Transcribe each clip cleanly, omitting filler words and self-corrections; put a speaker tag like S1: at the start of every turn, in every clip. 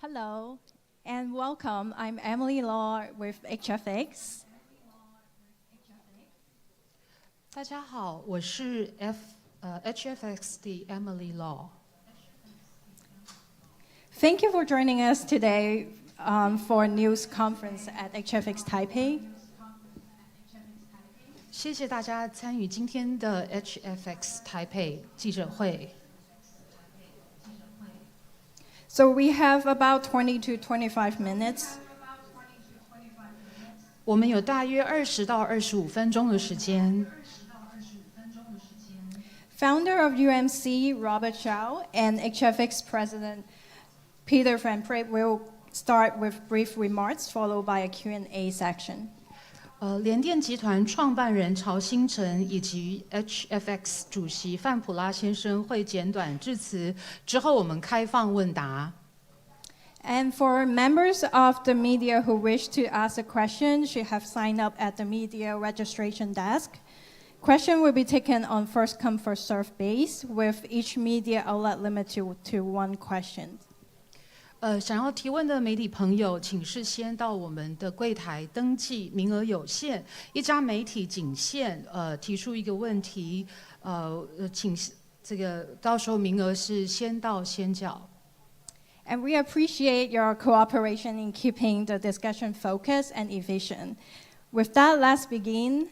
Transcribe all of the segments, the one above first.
S1: Hello and welcome. I'm Emily Law with HFX.
S2: 大家好，我是 HFX 的 Emily Law。Thank
S1: you for joining us today for a news conference at HFX Taipei.
S2: 谢谢大家参与今天的 HFX Taipei 记者会。
S1: So we have about 20 to 25 minutes.
S2: 我们有大约20到25分钟的时间。
S1: Founder of UMC, Robert Chow, and HFX President Peter Van Praet will start with brief remarks, followed by a Q&A section.
S2: 联电集团创办人曹兴诚以及 HFX 主席范普拉先生会简短致辞，之后我们开放问答。
S1: And for members of the media who wish to ask a question, should have signed up at the media registration desk. Question will be taken on first come, first served base, with each media outlet limited to one question.
S2: 想要提问的媒体朋友，请事先到我们的柜台登记，名额有限，一家媒体仅限提出一个问题，请这个到时候名额是先到先缴。
S1: And we appreciate your cooperation in keeping the discussion focused and efficient. With that, let's begin.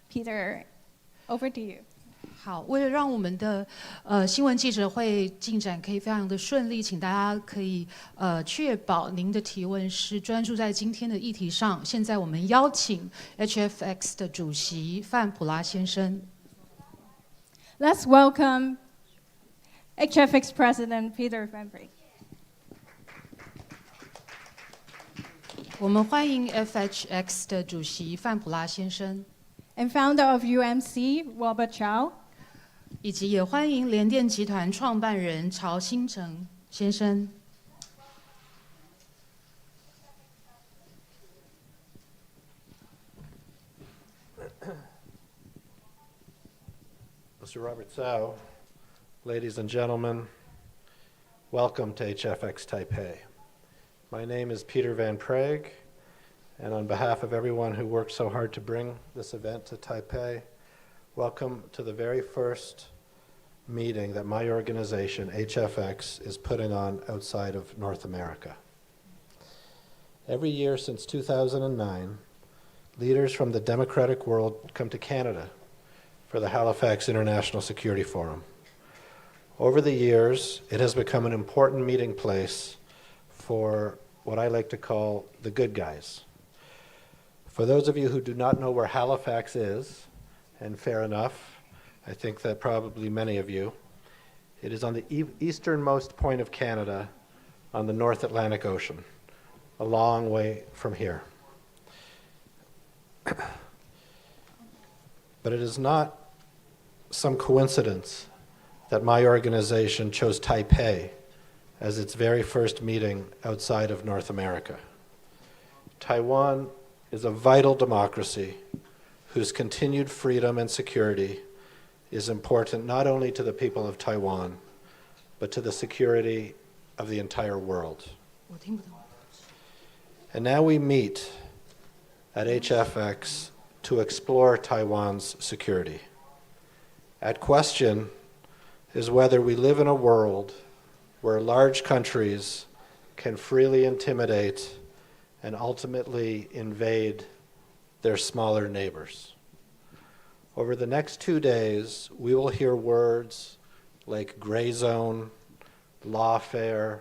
S1: Peter, over to you.
S2: 好，为了让我们的新闻记者会进展可以非常的顺利，请大家可以确保您的提问是专注在今天的议题上。现在我们邀请 HFX 的主席范普拉先生。
S1: Let's welcome HFX President Peter Van Praet.
S2: 我们欢迎 FHX 的主席范普拉先生，
S1: And founder of UMC, Robert Chow.
S2: 以及也欢迎联电集团创办人曹兴诚先生。
S3: Mr. Robert Tsao, ladies and gentlemen, welcome to HFX Taipei. My name is Peter Van Praet, and on behalf of everyone who worked so hard to bring this event to Taipei, welcome to the very first meeting that my organization, HFX, is putting on outside of North America. Every year since 2009, leaders from the democratic world come to Canada for the Halifax International Security Forum. Over the years, it has become an important meeting place for what I like to call the good guys. For those of you who do not know where Halifax is, and fair enough, I think that probably many of you, it is on the easternmost point of Canada on the North Atlantic Ocean, a long way from here. But it is not some coincidence that my organization chose Taipei as its very first meeting outside of North America. Taiwan is a vital democracy whose continued freedom and security is important not only to the people of Taiwan, but to the security of the entire world. And now we meet at HFX to explore Taiwan's security. At question is whether we live in a world where large countries can freely intimidate and ultimately invade their smaller neighbors. Over the next 2 days, we will hear words like gray zone, lawfare,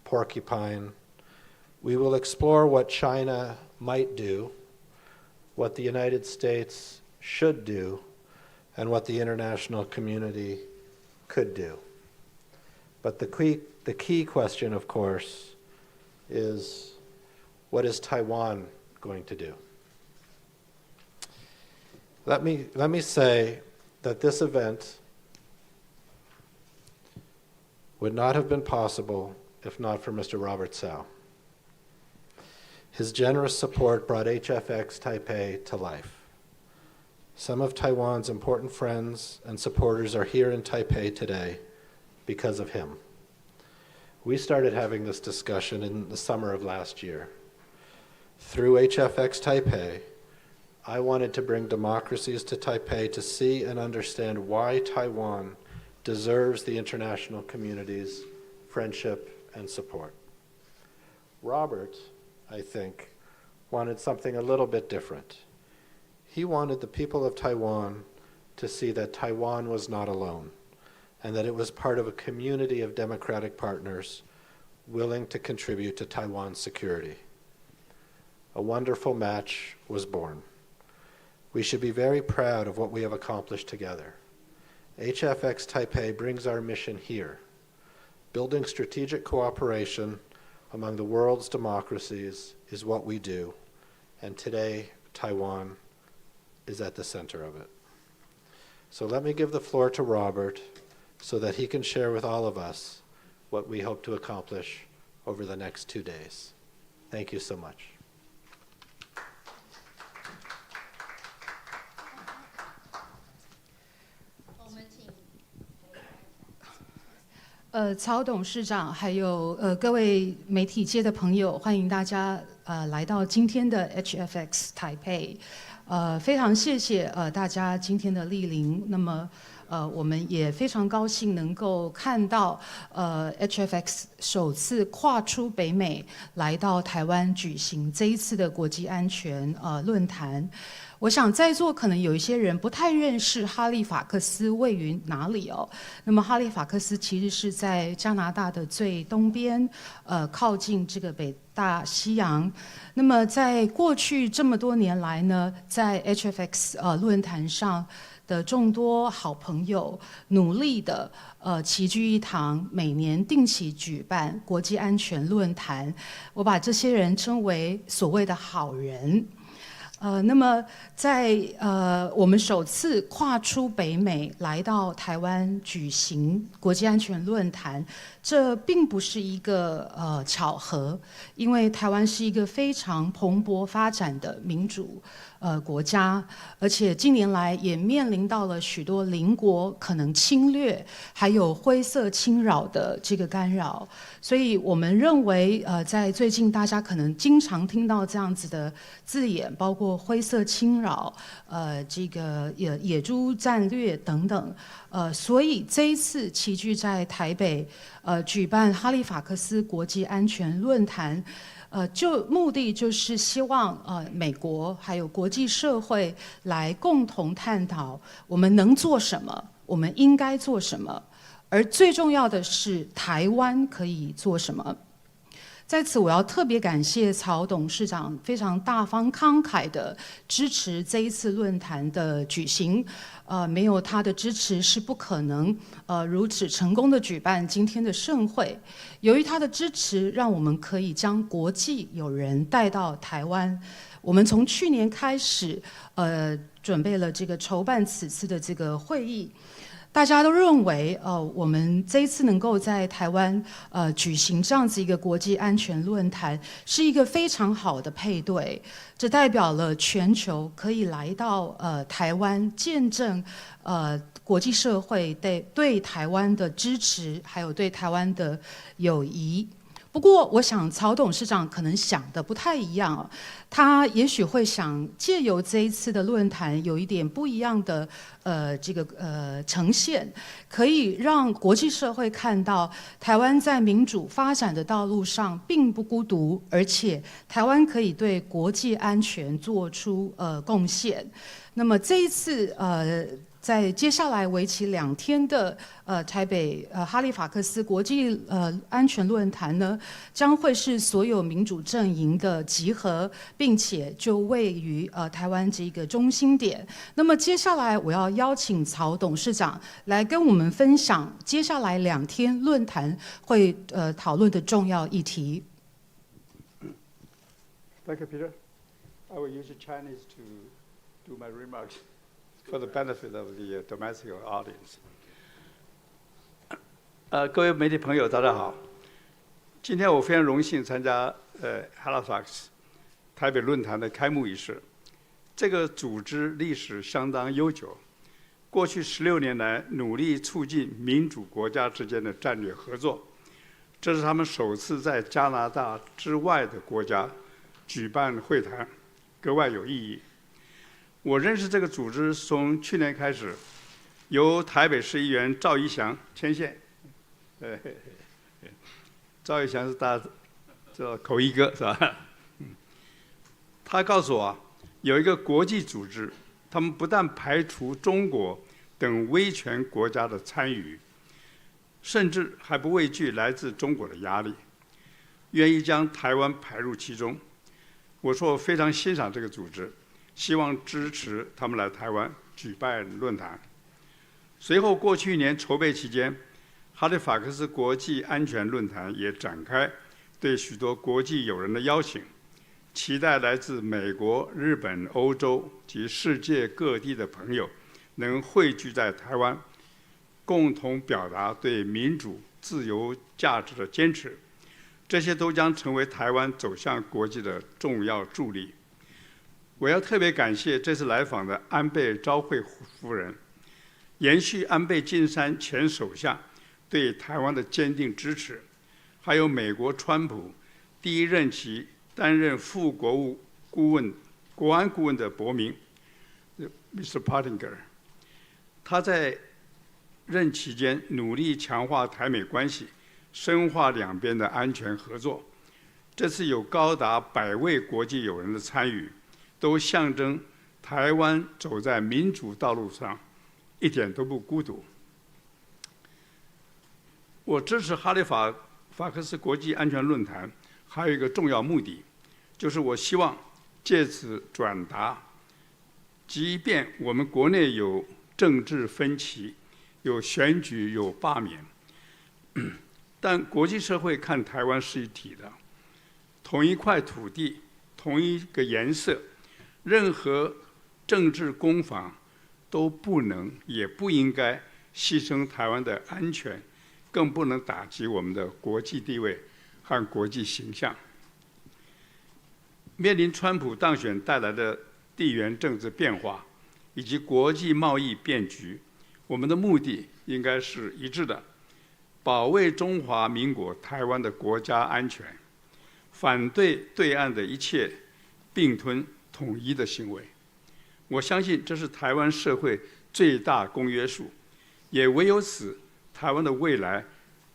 S3: porcupine. We will explore what China might do, what the United States should do, and what the international community could do. But the key question, of course, is what is Taiwan going to do? Let me say that this event would not have been possible if not for Mr. Robert Tsao. His generous support brought HFX Taipei to life. Some of Taiwan's important friends and supporters are here in Taipei today because of him. We started having this discussion in the summer of last year. Through HFX Taipei, I wanted to bring democracies to Taipei to see and understand why Taiwan deserves the international community's friendship and support. Robert, I think, wanted something a little bit different. He wanted the people of Taiwan to see that Taiwan was not alone, and that it was part of a community of democratic partners willing to contribute to Taiwan's security. A wonderful match was born. We should be very proud of what we have accomplished together. HFX Taipei brings our mission here, building strategic cooperation among the world's democracies is what we do, and today Taiwan is at the center of it. So let me give the floor to Robert so that he can share with all of us what we hope to accomplish over the next 2 days. Thank you so much.
S2: 曹董事长，还有各位媒体界的朋友，欢迎大家来到今天的 HFX 台北。非常谢谢大家今天的莅临。那么我们也非常高兴能够看到HFX 首次跨出北美来到台湾举行这一次的国际安全论坛。我想在座可能有一些人不太认识哈利法克斯位于哪里哦。那么哈利法克斯其实是在加拿大的最东边，靠近这个北大西洋。那么在过去这么多年来呢，在 HFX 论坛上的众多好朋友努力的齐聚一堂，每年定期举办国际安全论坛。我把这些人称为所谓的好人。那么在我们首次跨出北美来到台湾举行国际安全论坛，这并不是一个巧合，因为台湾是一个非常蓬勃发展的民主国家，而且近年来也面临到了许多邻国可能侵略，还有灰色侵扰的这个干扰。所以我们认为在最近大家可能经常听到这样子的字眼，包括灰色侵扰，这个野猪战略等等，所以这一次齐聚在台北，举办哈利法克斯国际安全论坛，目的就是希望美国还有国际社会来共同探讨我们能做什么，我们应该做什么，而最重要的是台湾可以做什么。在此，我要特别感谢曹董事长非常大方慷慨的支持这一次论坛的举行。没有他的支持是不可能如此成功的举办今天的盛会。由于他的支持，让我们可以将国际友人带到台湾。我们从去年开始，准备了这个筹办此次的这个会议。大家都认为，我们这一次能够在台湾举行这样子一个国际安全论坛，是一个非常好的配对。这代表了全球可以来到台湾，见证国际社会对台湾的支持，还有对台湾的友谊。不过，我想曹董事长可能想的不太一样，他也许会想借由这一次的论坛有一点不一样的呈现，可以让国际社会看到台湾在民主发展的道路上并不孤独，而且台湾可以对国际安全做出贡献。那么这一次在接下来为期2天的台北哈利法克斯国际安全论坛呢，将会是所有民主阵营的集合，并且就位于台湾这个中心点。那么接下来我要邀请曹董事长来跟我们分享接下来2天论坛会讨论的重要议题。
S4: Thank you, Peter. I will use Chinese to do my remarks for the benefit of the domestic audience. 各位媒体朋友，大家好。今天我非常荣幸参加HFX 台北论坛的开幕仪式。这个组织历史相当悠久，过去16年来努力促进民主国家之间的战略合作，这是他们首次在加拿大之外的国家举办会谈，格外有意义。我认识这个组织从去年开始，由台北市议员赵一翔牵线。赵一翔是大家知道口译哥是吧？他告诉我，有一个国际组织，他们不但排除中国等威权国家的参与，甚至还不畏惧来自中国的压力，愿意将台湾排入其中。我说我非常欣赏这个组织，希望支持他们来台湾举办论坛。随后，过去1年筹备期间，哈利法克斯国际安全论坛也展开对许多国际友人的邀请，期待来自美国、日本、欧洲及世界各地的朋友能汇聚在台湾，共同表达对民主、自由价值的坚持。这些都将成为台湾走向国际的重要助力。我要特别感谢这次来访的安倍昭惠夫人，延续安倍晋三前首相对台湾的坚定支持，还有美国川普第1任期担任副国安顾问的伯明 Mr. Pottinger， 他在任期间努力强化台美关系，深化两边的安全合作。这次有高达100位国际友人的参与，都象征台湾走在民主道路上一点都不孤独。我支持哈利法克斯国际安全论坛还有一个重要目的，就是我希望借此转达，即便我们国内有政治分歧，有选举，有罢免，但国际社会看台湾是一体的，同一块土地，同一个颜色，任何政治攻防都不能也不应该牺牲台湾的安全，更不能打击我们的国际地位和国际形象。面临川普当选带来的地缘政治变化以及国际贸易变局，我们的目的应该是一致的，保卫中华民国台湾的国家安全，反对对岸的一切并吞统一的行为。我相信这是台湾社会最大公约数，也唯有此，台湾的未来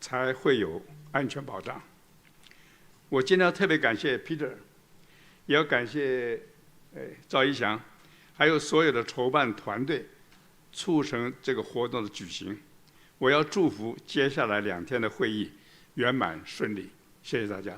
S4: 才会有安全保障。我今天要特别感谢 Peter， 也要感谢赵一翔，还有所有的筹办团队，促成这个活动的举行。我要祝福接下来2天的会议圆满顺利。谢谢大家。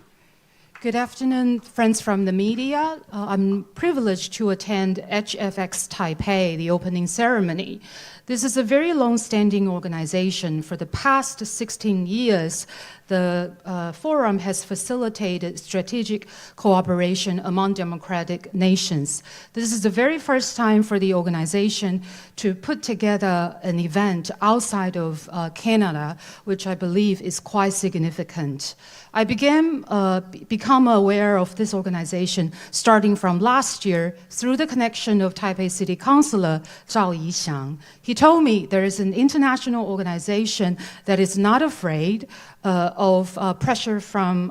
S2: Good afternoon, friends from the media. I'm privileged to attend HFX Taipei, the opening ceremony. This is a very long-standing organization. For the past 16 years, the forum has facilitated strategic cooperation among democratic nations. This is the very first time for the organization to put together an event outside of Canada, which I believe is quite significant. I become aware of this organization starting from last year through the connection of Taipei City Councilor Zhao Yixiang. He told me there is an international organization that is not afraid of pressure from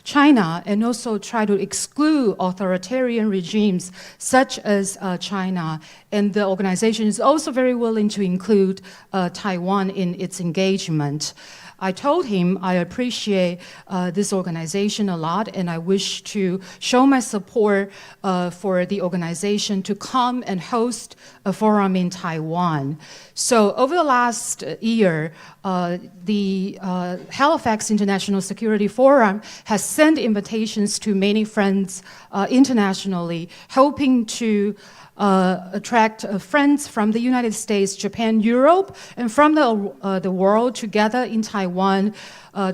S2: China and also try to exclude authoritarian regimes such as China. And the organization is also very willing to include Taiwan in its engagement. I told him I appreciate this organization a lot, and I wish to show my support for the organization to come and host a forum in Taiwan. So over the last year, the Halifax International Security Forum has sent invitations to many friends internationally, hoping to attract friends from the United States, Japan, Europe, and from the world together in Taiwan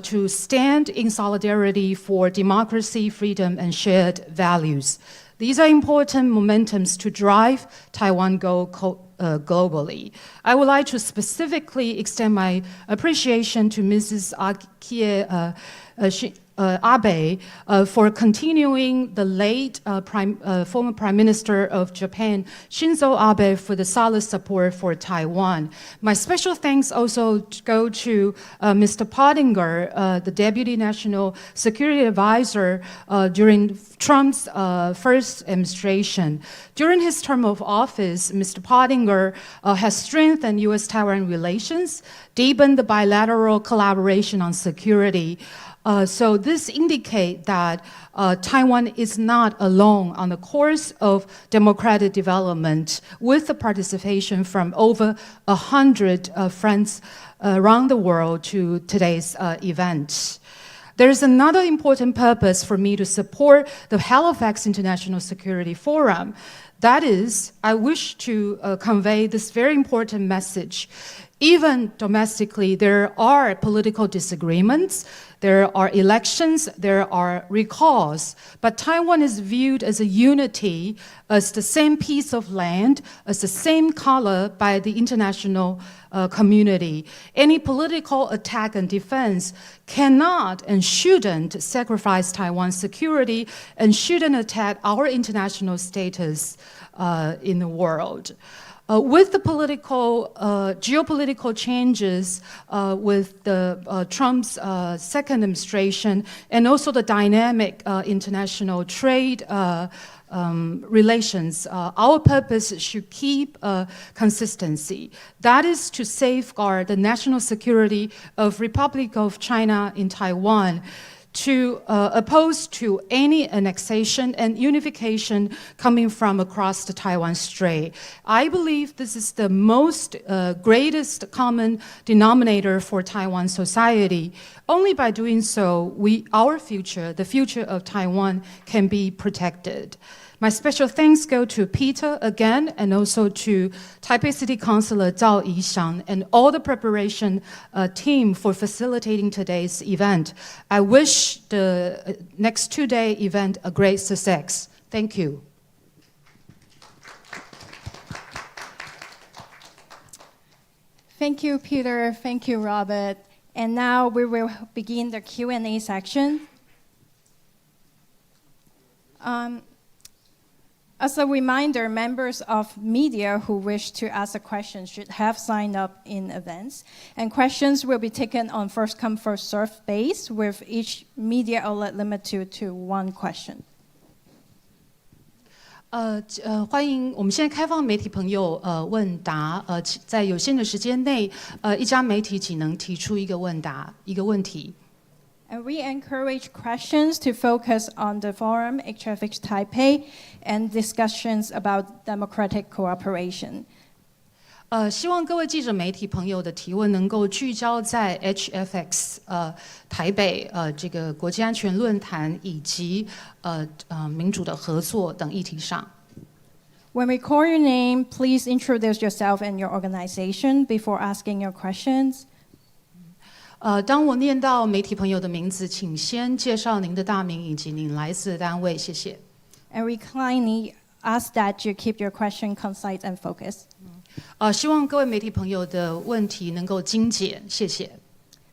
S2: to stand in solidarity for democracy, freedom, and shared values. These are important momentums to drive Taiwan globally. I would like to specifically extend my appreciation to Mrs. Akie Abe for continuing the late former Prime Minister of Japan, Shinzo Abe, for the solid support for Taiwan. My special thanks also go to Mr. Pottinger, the Deputy National Security Advisor during Trump's first administration. During his term of office, Mr. Pottinger has strengthened U.S.-Taiwan relations, deepened the bilateral collaboration on security. So this indicates that Taiwan is not alone on the course of democratic development, with the participation from over 100 friends around the world to today's event. There is another important purpose for me to support the HFX International Security Forum. That is, I wish to convey this very important message. Even domestically, there are political disagreements, there are elections, there are recalls, but Taiwan is viewed as a unity, as the same piece of land, as the same color by the international community. Any political attack and defense cannot and shouldn't sacrifice Taiwan's security and shouldn't attack our international status in the world. With the geopolitical changes with the Trump's second administration, and also the dynamic international trade relations, our purpose should keep consistency. That is to safeguard the national security of Republic of China in Taiwan, to oppose to any annexation and unification coming from across the Taiwan Strait. I believe this is the most greatest common denominator for Taiwan society. Only by doing so, our future, the future of Taiwan, can be protected. My special thanks go to Peter again, and also to Taipei City Councilor Zhao Yixiang and all the preparation team for facilitating today's event. I wish the next two-day event a great success. Thank you.
S1: Thank you, Peter. Thank you, Robert. And now we will begin the Q&A section. As a reminder, members of media who wish to ask a question should have signed up in advance. And questions will be taken on first-come, first-served basis, with each media outlet limited to one question.
S2: 欢迎我们现在开放媒体朋友问答，在有限的时间内，一家媒体仅能提出一个问题。
S1: And we encourage questions to focus on the forum, HFX Taipei, and discussions about democratic cooperation.
S2: 希望各位记者媒体朋友的提问能够聚焦在 HFX 台北这个国际安全论坛以及民主的合作等议题上。
S1: When we call your name, please introduce yourself and your organization before asking your questions.
S2: 当我念到媒体朋友的名字，请先介绍您的大名以及您来自的单位，谢谢。
S1: And we kindly ask that you keep your question concise and focused.
S2: 希望各位媒体朋友的问题能够精简，谢谢。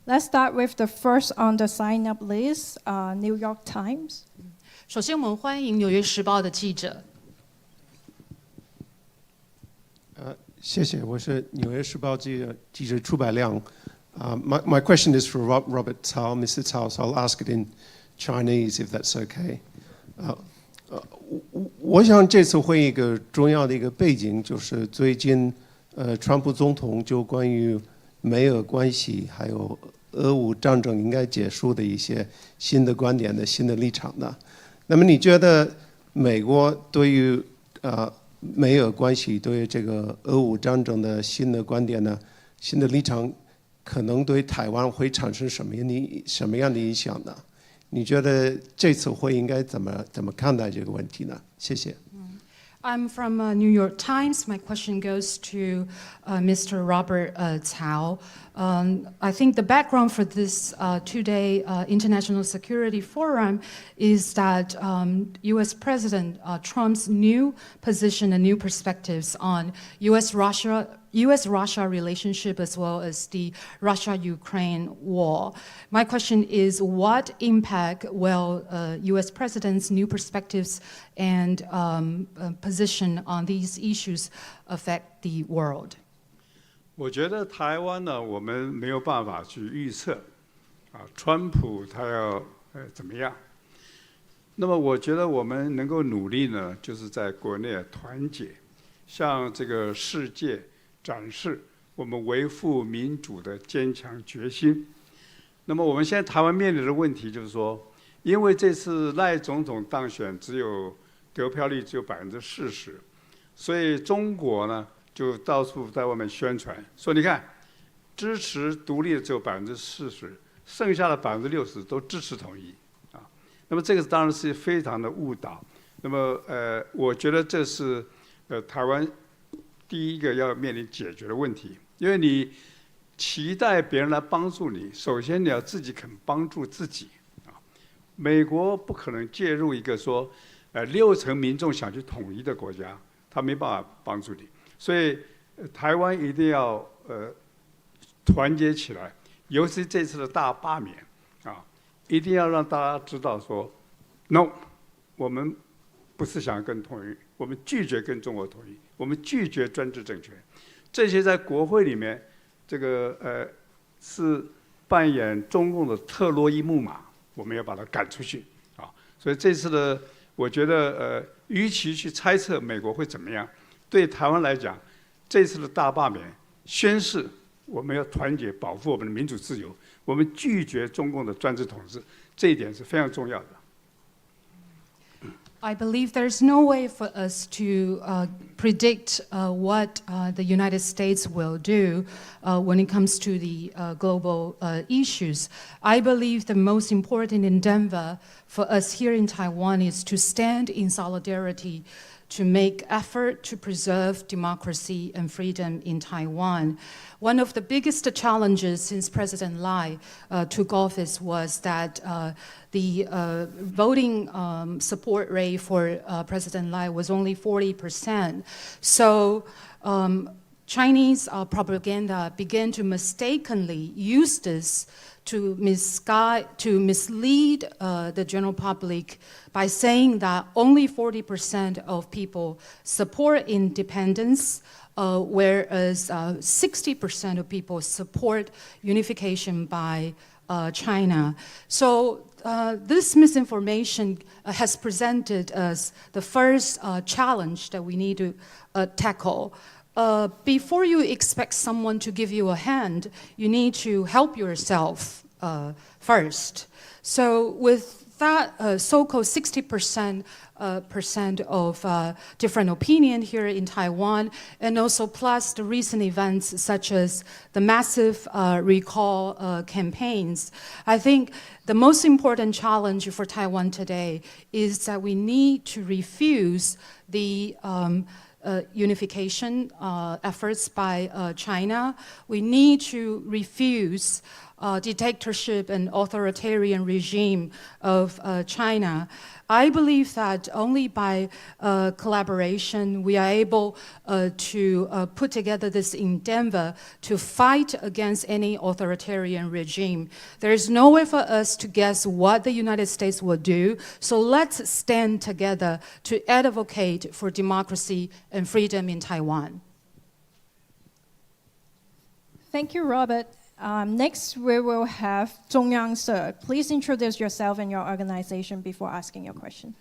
S1: Let's start with the first on the sign-up list, New York Times.
S2: 首先，我们欢迎《纽约时报》的记者。
S5: 谢谢，我是《纽约时报》记者朱百亮。My question is for Robert Cao, Mr. Cao, so I'll ask it in Chinese if that's okay. 我想这次会议一个重要的一个背景就是最近川普总统就关于美俄关系还有俄乌战争应该结束的一些新的观点的新的立场的。那么你觉得美国对于美俄关系对于这个俄乌战争的新的观点呢，新的立场可能对台湾会产生什么样的影响呢？你觉得这次会应该怎么看待这个问题呢？谢谢。
S2: I'm from New York Times. My question goes to Mr. Robert Cao. I think the background for this two-day International Security Forum is that U.S. President Trump's new position and new perspectives on U.S.-Russia U.S.-Russia relationship as well as the Russia-Ukraine war. My question is, what impact will U.S. President's new perspectives and position on these issues affect the world?
S4: 我觉得台湾呢，我们没有办法去预测，川普他要怎么样。那么我觉得我们能够努力呢，就是在国内团结，向这个世界展示我们维护民主的坚强决心。那么我们现在台湾面临的问题就是说，因为这次赖总统当选得票率只有40%，所以中国呢就到处在外面宣传说，你看支持独立的只有40%，剩下的60%都支持统一。那么这个当然是非常的误导。那么我觉得这是台湾第一个要面临解决的问题，因为你期待别人来帮助你，首先你要自己肯帮助自己美国不可能介入一个说60%民众想去统一的国家，他没办法帮助你。所以台湾一定要团结起来，尤其这次的大罢免一定要让大家知道说 ，no， 我们不是想跟统一，我们拒绝跟中国统一，我们拒绝专制政权。这些在国会里面，这个是扮演中共的特洛伊木马，我们要把它赶出去所以这次的，我觉得与其去猜测美国会怎么样，对台湾来讲，这次的大罢免宣示我们要团结，保护我们的民主自由。 我们拒绝中共的专制统治，这一点是非常重要的。
S2: I believe there's no way for us to predict what the United States will do when it comes to the global issues. I believe the most important endeavor for us here in Taiwan is to stand in solidarity to make effort to preserve democracy and freedom in Taiwan. One of the biggest challenges since President Lai took office was that the voting support rate for President Lai was only 40%. So Chinese propaganda began to mistakenly use this to mislead the general public by saying that only 40% of people support independence, whereas 60% of people support unification by China. So this misinformation has presented us the first challenge that we need to tackle. Before you expect someone to give you a hand, you need to help yourself first. So with that so-called 60% of different opinion here in Taiwan, and also plus the recent events such as the massive recall campaigns, I think the most important challenge for Taiwan today is that we need to refuse the unification efforts by China. We need to refuse dictatorship and authoritarian regime of China. I believe that only by collaboration we are able to put together this endeavor to fight against any authoritarian regime. There is no way for us to guess what the United States will do, so let's stand together to advocate for democracy and freedom in Taiwan.
S1: Thank you, Robert. Next, we will have Zhongyang Sir. Please introduce yourself and your organization before asking your question.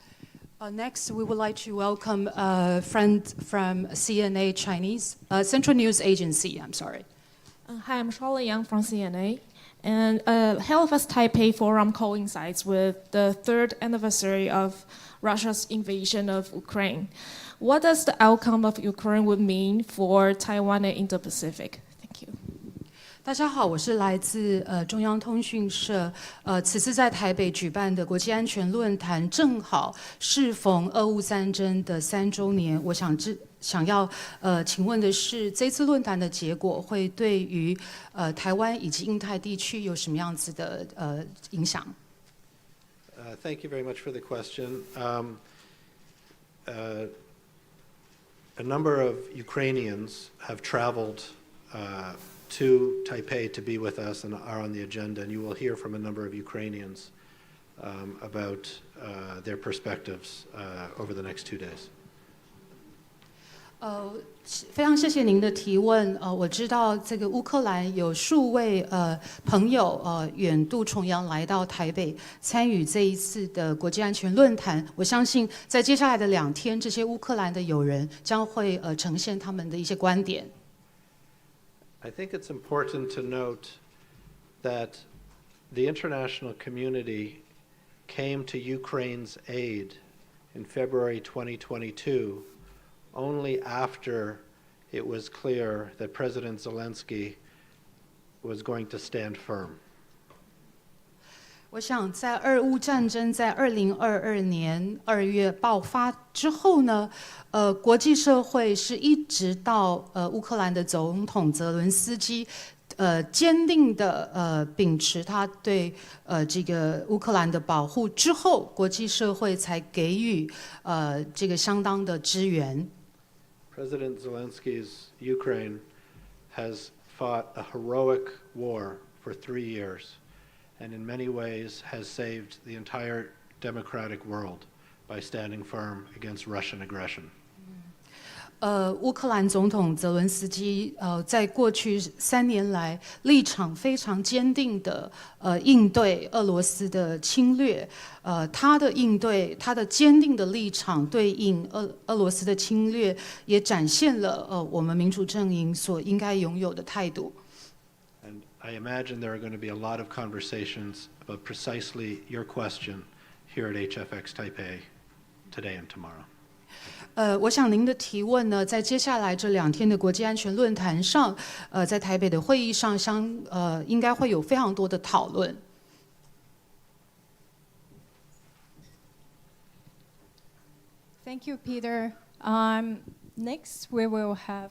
S2: Next, we would like to welcome a friend from CNA Chinese, Central News Agency, I'm sorry.
S6: Hi, I'm Charlotte Yang from CNA. And HFX Taipei Forum coincides with the 3rd anniversary of Russia's invasion of Ukraine. What does the outcome of Ukraine would mean for Taiwan and Indo-Pacific? Thank you.
S2: 大家好，我是来自中央通讯社。此次在台北举办的国际安全论坛，正好适逢俄乌战争的3周年。我想要请问的是，这次论坛的结果会对于台湾以及印太地区有什么样子的影响
S3: Thank you very much for the question. a number of Ukrainians have traveled to Taipei to be with us and are on the agenda, and you will hear from a number of Ukrainians about their perspectives over the next 2 days.
S2: 非常谢谢您的提问。我知道这个乌克兰有数位朋友远渡重洋来到台北参与这一次的国际安全论坛。我相信在接下来的2天，这些乌克兰的友人将会呈现他们的一些观点。
S3: I think it's important to note that the international community came to Ukraine's aid in February 2022 only after it was clear that President Zelensky was going to stand firm.
S2: 我想，在俄乌战争在2022年2月爆发之后呢，国际社会是一直到乌克兰的总统泽伦斯基，坚定的秉持他对这个乌克兰的保护之后，国际社会才给予这个相当的支援。
S3: President Zelensky's Ukraine has fought a heroic war for 3 years. And in many ways has saved the entire democratic world by standing firm against Russian aggression.
S2: 乌克兰总统泽伦斯基在过去3年来立场非常坚定的应对俄罗斯的侵略，他的应对，他的坚定的立场对应俄罗斯的侵略，也展现了我们民主阵营所应该拥有的态度。
S3: And I imagine there are going to be a lot of conversations about precisely your question here at HFX Taipei today and tomorrow.
S2: 我想您的提问呢，在接下来这2天的国际安全论坛上，在台北的会议上应该会有非常多的讨论。
S1: Thank you, Peter. Next, we will have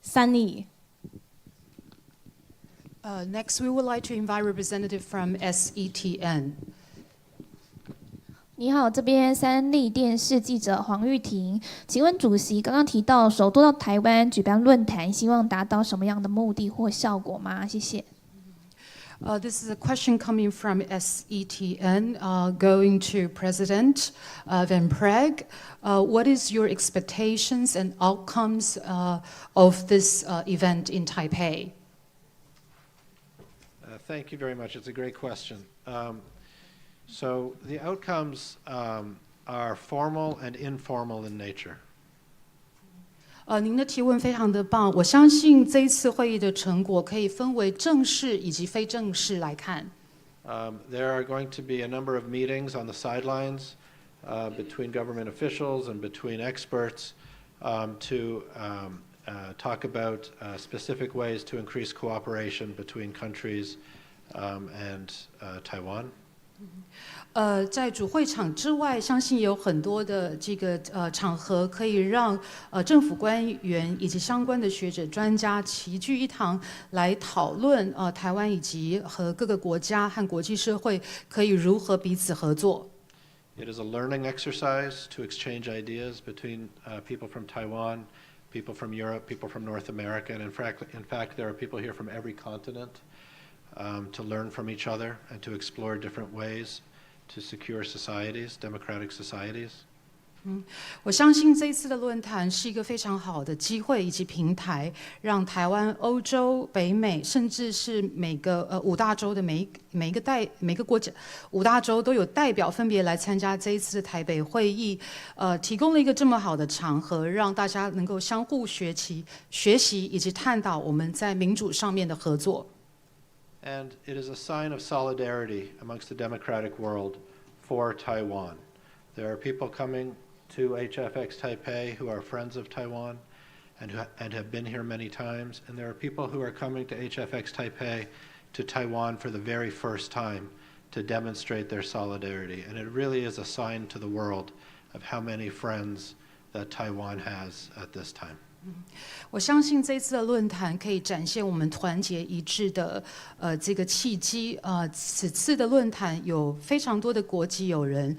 S1: Sunny.
S2: Next, we would like to invite representative from SETN.
S7: 你好，这边三立电视记者黄玉婷，请问主席刚刚提到首都到台湾举办论坛，希望达到什么样的目的或效果吗？谢谢。
S2: This is a question coming from SETN, going to President Van Prague. What is your expectations and outcomes of this event in Taipei?
S3: Thank you very much. It's a great question. So the outcomes are formal and informal in nature.
S2: 您的提问非常的棒，我相信这一次会议的成果可以分为正式以及非正式来看。
S3: There are going to be a number of meetings on the sidelines between government officials and between experts to talk about specific ways to increase cooperation between countries and Taiwan.
S2: 在主会场之外，相信有很多的这个场合，可以让政府官员以及相关的学者专家齐聚一堂，来讨论台湾以及和各个国家和国际社会可以如何彼此合作。
S3: It is a learning exercise to exchange ideas between people from Taiwan, people from Europe, people from North America, and in fact, there are people here from every continent to learn from each other and to explore different ways to secure societies, democratic societies.
S2: 我相信这一次的论坛是一个非常好的机会以及平台，让台湾、欧洲、北美，甚至是每个5大洲的每个国家5大洲都有代表分别来参加这一次的台北会议，提供了一个这么好的场合，让大家能够相互学习以及探讨我们在民主上面的合作。
S3: And it is a sign of solidarity amongst the democratic world for Taiwan. There are people coming to HFX Taipei who are friends of Taiwan and have been here many times, and there are people who are coming to HFX Taipei to Taiwan for the very first time to demonstrate their solidarity. And it really is a sign to the world of how many friends that Taiwan has at this time.
S2: 我相信这次的论坛可以展现我们团结一致的这个契机。此次的论坛有非常多的国际友人，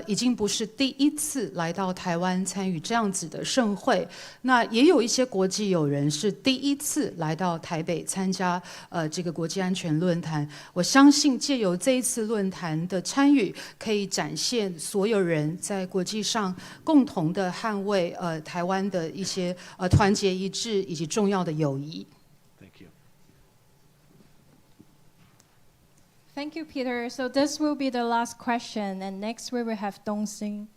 S2: 已经不是第一次来到台湾参与这样子的盛会。那也有一些国际友人是第一次来到台北参加这个国际安全论坛。我相信借由这一次论坛的参与，可以展现所有人在国际上共同的捍卫台湾的一些团结一致以及重要的友谊。
S3: Thank you.
S1: Thank you, Peter. So this will be the last question, and next we will have Dongsun.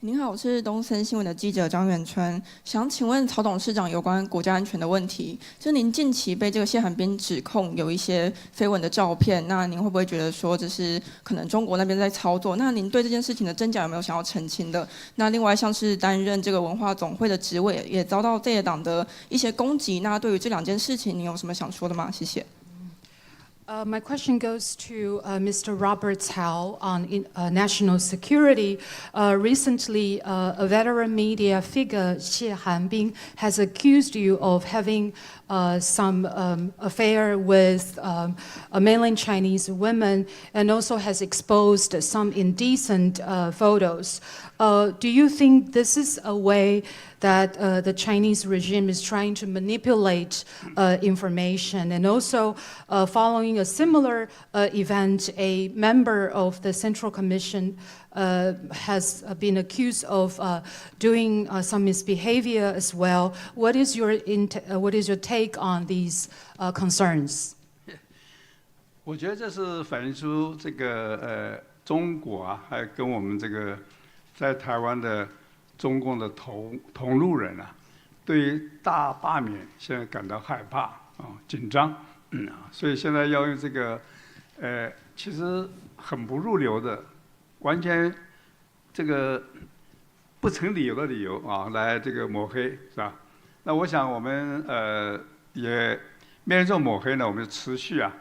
S8: 您好，我是东森新闻的记者张远春，想请问曹董事长有关国家安全的问题。就您近期被这个谢寒冰指控有一些绯闻的照片，那您会不会觉得说这是可能中国那边在操作？那您对这件事情的真假有没有想要澄清的？那另外像是担任这个文化总会的职位，也遭到在野党的一些攻击，那对于这两件事情，您有什么想说的吗？谢谢。
S2: My question goes to Mr. Robert Cao on national security. Recently, a veteran media figure, Xie Hanbing, has accused you of having some affair with mainland Chinese women and also has exposed some indecent photos. Do you think this is a way that the Chinese regime is trying to manipulate information? And also, following a similar event, a member of the Central Commission has been accused of doing some misbehavior as well. What is your take on these concerns?
S4: 我觉得这是反映出这个中国啊，还跟我们这个在台湾的中共的同路人啊，对于大罢免现在感到害怕啊、紧张，所以现在要用这个其实很不入流的，完全这个不成理由的理由啊，来这个抹黑，是吧？那我想我们也面对这种抹黑呢，我们持续啊，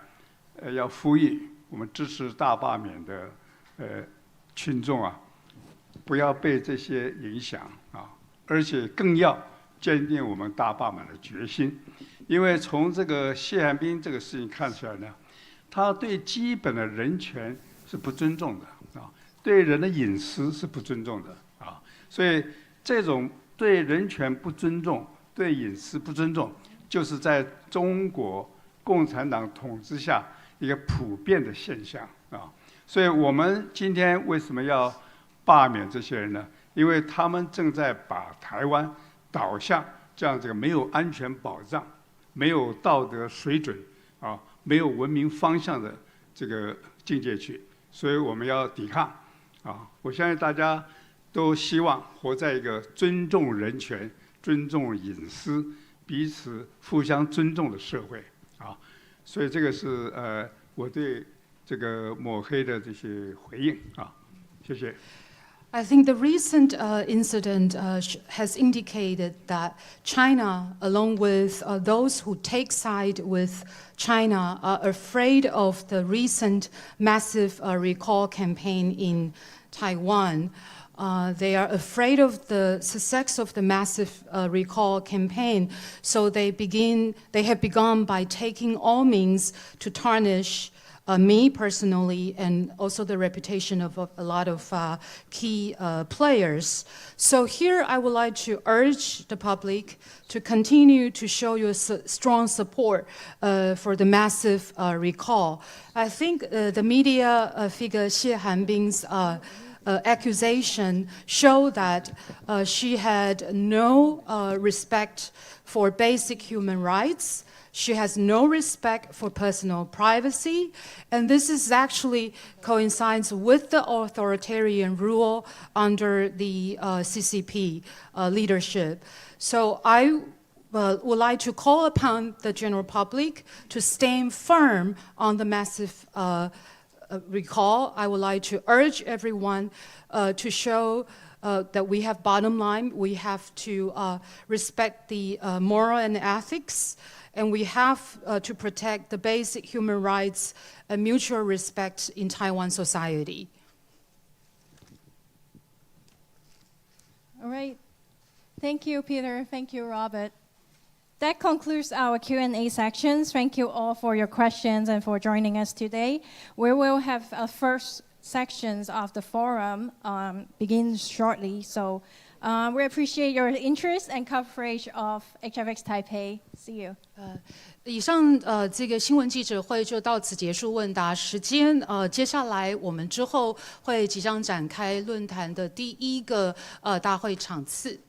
S4: 要呼吁我们支持大罢免的群众啊，不要被这些影响啊，而且更要坚定我们大罢免的决心，因为从这个谢寒冰这个事情看出来呢，他对基本的人权是不尊重的啊，对人的隐私是不尊重的啊，所以这种对人权不尊重、对隐私不尊重，就是在中国共产党统治下一个普遍的现象啊。所以我们今天为什么要罢免这些人呢？因为他们正在把台湾导向这样这个没有安全保障、没有道德水准啊、没有文明方向的这个境界去，所以我们要抵抗啊！我相信大家都希望活在一个尊重人权、尊重隐私、彼此互相尊重的社会啊！所以这个是我对这个抹黑的这些回应啊，谢谢。
S2: I think the recent incident has indicated that China, along with those who take side with China, are afraid of the recent massive recall campaign in Taiwan. They are afraid of the success of the massive recall campaign, so they have begun by taking all means to tarnish me personally, and also the reputation of a lot of key players. So here I would like to urge the public to continue to show your strong support for the massive recall. I think the media figure Xie Hanbing's accusation show that she had no respect for basic human rights. She has no respect for personal privacy, and this is actually coincides with the authoritarian rule under the CCP leadership. So I would like to call upon the general public to stand firm on the massive recall. I would like to urge everyone to show that we have bottom line, we have to respect the moral and ethics, and we have to protect the basic human rights and mutual respect in Taiwan society.
S1: All right. Thank you, Peter. Thank you, Robert. That concludes our Q&A sections. Thank you all for your questions and for joining us today. We will have a first sections of the forum begin shortly. So we appreciate your interest and coverage of HFX Taipei. See you.
S2: 以上这个新闻记者会就到此结束问答时间。接下来我们之后会即将展开论坛的第一个大会场次。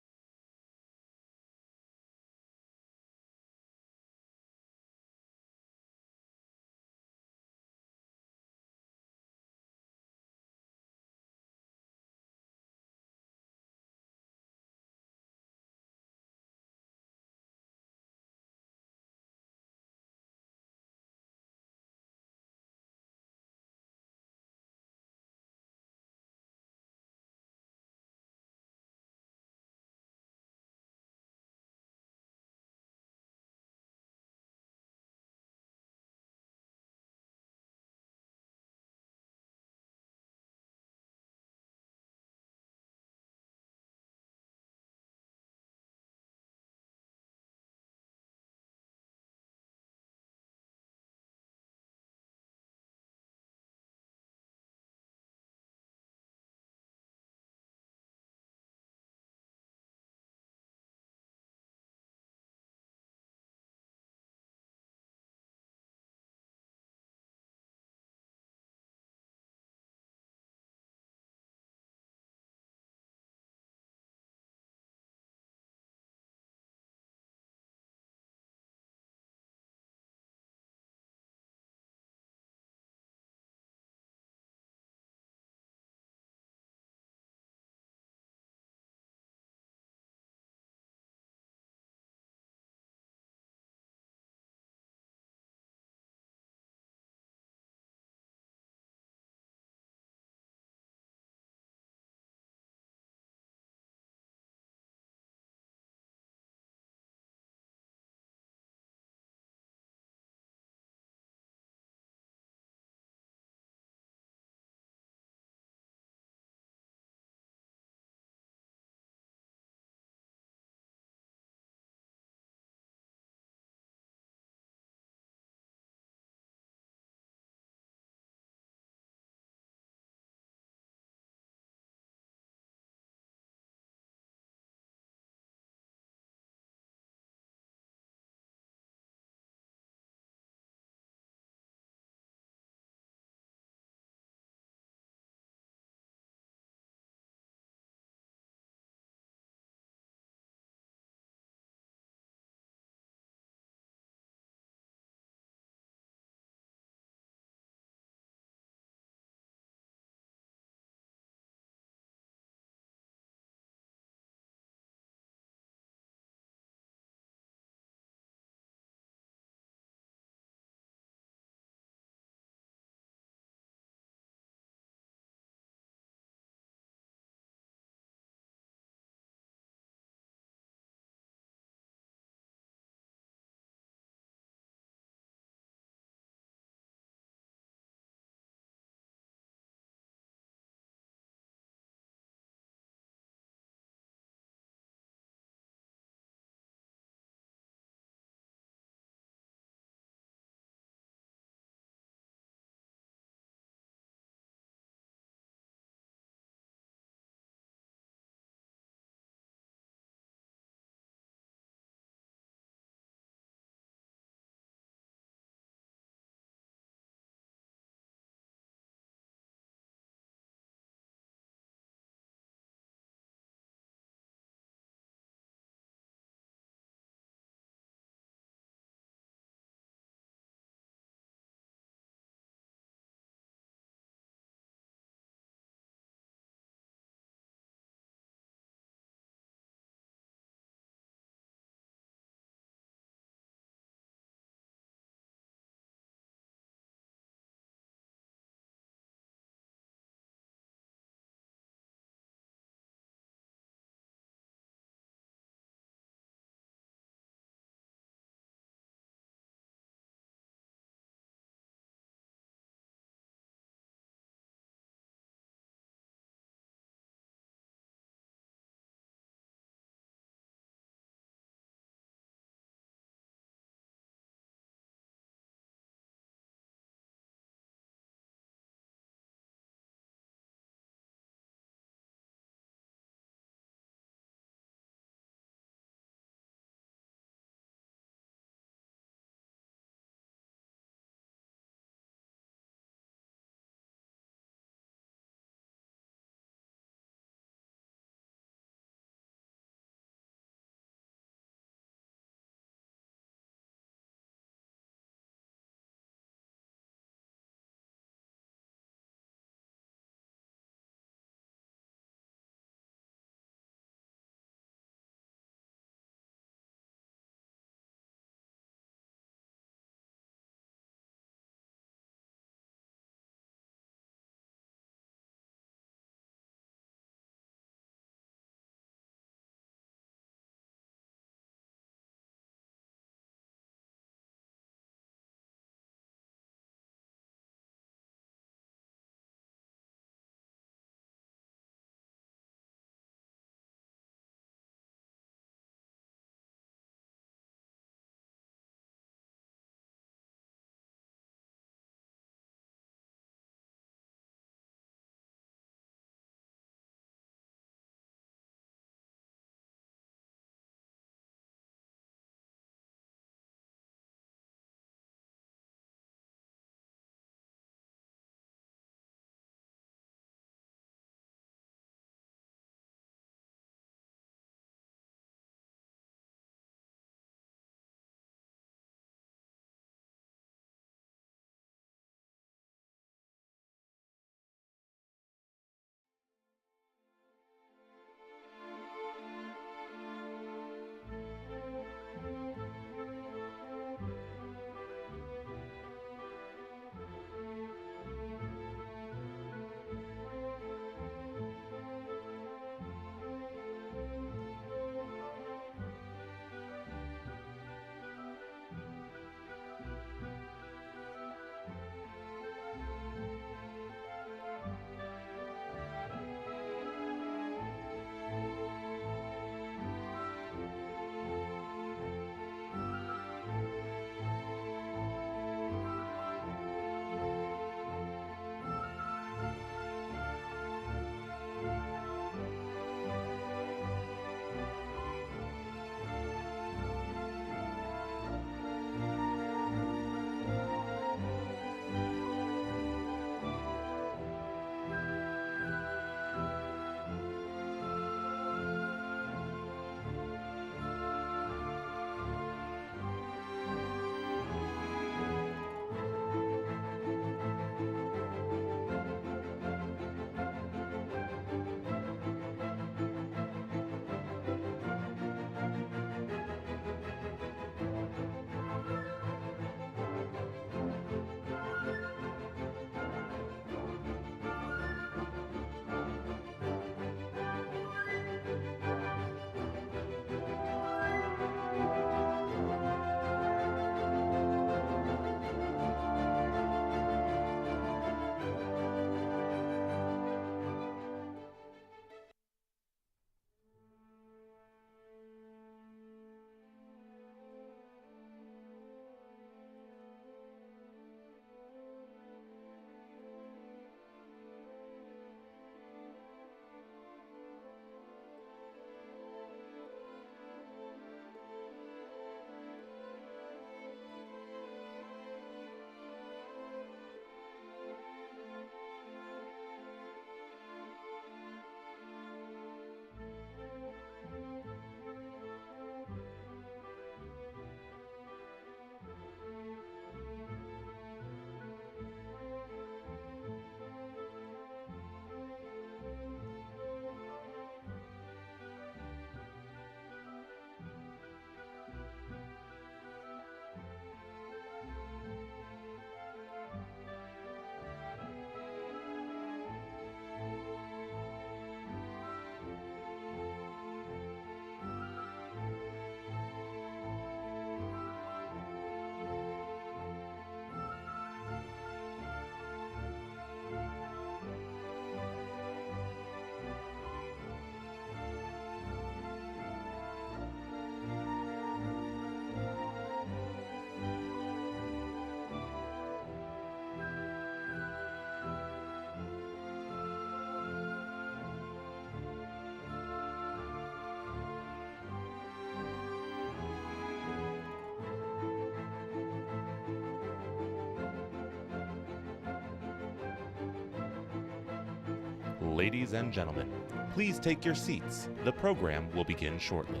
S9: Ladies and gentlemen, please take your seats. The program will begin shortly.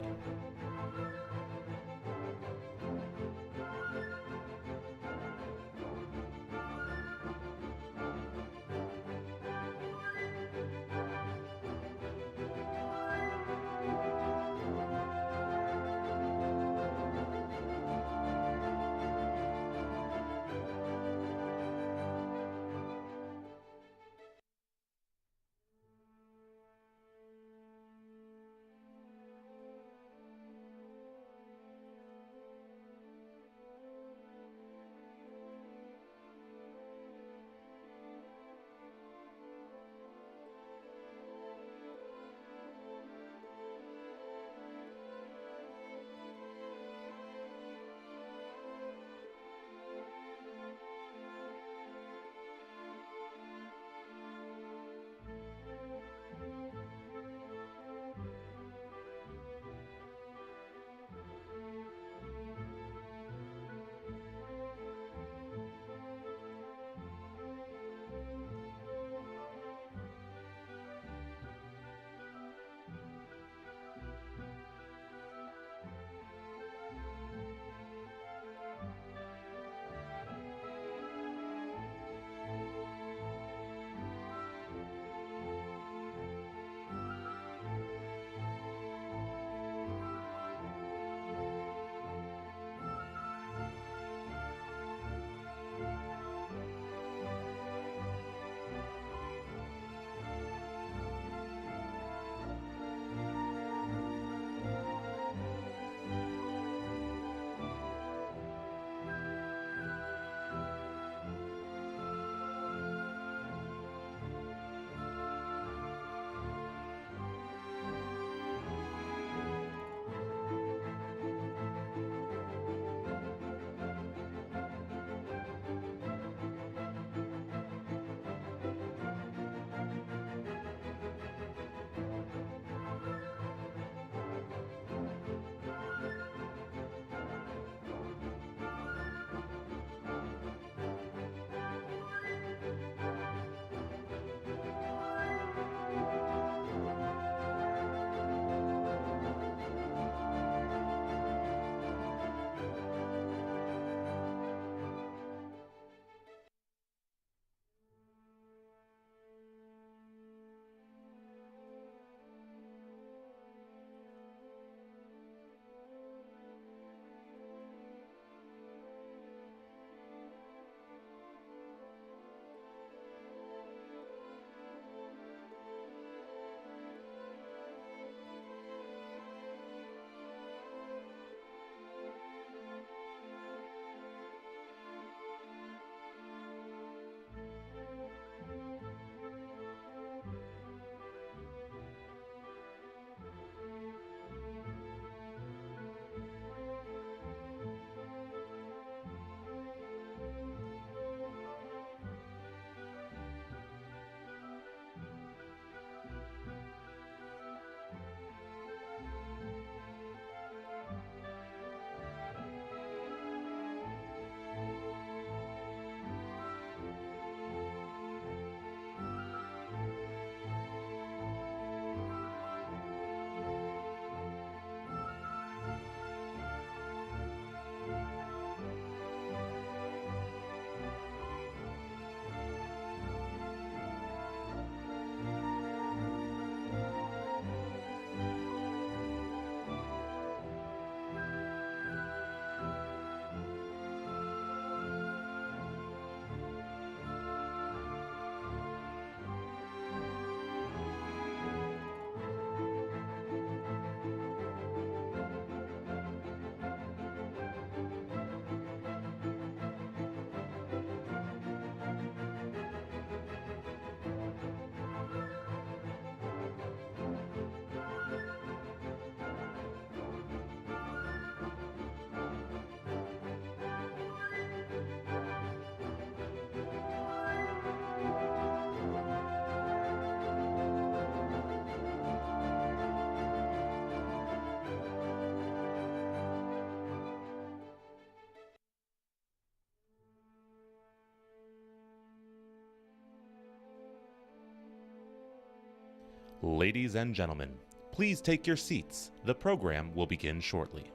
S9: Ladies and gentlemen, please take your seats. The program will begin shortly.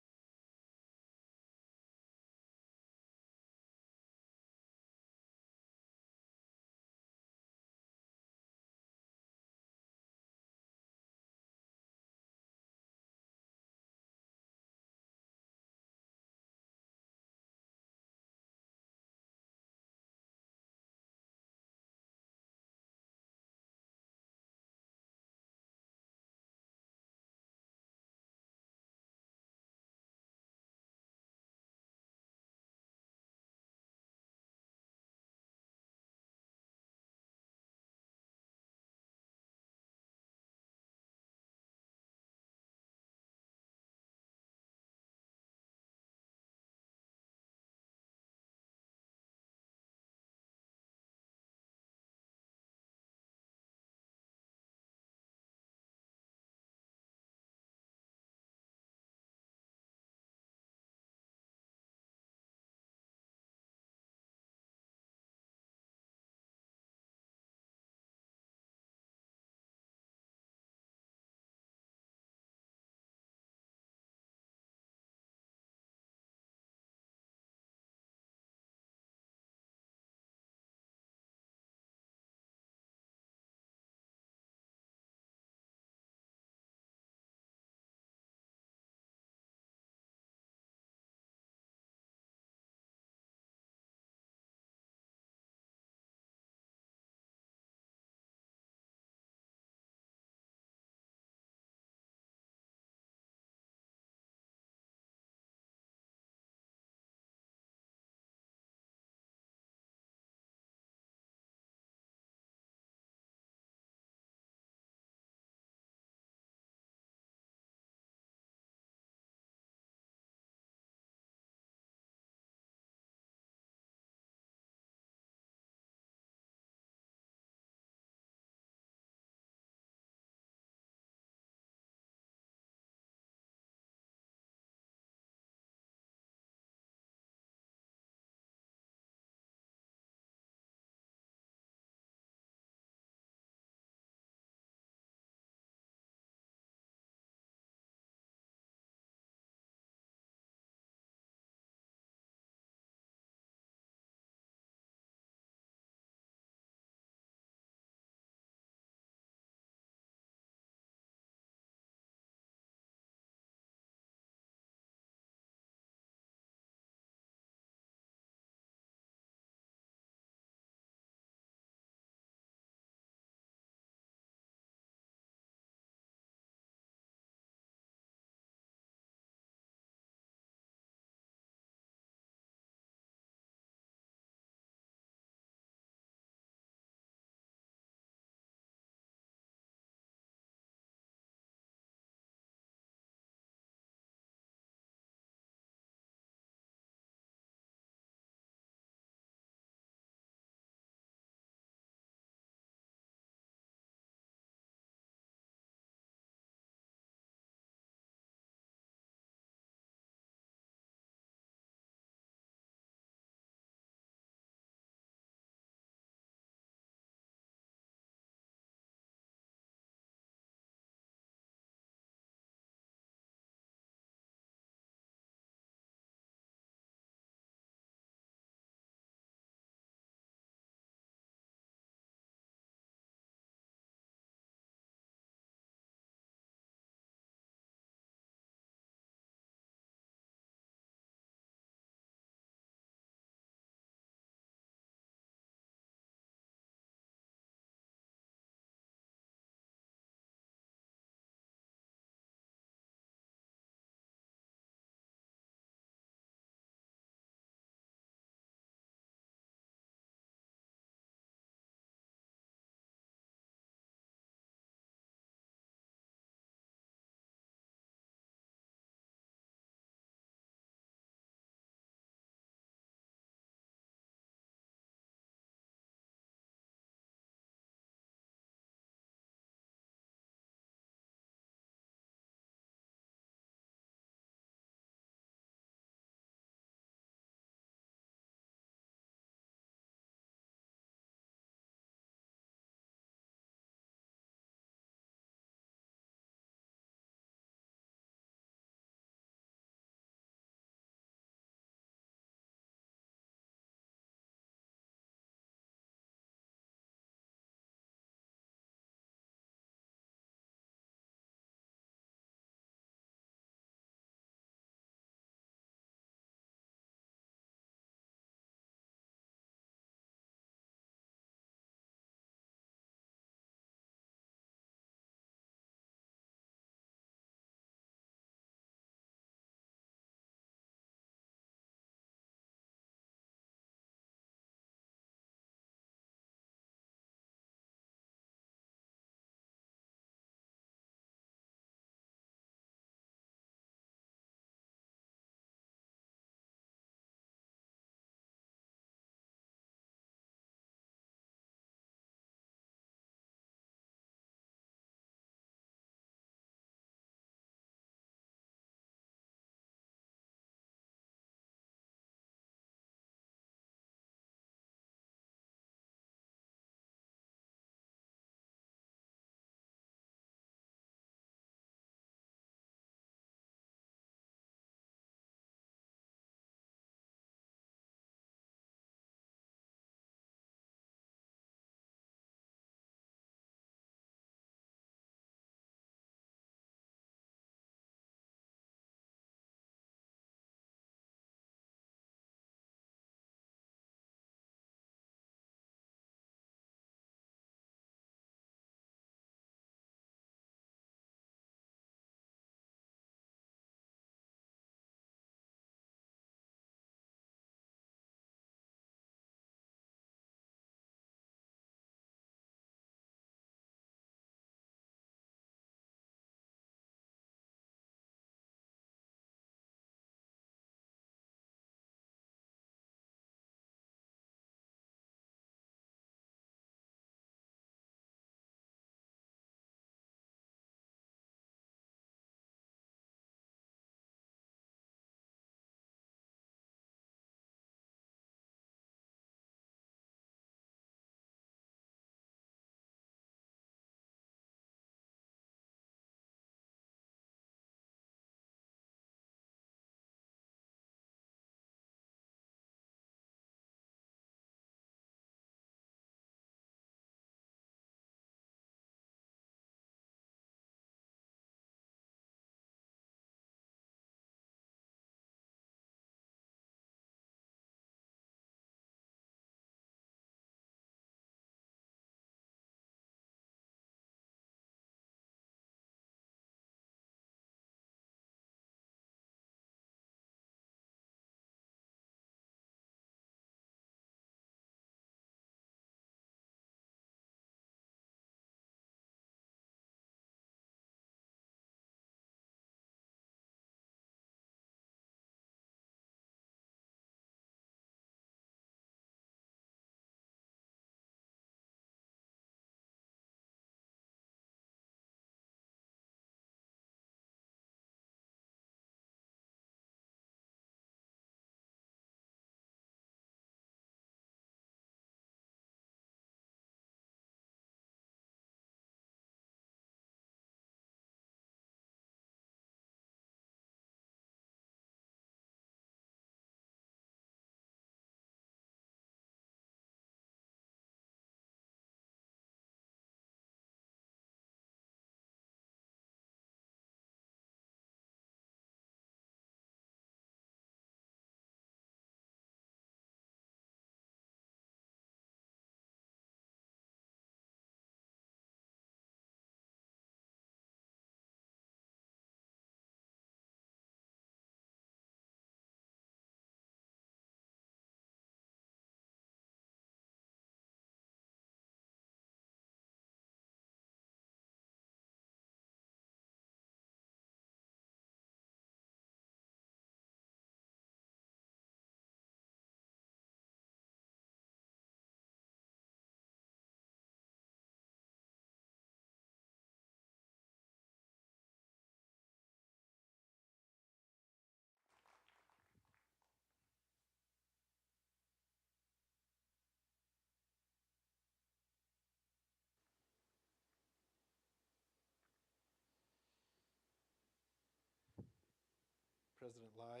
S3: President Lai,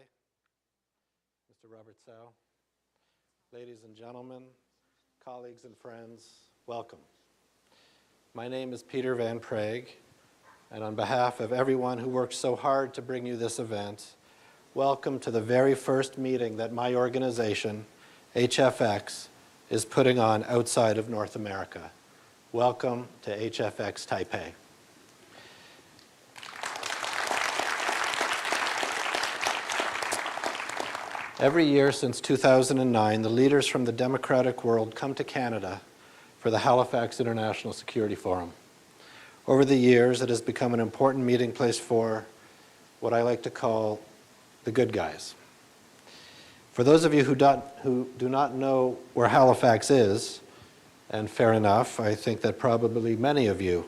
S3: Mr. Robert Tsao, ladies and gentlemen, colleagues and friends, welcome. My name is Peter Van Prague, and on behalf of everyone who worked so hard to bring you this event, welcome to the very first meeting that my organization, HFX, is putting on outside of North America. Welcome to HFX Taipei. Every year since 2009, the leaders from the democratic world come to Canada for the Halifax International Security Forum. Over the years, it has become an important meeting place for what I like to call the good guys. For those of you who do not know where Halifax is, and fair enough, I think that probably many of you,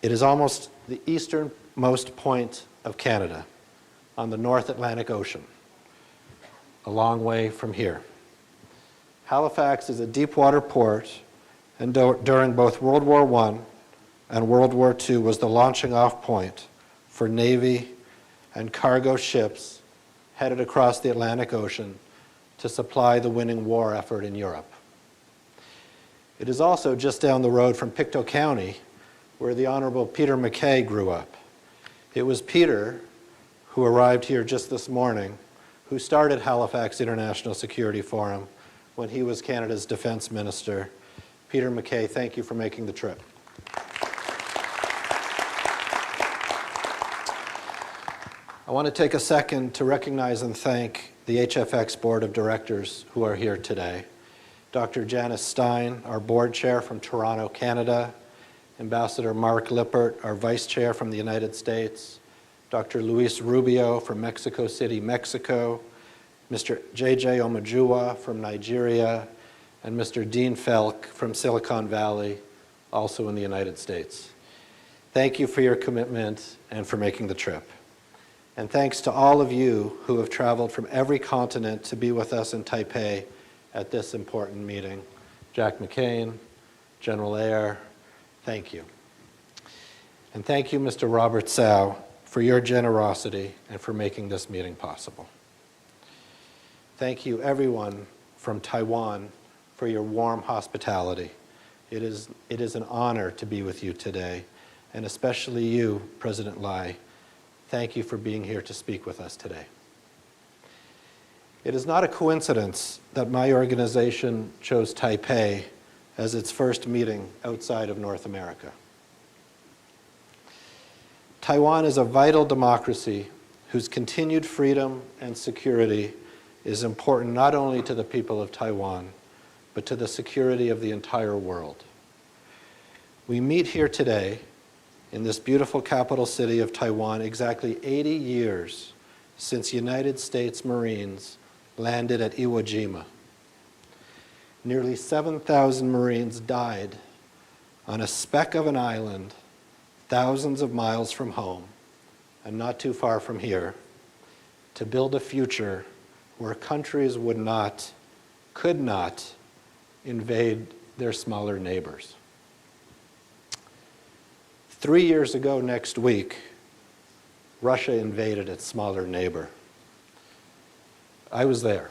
S3: it is almost the easternmost point of Canada on the North Atlantic Ocean, a long way from here. Halifax is a deep water port, and during both World War I and World War II was the launching off point for Navy and cargo ships headed across the Atlantic Ocean to supply the winning war effort in Europe. It is also just down the road from Pictou County, where the Honorable Peter MacKay grew up. It was Peter, who arrived here just this morning, who started Halifax International Security Forum when he was Canada's Defense Minister. Peter MacKay, thank you for making the trip. I want to take a second to recognize and thank the HFX Board of Directors who are here today. Dr. Janice Stein, our board chair from Toronto, Canada, Ambassador Mark Lippert, our vice chair from the United States, Dr. Luis Rubio from Mexico City, Mexico, Mr. J.J. Omajua from Nigeria, and Mr. Dean Felk from Silicon Valley, also in the United States. Thank you for your commitment and for making the trip. And thanks to all of you who have traveled from every continent to be with us in Taipei at this important meeting. Jack McCain, General Ayer, thank you. And thank you, Mr. Robert Tsao, for your generosity and for making this meeting possible. Thank you, everyone from Taiwan, for your warm hospitality. It is an honor to be with you today, and especially you, President Lai. Thank you for being here to speak with us today. It is not a coincidence that my organization chose Taipei as its first meeting outside of North America. Taiwan is a vital democracy whose continued freedom and security is important not only to the people of Taiwan, but to the security of the entire world. We meet here today in this beautiful capital city of Taiwan exactly 80 years since United States Marines landed at Iwo Jima. Nearly 7,000 Marines died on a speck of an island thousands of miles from home and not too far from here to build a future where countries could not invade their smaller neighbors. 3 years ago next week, Russia invaded its smaller neighbor. I was there.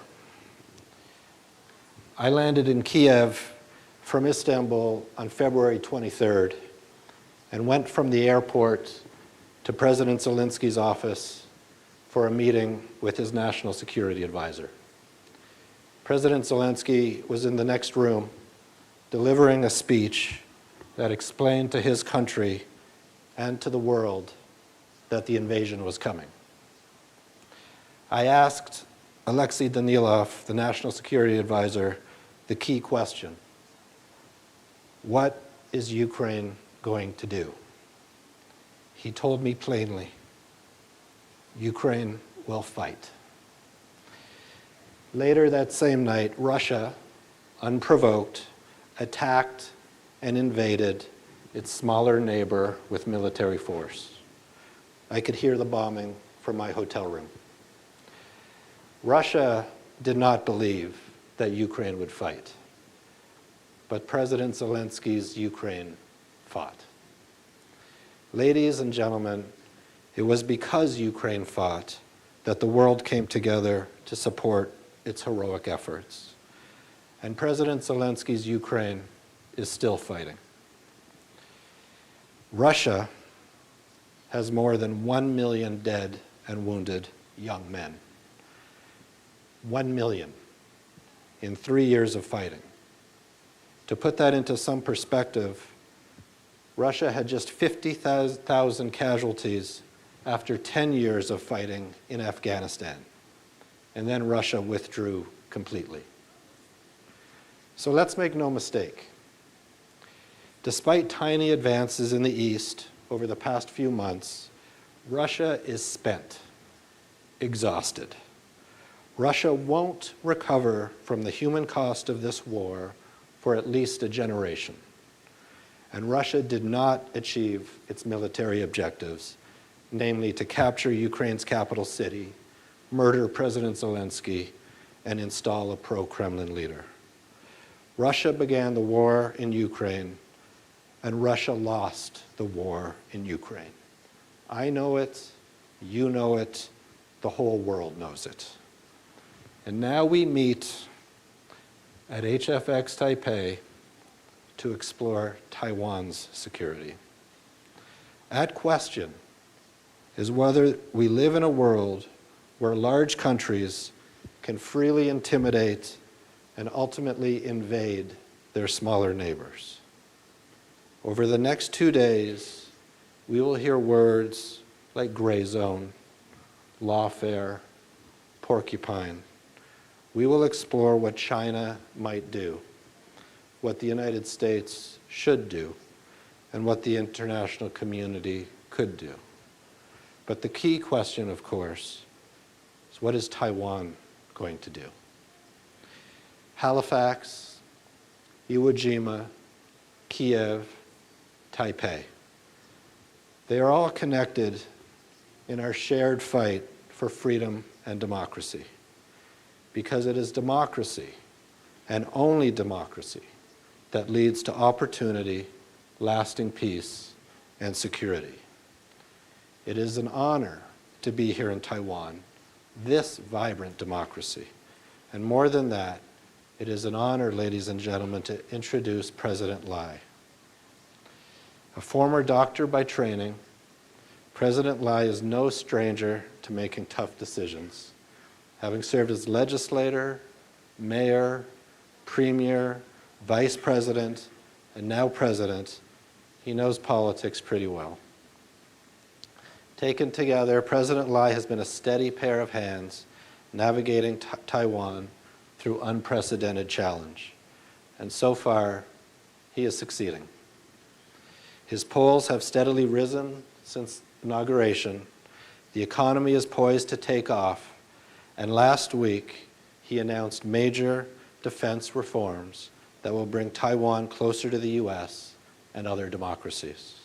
S3: I landed in Kiev from Istanbul on February 23rd and went from the airport to President Zelensky's office for a meeting with his national security advisor. President Zelensky was in the next room delivering a speech that explained to his country and to the world that the invasion was coming. I asked Alexei Danilov, the national security advisor, the key question: what is Ukraine going to do? He told me plainly, Ukraine will fight. Later that same night, Russia, unprovoked, attacked and invaded its smaller neighbor with military force. I could hear the bombing from my hotel room. Russia did not believe that Ukraine would fight, but President Zelensky's Ukraine fought. Ladies and gentlemen, it was because Ukraine fought that the world came together to support its heroic efforts. And President Zelensky's Ukraine is still fighting. Russia has more than 1 million dead and wounded young men. 1 million in 3 years of fighting. To put that into some perspective, Russia had just 50,000 casualties after 10 years of fighting in Afghanistan. And then Russia withdrew completely. So let's make no mistake. Despite tiny advances in the East over the past few months, Russia is spent, exhausted. Russia won't recover from the human cost of this war for at least a generation. And Russia did not achieve its military objectives, namely to capture Ukraine's capital city, murder President Zelensky, and install a pro-Kremlin leader. Russia began the war in Ukraine, and Russia lost the war in Ukraine. I know it, you know it, the whole world knows it. And now we meet at HFX Taipei to explore Taiwan's security. At question is whether we live in a world where large countries can freely intimidate and ultimately invade their smaller neighbors. Over the next 2 days, we will hear words like gray zone, lawfare, porcupine. We will explore what China might do, what the United States should do, and what the international community could do. But the key question, of course, is what is Taiwan going to do? Halifax, Iwo Jima, Kiev, Taipei. They are all connected in our shared fight for freedom and democracy, because it is democracy, and only democracy, that leads to opportunity, lasting peace, and security. It is an honor to be here in Taiwan, this vibrant democracy. And more than that, it is an honor, ladies and gentlemen, to introduce President Lai. A former doctor by training, President Lai is no stranger to making tough decisions. Having served as legislator, mayor, premier, vice president, and now president, he knows politics pretty well. Taken together, President Lai has been a steady pair of hands navigating Taiwan through unprecedented challenge. And so far, he is succeeding. His polls have steadily risen since inauguration. The economy is poised to take off. And last week, he announced major defense reforms that will bring Taiwan closer to the US and other democracies.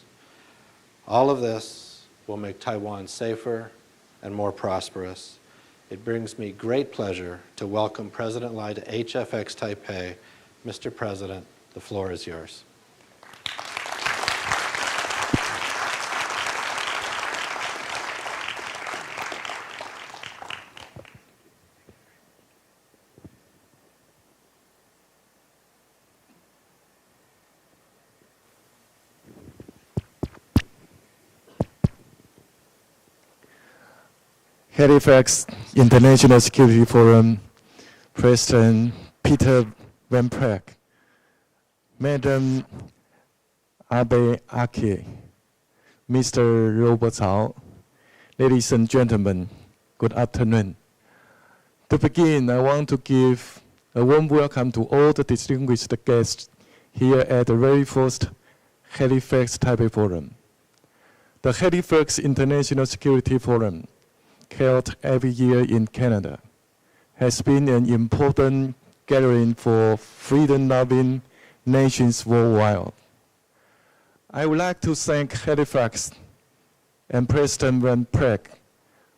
S3: All of this will make Taiwan safer and more prosperous. It brings me great pleasure to welcome President Lai to HFX Taipei. Mr. President, the floor is yours.
S10: HFX International Security Forum, President Peter Van Praag, Madam Abe Ake, Mr. Robert Cao, ladies and gentlemen, good afternoon. To begin, I want to give a warm welcome to all the distinguished guests here at the very first HFX Taipei Forum. The HFX International Security Forum, held every year in Canada, has been an important gathering for freedom-loving nations worldwide. I would like to thank Halifax and President Van Praag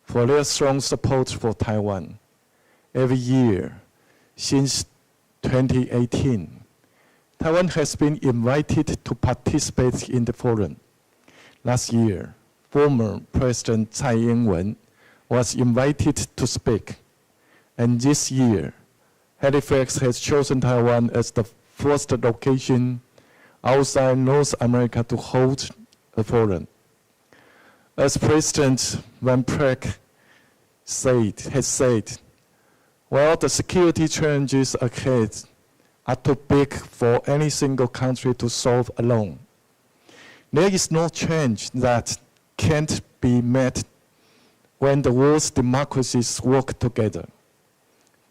S10: for their strong support for Taiwan. Every year since 2018, Taiwan has been invited to participate in the forum. Last year, former President Tsai Ing-wen was invited to speak. And this year, Halifax has chosen Taiwan as the first location outside North America to hold a forum. As President Van Praag has said, while the security challenges ahead are too big for any single country to solve alone, there is no change that can't be met when the world's democracies work together.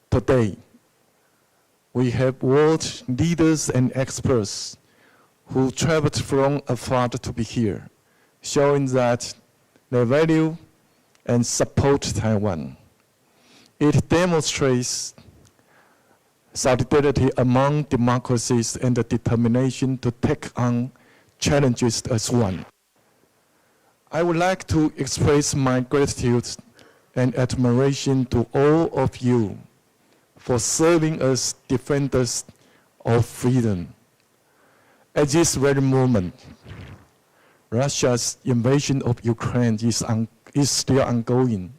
S10: Today, we have world leaders and experts who traveled from afar to be here, showing that they value and support Taiwan. It demonstrates solidarity among democracies and the determination to take on challenges as one. I would like to express my gratitude and admiration to all of you for serving as defenders of freedom. At this very moment, Russia's invasion of Ukraine is still ongoing.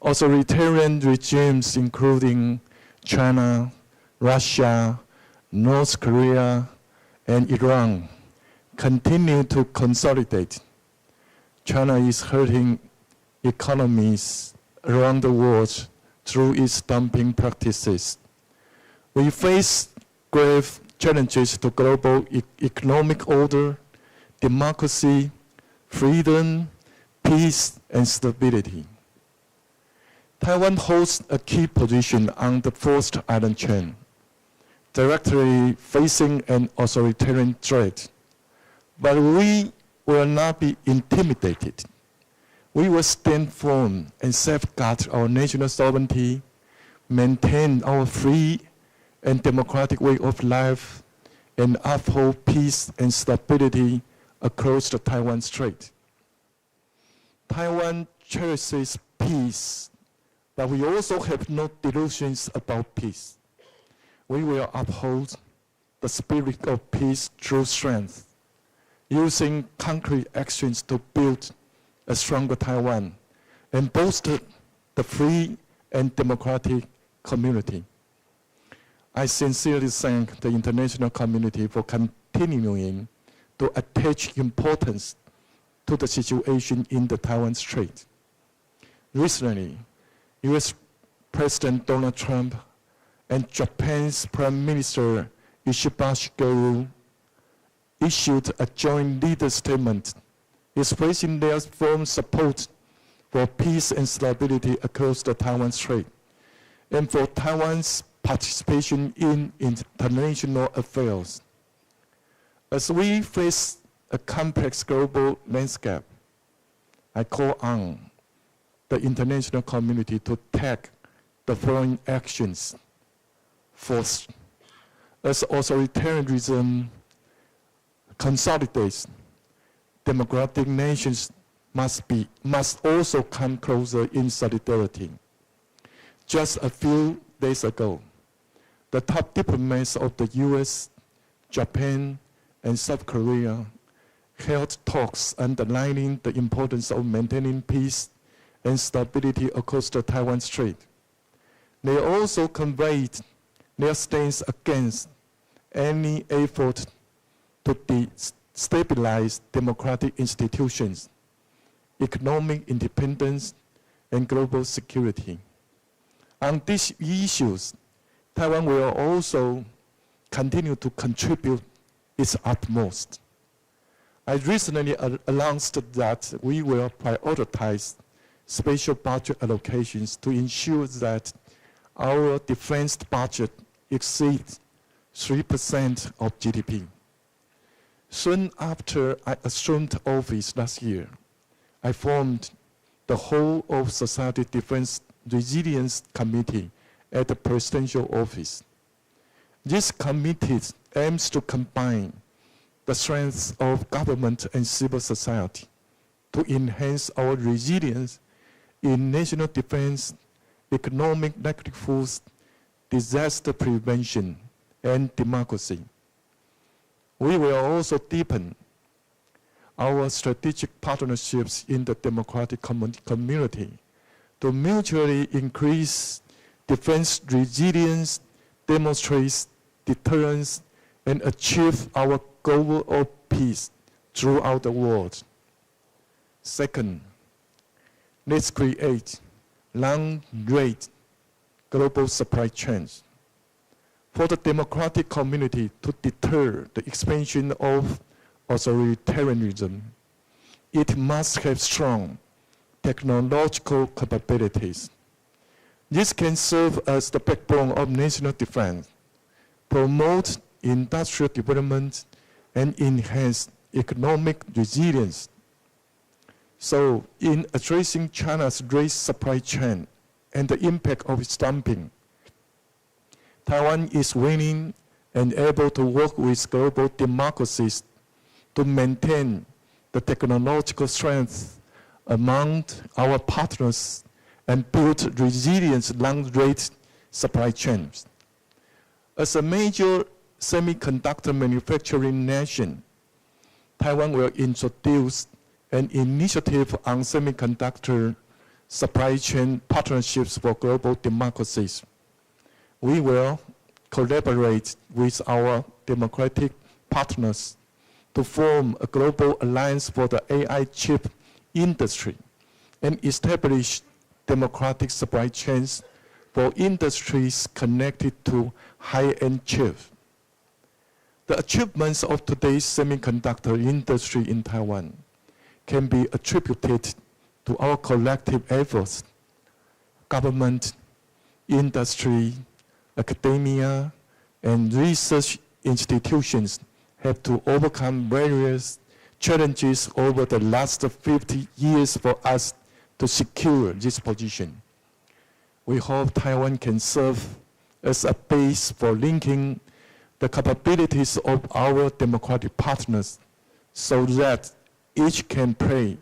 S10: Authoritarian regimes including China, Russia, North Korea, and Iran continue to consolidate. China is hurting economies around the world through its dumping practices. We face grave challenges to global economic order, democracy, freedom, peace, and stability. Taiwan holds a key position on the first island chain, directly facing an authoritarian threat. But we will not be intimidated. We will stand firm and safeguard our national sovereignty, maintain our free and democratic way of life, and uphold peace and stability across the Taiwan Strait. Taiwan cherishes peace, but we also have no delusions about peace. We will uphold the spirit of peace through strength, using concrete actions to build a stronger Taiwan and bolster the free and democratic community. I sincerely thank the international community for continuing to attach importance to the situation in the Taiwan Strait. Recently, U.S. President Donald Trump and Japan's Prime Minister Ishiba Shigeru issued a joint leader statement expressing their firm support for peace and stability across the Taiwan Strait and for Taiwan's participation in international affairs. As we face a complex global landscape, I call on the international community to take the following actions. First, as authoritarianism consolidates, democratic nations must also come closer in solidarity. Just a few days ago, the top diplomats of the US, Japan, and South Korea held talks underlining the importance of maintaining peace and stability across the Taiwan Strait. They also conveyed their stance against any effort to destabilize democratic institutions, economic independence, and global security. On these issues, Taiwan will also continue to contribute its utmost. I recently announced that we will prioritize special budget allocations to ensure that our defense budget exceeds 3% of GDP. Soon after I assumed office last year, I formed the Whole of Society Defense Resilience Committee at the Presidential Office. This committee aims to combine the strengths of government and civil society to enhance our resilience in national defense, economic livelihoods, disaster prevention, and democracy. We will also deepen our strategic partnerships in the democratic community to mutually increase defense resilience, demonstrate deterrence, and achieve our goal of peace throughout the world. Second, let's create long-range global supply chains for the democratic community to deter the expansion of authoritarianism. It must have strong technological capabilities. This can serve as the backbone of national defense, promote industrial development, and enhance economic resilience. So, in addressing China's race supply chain and the impact of its dumping, Taiwan is willing and able to work with global democracies to maintain the technological strength among our partners and build resilient long-range supply chains. As a major semiconductor manufacturing nation, Taiwan will introduce an initiative on semiconductor supply chain partnerships for global democracies. We will collaborate with our democratic partners to form a global alliance for the AI chip industry and establish democratic supply chains for industries connected to high-end chips. The achievements of today's semiconductor industry in Taiwan can be attributed to our collective efforts. Government, industry, academia, and research institutions have to overcome various challenges over the last 50 years for us to secure this position. We hope Taiwan can serve as a base for linking the capabilities of our democratic partners so that each can play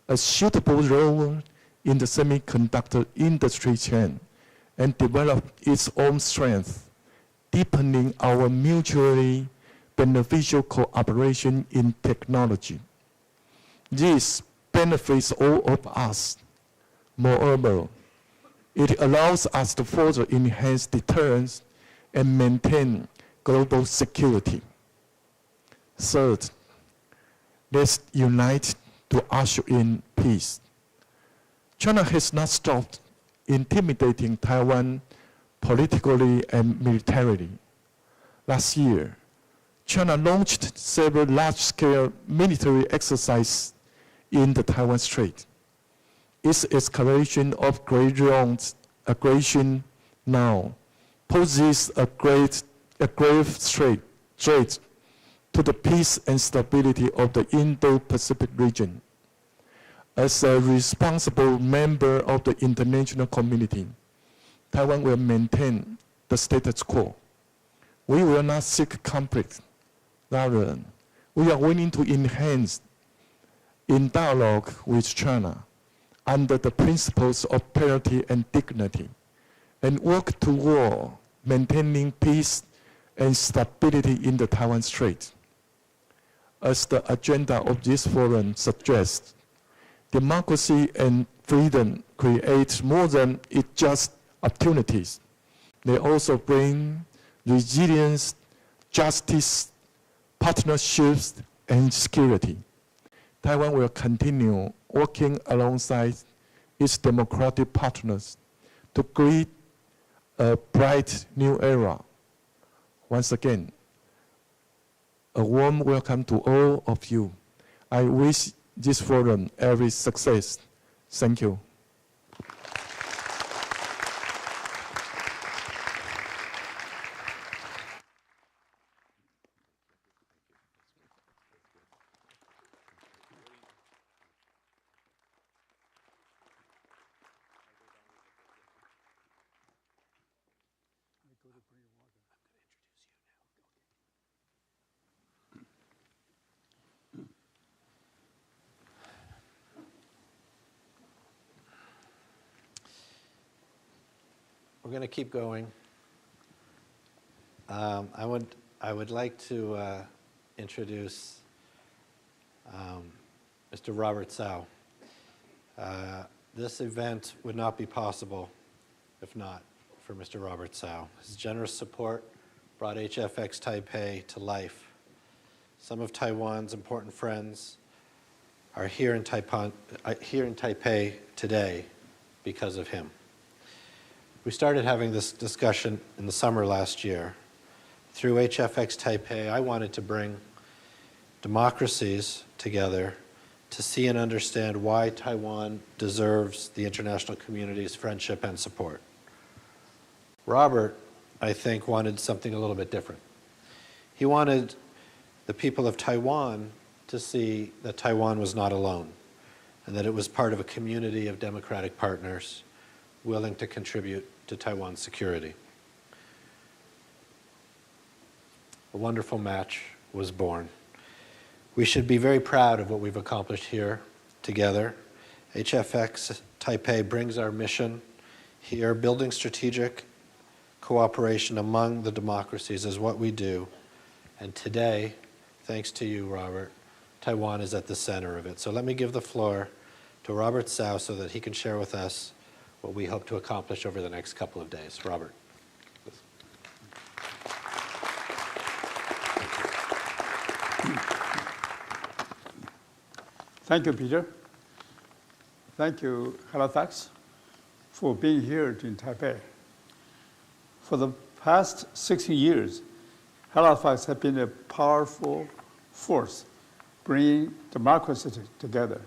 S10: a suitable role in the semiconductor industry chain and develop its own strength, deepening our mutually beneficial cooperation in technology. This benefits all of us. Moreover, it allows us to further enhance deterrence and maintain global security. Third, let's unite to usher in peace. China has not stopped intimidating Taiwan politically and militarily. Last year, China launched several large-scale military exercises in the Taiwan Strait. Its escalation of ground aggression now poses a grave threat to the peace and stability of the Indo-Pacific region. As a responsible member of the international community, Taiwan will maintain the status quo. We will not seek conflict. Rather, we are willing to enhance in dialogue with China under the principles of parity and dignity, and work toward maintaining peace and stability in the Taiwan Strait. As the agenda of this forum suggests, democracy and freedom create more than just opportunities. They also bring resilience, justice, partnerships, and security. Taiwan will continue working alongside its democratic partners to create a bright new era. Once again, a warm welcome to all of you. I wish this forum every success. Thank you.
S3: We're going to keep going. I would like to introduce Mr. Robert Tsao. This event would not be possible if not for Mr. Robert Tsao. His generous support brought HFX Taipei to life. Some of Taiwan's important friends are here in Taipei today because of him. We started having this discussion in the summer last year. Through HFX Taipei, I wanted to bring democracies together to see and understand why Taiwan deserves the international community's friendship and support. Robert, I think, wanted something a little bit different. He wanted the people of Taiwan to see that Taiwan was not alone and that it was part of a community of democratic partners willing to contribute to Taiwan's security. A wonderful match was born. We should be very proud of what we've accomplished here together. HFX Taipei brings our mission here. Building strategic cooperation among the democracies is what we do. And today, thanks to you, Robert, Taiwan is at the center of it. So let me give the floor to Robert Tsao so that he can share with us what we hope to accomplish over the next couple of days. Robert.
S4: Thank you, Peter. Thank you, Halifax, for being here in Taipei. For the past 60 years, Halifax has been a powerful force bringing democracy together.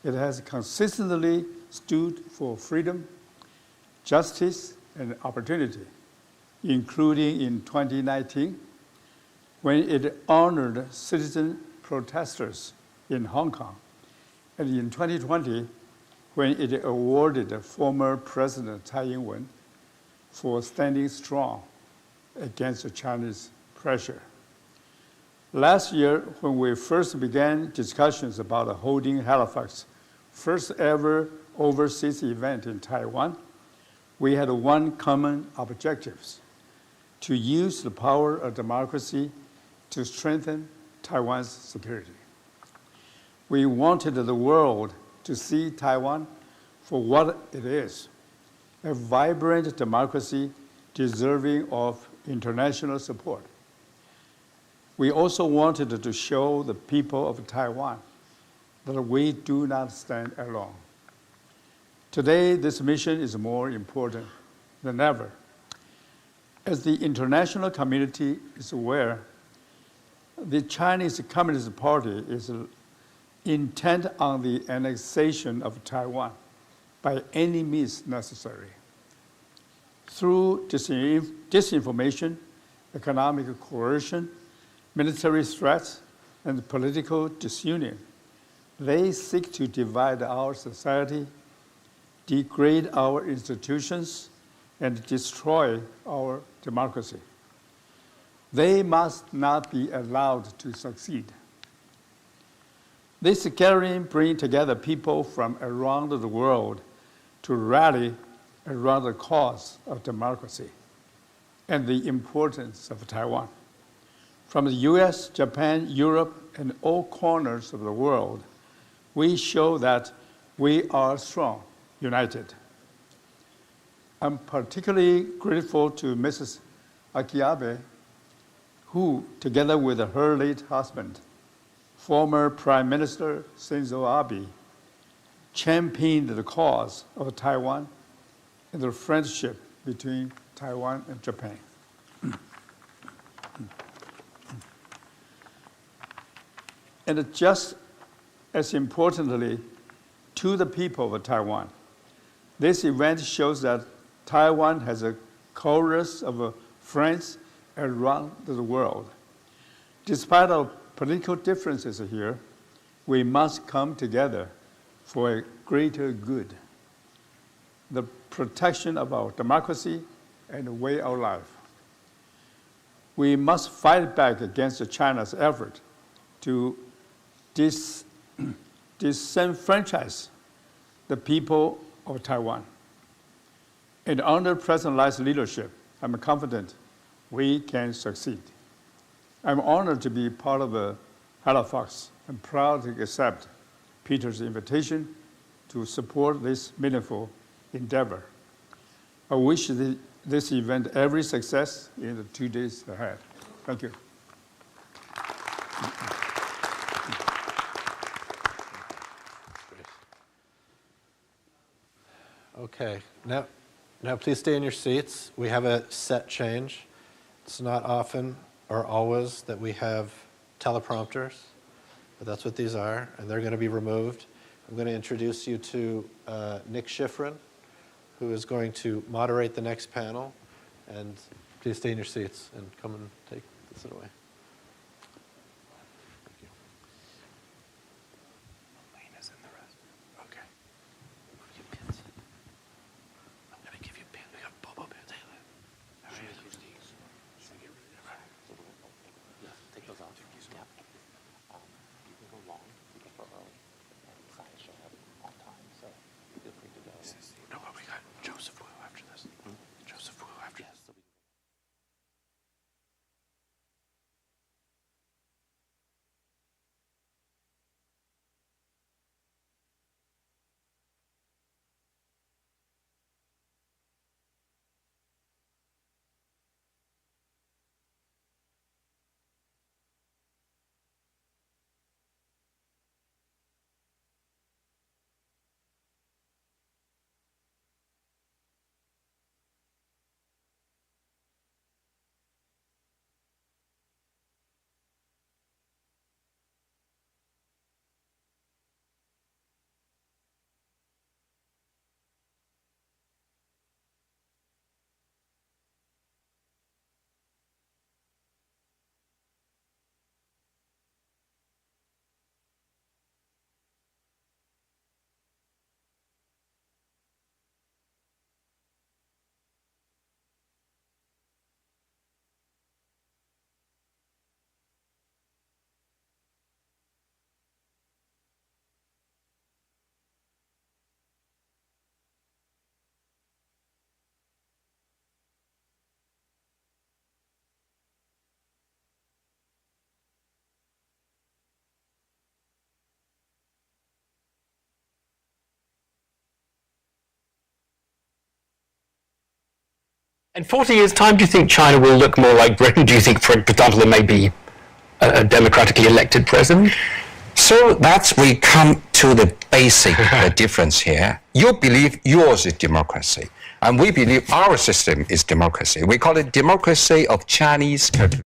S4: It has consistently stood for freedom, justice, and opportunity, including in 2019, when it honored citizen protesters in Hong Kong, and in 2020, when it awarded former President Tsai Ing-wen for standing strong against the Chinese pressure. Last year, when we first began discussions about holding Halifax's first ever overseas event in Taiwan, we had one common objective: to use the power of democracy to strengthen Taiwan's security. We wanted the world to see Taiwan for what it is, a vibrant democracy deserving of international support. We also wanted to show the people of Taiwan that we do not stand alone. Today, this mission is more important than ever. As the international community is aware, the Chinese Communist Party is intent on the annexation of Taiwan by any means necessary. Through disinformation, economic coercion, military threats, and political disunion, they seek to divide our society, degrade our institutions, and destroy our democracy. They must not be allowed to succeed. This gathering brings together people from around the world to rally around the cause of democracy and the importance of Taiwan. From the US, Japan, Europe, and all corners of the world, we show that we are strong, united. I'm particularly grateful to Mrs. Akiabe, who, together with her late husband, former Prime Minister Shinzo Abe, championed the cause of Taiwan and the friendship between Taiwan and Japan. And just as importantly, to the people of Taiwan, this event shows that Taiwan has a chorus of friends around the world. Despite our political differences here, we must come together for a greater good, the protection of our democracy and the way of life. We must fight back against China's effort to disenfranchise the people of Taiwan. And under President Lai's leadership, I'm confident we can succeed. I'm honored to be part of Halifax and proud to accept Peter's invitation to support this meaningful endeavor. I wish this event every success in the 2 days ahead. Thank you.
S3: Okay, now please stay in your seats. We have a set change. It's not often or always that we have teleprompters, but that's what these are, and they're going to be removed. I'm going to introduce you to Nick Schifrin, who is going to moderate the next panel, and please stay in your seats and come and take this away.
S11: In 40 years' time, do you think China will look more like Britain? Do you think, for example, there may be a democratically elected president?
S12: So that's we come to the basic difference here. You believe yours is democracy, and we believe our system is democracy. We call it democracy of Chinese culture.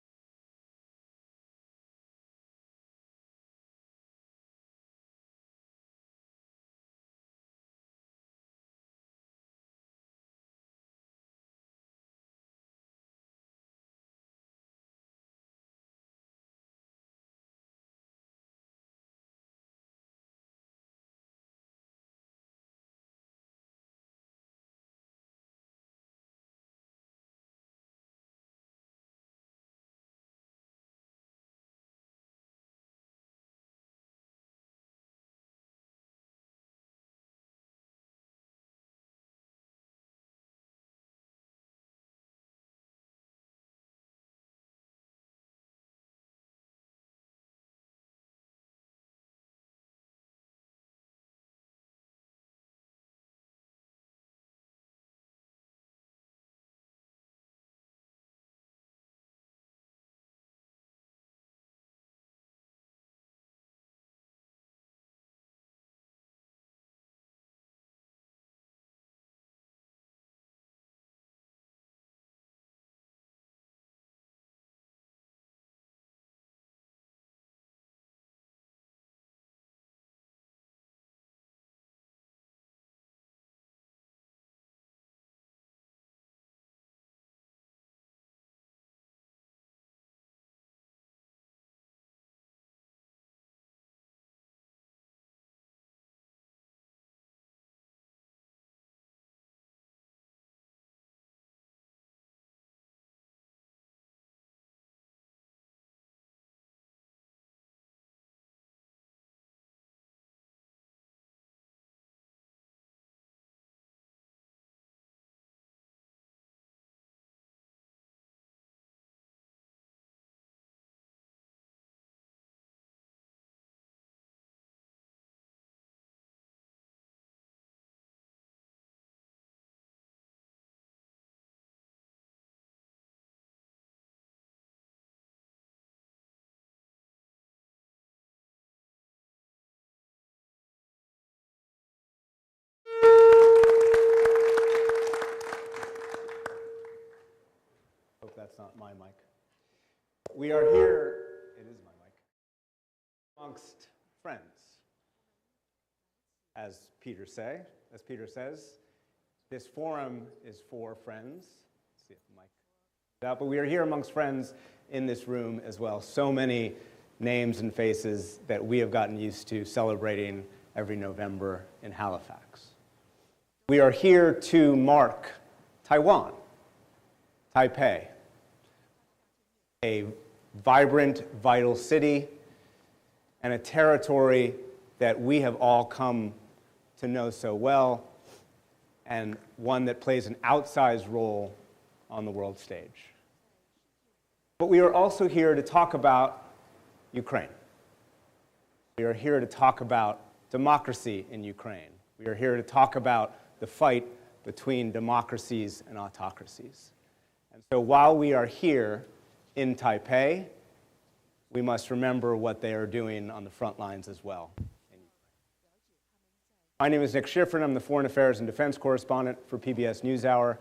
S13: that's not my mic. We are here, it is my mic, amongst friends. As Peter says, this forum is for friends. Let's see if the mic is out, but we are here amongst friends in this room as well. So many names and faces that we have gotten used to celebrating every November in Halifax. We are here to mark Taiwan, Taipei, a vibrant, vital city, and a territory that we have all come to know so well, and one that plays an outsized role on the world stage. But we are also here to talk about Ukraine. We are here to talk about democracy in Ukraine. We are here to talk about the fight between democracies and autocracies. And so while we are here in Taipei, we must remember what they are doing on the front lines as well. My name is Nick Schifrin. I'm the Foreign Affairs and Defense Correspondent for PBS NewsHour.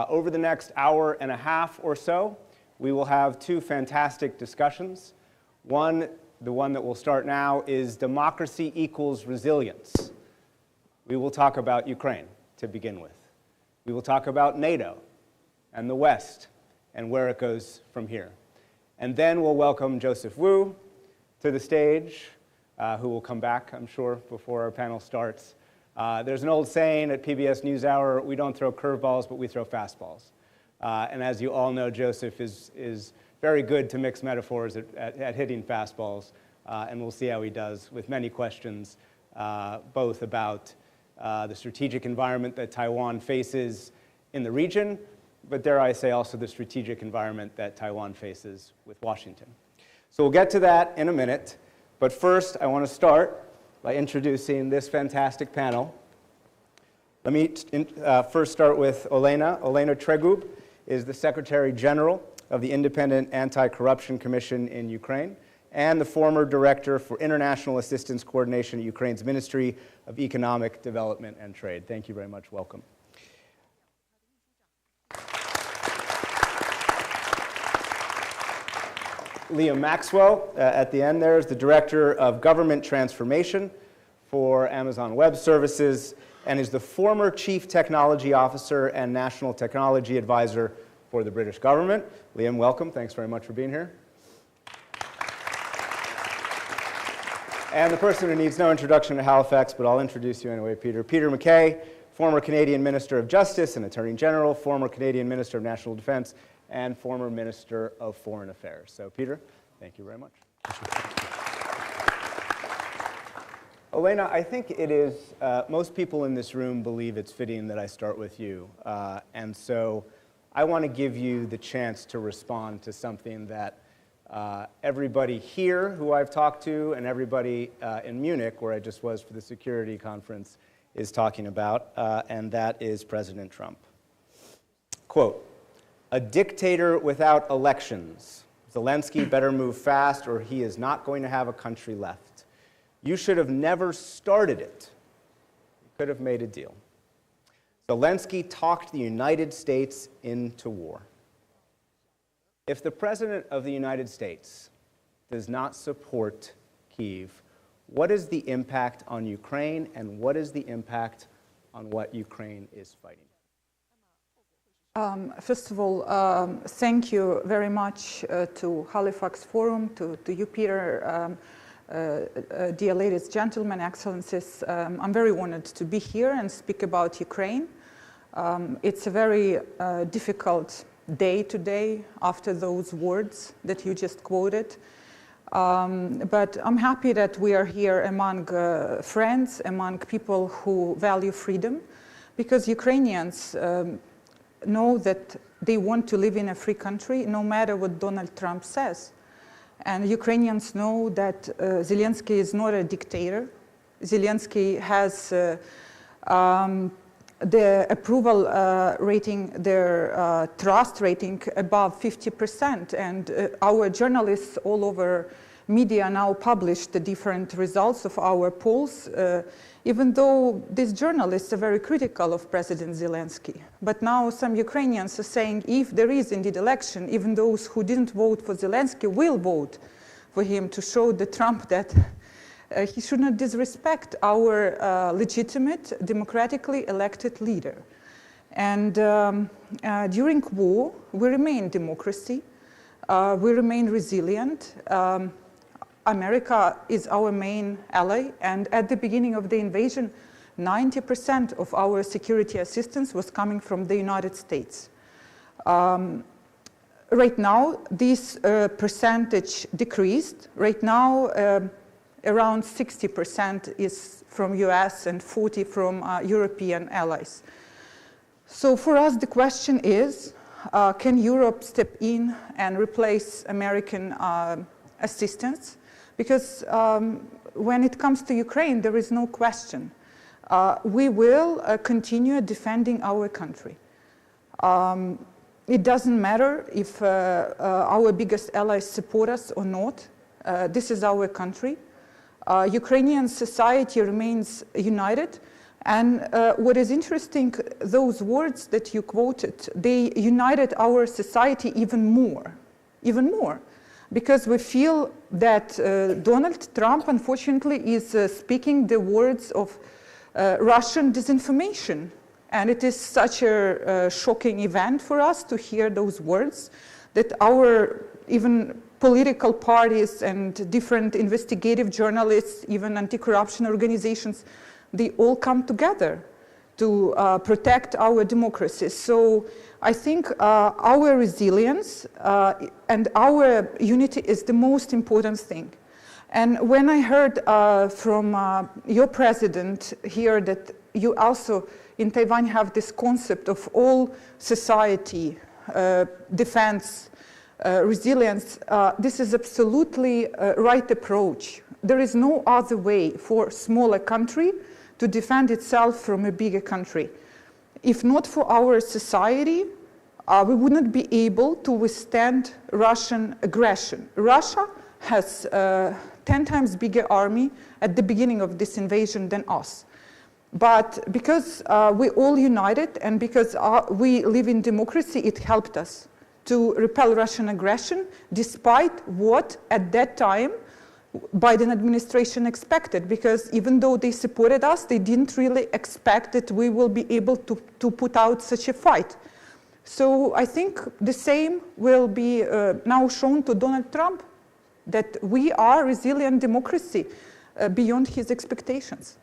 S13: Over the next hour and a half or so, we will have two fantastic discussions. One, the one that will start now, is democracy equals resilience. We will talk about Ukraine to begin with. We will talk about NATO and the West and where it goes from here. And then we'll welcome Joseph Wu to the stage, who will come back, I'm sure, before our panel starts. There's an old saying at PBS NewsHour, we don't throw curveballs, but we throw fastballs. And as you all know, Joseph is very good to mix metaphors at hitting fastballs, and we'll see how he does with many questions, both about the strategic environment that Taiwan faces in the region, but dare I say also the strategic environment that Taiwan faces with Washington. So we'll get to that in a minute, but first I want to start by introducing this fantastic panel. Let me first start with Olena. Olena Tregub is the Secretary General of the Independent Anti-Corruption Commission in Ukraine and the former Director for International Assistance Coordination at Ukraine's Ministry of Economic Development and Trade. Thank you very much. Welcome. Liam Maxwell, at the end there, is the Director of Government Transformation for Amazon Web Services and is the former Chief Technology Officer and National Technology Advisor for the British government. Liam, welcome. Thanks very much for being here. And the person who needs no introduction to Halifax, but I'll introduce you anyway, Peter. Peter MacKay, former Canadian Minister of Justice and Attorney General, former Canadian Minister of National Defense, and former Minister of Foreign Affairs. So, Peter, thank you very much. Olena, I think it is, most people in this room believe it's fitting that I start with you. And so I want to give you the chance to respond to something that everybody here who I've talked to and everybody in Munich, where I just was for the security conference, is talking about, and that is President Trump. Quote, "A dictator without elections. Zelensky better move fast or he is not going to have a country left. You should have never started it. You could have made a deal. Zelensky talked the United States into war. If the President of the United States does not support Kyiv, what is the impact on Ukraine and what is the impact on what Ukraine is fighting?"
S14: First of all, thank you very much to Halifax Forum, to you, Peter, dear ladies, gentlemen, excellencies. I'm very honored to be here and speak about Ukraine. It's a very difficult day today after those words that you just quoted. But I'm happy that we are here among friends, among people who value freedom, because Ukrainians know that they want to live in a free country no matter what Donald Trump says. And Ukrainians know that Zelensky is not a dictator. Zelensky has the approval rating, their trust rating above 50%. And our journalists all over media now publish the different results of our polls, even though these journalists are very critical of President Zelensky. But now some Ukrainians are saying if there is indeed election, even those who didn't vote for Zelensky will vote for him to show the Trump that he should not disrespect our legitimate, democratically elected leader. And during war, we remain democracy. We remain resilient. America is our main ally, and at the beginning of the invasion, 90% of our security assistance was coming from the United States. Right now, this percentage decreased. Right now, around 60% is from US and 40% from European allies. So for us, the question is, can Europe step in and replace American assistance? Because when it comes to Ukraine, there is no question. We will continue defending our country. It doesn't matter if our biggest allies support us or not. This is our country. Ukrainian society remains united. And what is interesting, those words that you quoted, they united our society even more, because we feel that Donald Trump, unfortunately, is speaking the words of Russian disinformation. And it is such a shocking event for us to hear those words, that our even political parties and different investigative journalists, even anti-corruption organizations, they all come together to protect our democracy. So I think our resilience and our unity is the most important thing. And when I heard from your president here that you also in Taiwan have this concept of all society, defense, resilience, this is absolutely right approach. There is no other way for a smaller country to defend itself from a bigger country. If not for our society, we wouldn't be able to withstand Russian aggression. Russia has 10 times bigger army at the beginning of this invasion than us. But because we're all united and because we live in democracy, it helped us to repel Russian aggression, despite what at that time Biden administration expected, because even though they supported us, they didn't really expect that we will be able to put out such a fight. So I think the same will be now shown to Donald Trump, that we are a resilient democracy beyond his expectations.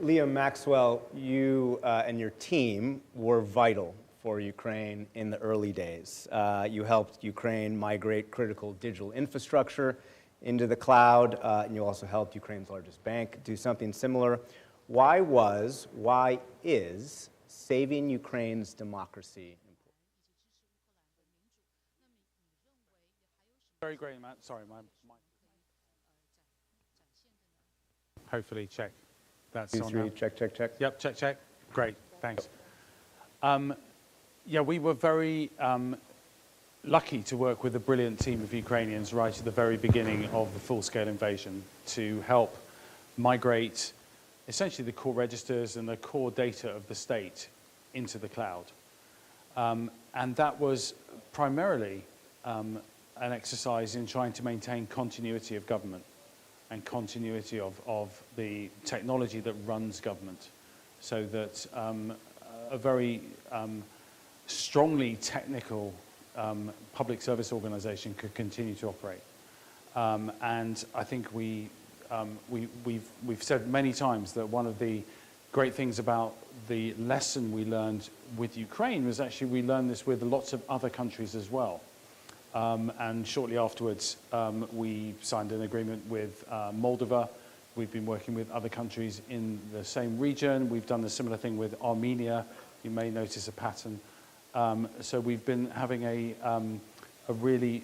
S13: Liam Maxwell, you and your team were vital for Ukraine in the early days. You helped Ukraine migrate critical digital infrastructure into the cloud, and you also helped Ukraine's largest bank do something similar. Why is saving Ukraine's democracy important?
S15: Very great, Matt. Sorry, my hopefully check. That's
S13: 2,
S15: on
S13: 3,
S15: now.
S13: check.
S15: Yep, check. Great, thanks. Yeah, we were very lucky to work with a brilliant team of Ukrainians right at the very beginning of the full-scale invasion to help migrate essentially the core registers and the core data of the state into the cloud. And that was primarily an exercise in trying to maintain continuity of government and continuity of the technology that runs government, so that a very strongly technical public service organization could continue to operate. And I think we've said many times that one of the great things about the lesson we learned with Ukraine was actually we learned this with lots of other countries as well. And shortly afterwards, we signed an agreement with Moldova. We've been working with other countries in the same region. We've done a similar thing with Armenia. You may notice a pattern. So we've been having a really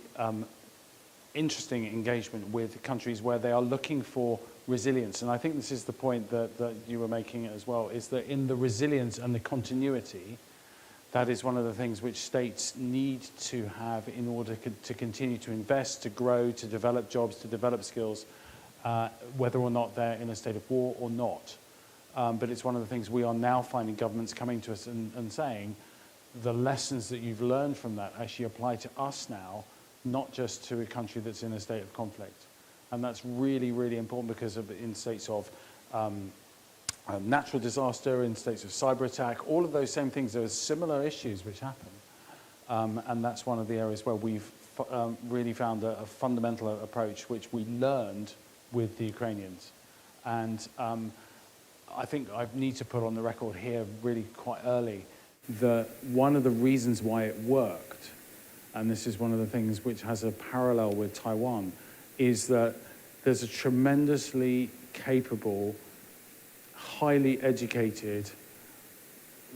S15: interesting engagement with countries where they are looking for resilience. And I think this is the point that you were making as well, is that in the resilience and the continuity, That is one of the things which states need to have in order to continue to invest, to grow, to develop jobs, to develop skills, whether or not they're in a state of war or not. But it's one of the things we are now finding governments coming to us and saying, the lessons that you've learned from that actually apply to us now, not just to a country that's in a state of conflict. And that's really, really important because in states of natural disaster, in states of cyber attack, all of those same things, there are similar issues which happen. And that's one of the areas where we've really found a fundamental approach which we learned with the Ukrainians. And I think I need to put on the record here really quite early that one of the reasons why it worked, and this is one of the things which has a parallel with Taiwan, is that there's a tremendously capable, highly educated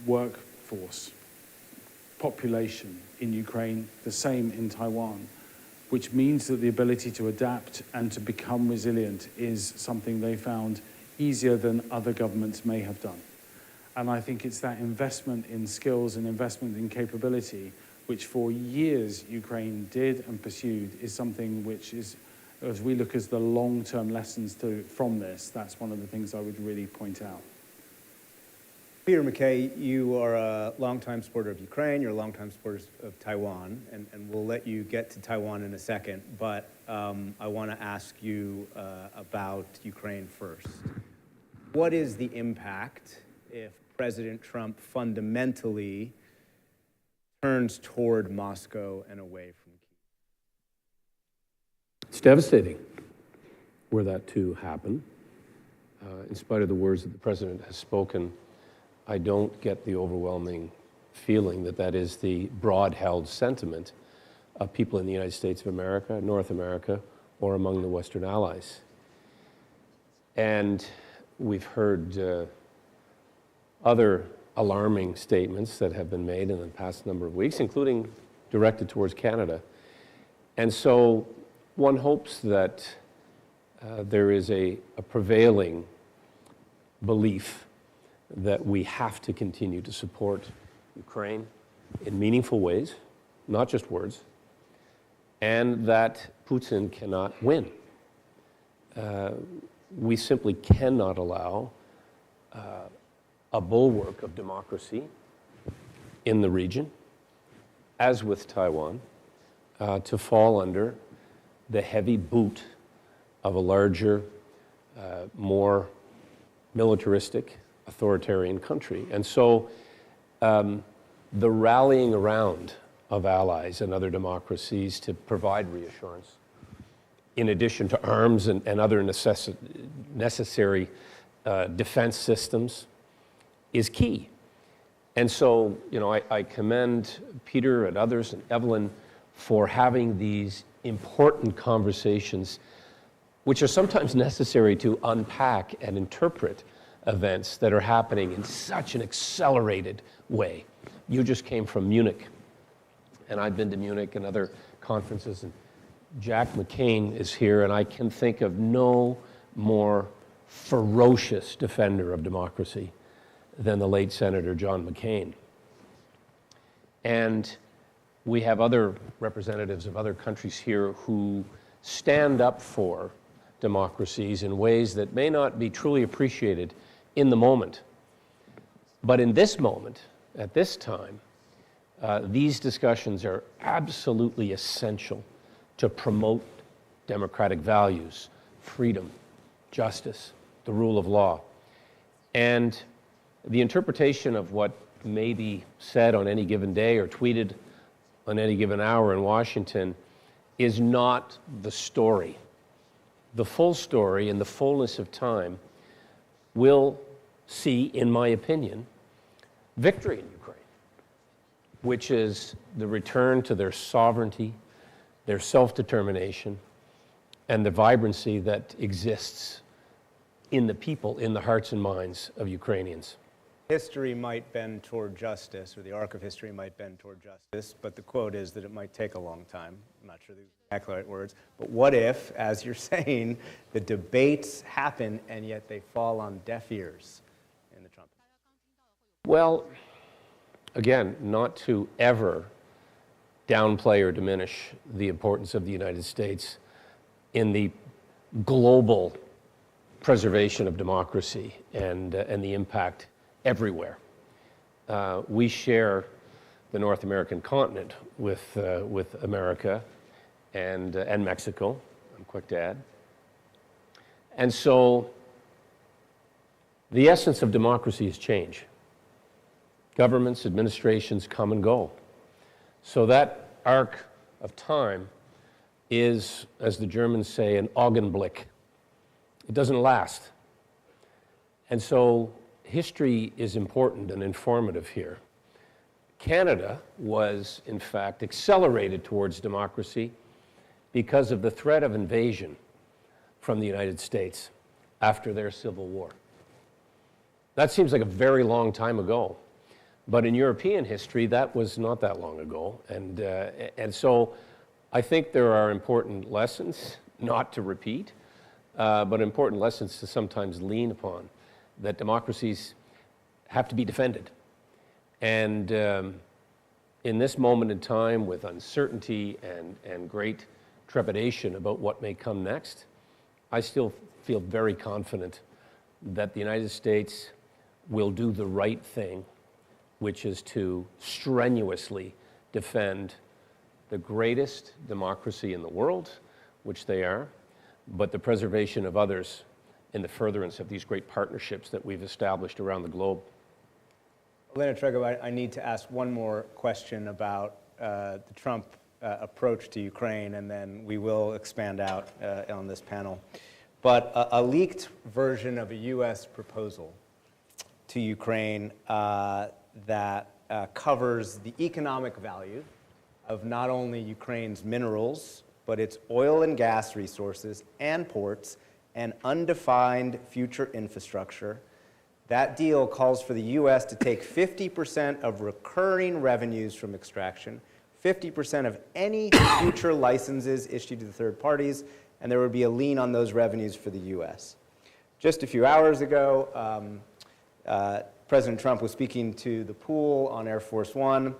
S15: workforce, population in Ukraine, the same in Taiwan, which means that the ability to adapt and to become resilient is something they found easier than other governments may have done. And I think it's that investment in skills and investment in capability, which for years Ukraine did and pursued, is something which is, as we look as the long-term lessons from this, that's one of the things I would really point out.
S13: Peter MacKay, you are a longtime supporter of Ukraine, you're a longtime supporter of Taiwan, and we'll let you get to Taiwan in a second, but I want to ask you about Ukraine first. What is the impact if President Trump fundamentally turns toward Moscow and away from Kyiv?
S16: It's devastating were that to happen. In spite of the words that the president has spoken, I don't get the overwhelming feeling that that is the broad-held sentiment of people in the United States of America, North America, or among the Western allies. And we've heard other alarming statements that have been made in the past number of weeks, including directed towards Canada. And so one hopes that there is a prevailing belief that we have to continue to support Ukraine in meaningful ways, not just words, and that Putin cannot win. We simply cannot allow a bulwark of democracy in the region, as with Taiwan, to fall under the heavy boot of a larger, more militaristic, authoritarian country. And so the rallying around of allies and other democracies to provide reassurance, in addition to arms and other necessary defense systems, is key. And so, you know, I commend Peter and others and Evelyn for having these important conversations, which are sometimes necessary to unpack and interpret events that are happening in such an accelerated way. You just came from Munich, and I've been to Munich and other conferences, and Jack McCain is here, and I can think of no more ferocious defender of democracy than the late Senator John McCain. And we have other representatives of other countries here who stand up for democracies in ways that may not be truly appreciated in the moment. But in this moment, at this time, these discussions are absolutely essential to promote democratic values, freedom, justice, the rule of law. And the interpretation of what may be said on any given day or tweeted on any given hour in Washington is not the story. The full story, in the fullness of time, will see, in my opinion, victory in Ukraine, which is the return to their sovereignty, their self-determination, and the vibrancy that exists in the people, in the hearts and minds of Ukrainians.
S13: History might bend toward justice, or the arc of history might bend toward justice, but the quote is that it might take a long time. I'm not sure the exact right words. But what if, as you're saying, the debates happen and yet they fall on deaf ears in the Trump?
S16: Well, again, not to ever downplay or diminish the importance of the United States in the global preservation of democracy and the impact everywhere. We share the North American continent with America and Mexico, I'm quick to add. And so the essence of democracy is change. Governments, administrations come and go. So that arc of time is, as the Germans say, an Augenblick. It doesn't last. And so history is important and informative here. Canada was, in fact, accelerated towards democracy because of the threat of invasion from the United States after their Civil War. That seems like a very long time ago, but in European history, that was not that long ago. And so I think there are important lessons, not to repeat, but important lessons to sometimes lean upon, that democracies have to be defended. And in this moment in time, with uncertainty and great trepidation about what may come next, I still feel very confident that the United States will do the right thing, which is to strenuously defend the greatest democracy in the world, which they are, but the preservation of others in the furtherance of these great partnerships that we've established around the globe.
S13: Elena Trego, I need to ask one more question about the Trump approach to Ukraine, and then we will expand out on this panel. But a leaked version of a U.S. proposal to Ukraine that covers the economic value of not only Ukraine's minerals, but its oil and gas resources and ports and undefined future infrastructure. That deal calls for the U.S. to take 50% of recurring revenues from extraction, 50% of any future licenses issued to the third parties, and there would be a lien on those revenues for the U.S. Just a few hours ago, President Trump was speaking to the pool on Air Force One,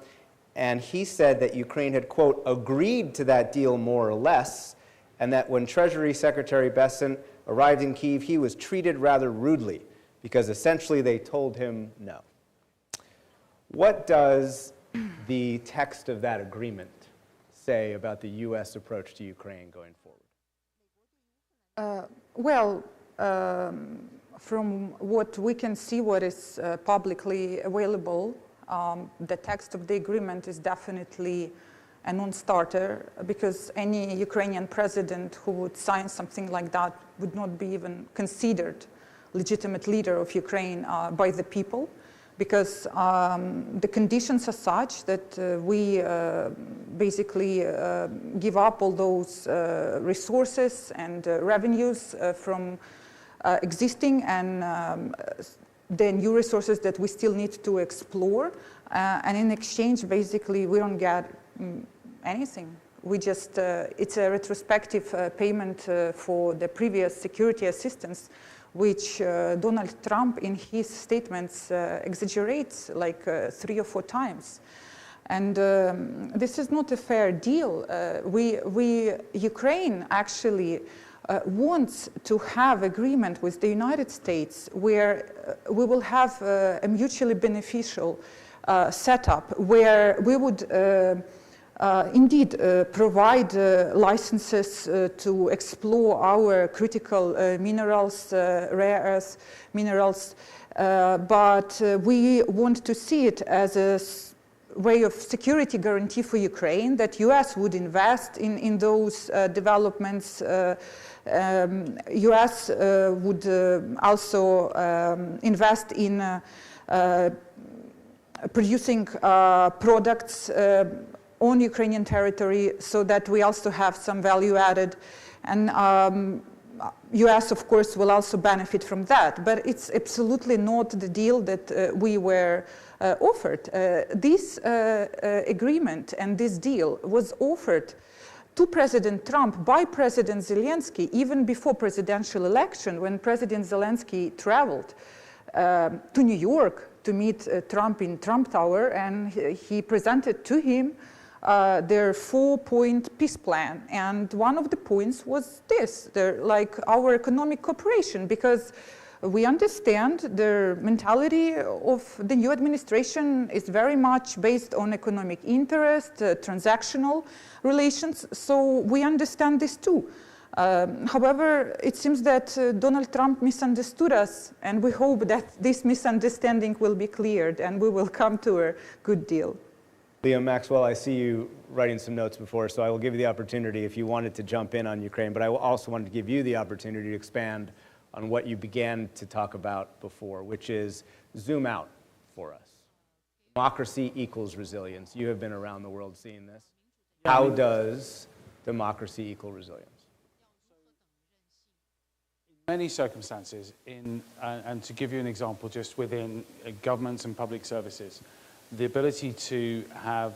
S13: and he said that Ukraine had, quote, agreed to that deal more or less, and that when Treasury Secretary Bessent arrived in Kyiv, he was treated rather rudely, because essentially they told him no. What does the text of that agreement say about the U.S. approach to Ukraine going forward?
S14: From what we can see, what is publicly available, the text of the agreement is definitely a non-starter, because any Ukrainian president who would sign something like that would not be even considered legitimate leader of Ukraine by the people, because the conditions are such that we basically give up all those resources and revenues from existing and the new resources that we still need to explore. And in exchange, basically, we don't get anything. We just, it's a retrospective payment for the previous security assistance, which Donald Trump in his statements exaggerates like 3 or 4 times. And this is not a fair deal. Ukraine actually wants to have agreement with the United States where we will have a mutually beneficial setup where we would indeed provide licenses to explore our critical minerals, rare earth minerals, but we want to see it as a way of security guarantee for Ukraine, that US would invest in those developments. US would also invest in producing products on Ukrainian territory, so that we also have some value added. And US, of course, will also benefit from that. But it's absolutely not the deal that we were offered. This agreement and this deal was offered to President Trump by President Zelensky even before presidential election, when President Zelensky traveled to New York to meet Trump in Trump Tower, and he presented to him their 4-point peace plan. And one of the points was this, like our economic cooperation, because we understand the mentality of the new administration is very much based on economic interest, transactional relations, so we understand this too. However, it seems that Donald Trump misunderstood us, and we hope that this misunderstanding will be cleared and we will come to a good deal.
S13: Liam Maxwell, I see you writing some notes before, so I will give you the opportunity if you wanted to jump in on Ukraine, but I also wanted to give you the opportunity to expand on what you began to talk about before, which is zoom out for us. Democracy equals resilience. You have been around the world seeing this. How does democracy equal resilience?
S15: In many circumstances, and to give you an example, just within governments and public services, the ability to have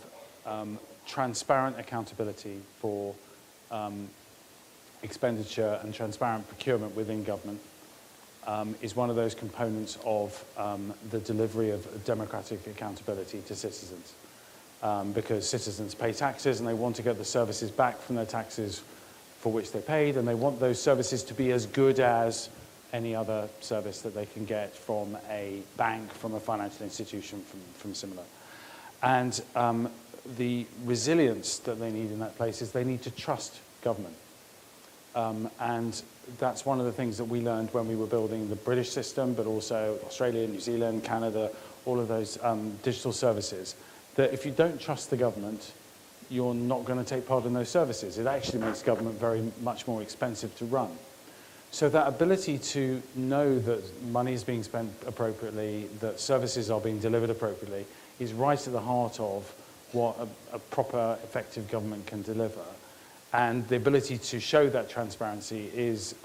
S15: transparent accountability for expenditure and transparent procurement within government is one of those components of the delivery of democratic accountability to citizens. Because citizens pay taxes and they want to get the services back from their taxes for which they paid, and they want those services to be as good as any other service that they can get from a bank, from a financial institution, from similar. And the resilience that they need in that place is they need to trust government. And that's one of the things that we learned when we were building the British system, but also Australia, New Zealand, Canada, all of those digital services, that if you don't trust the government, you're not going to take part in those services. It actually makes government very much more expensive to run. So that ability to know that money is being spent appropriately, that services are being delivered appropriately, is right at the heart of what a proper, effective government can deliver. And the ability to show that transparency is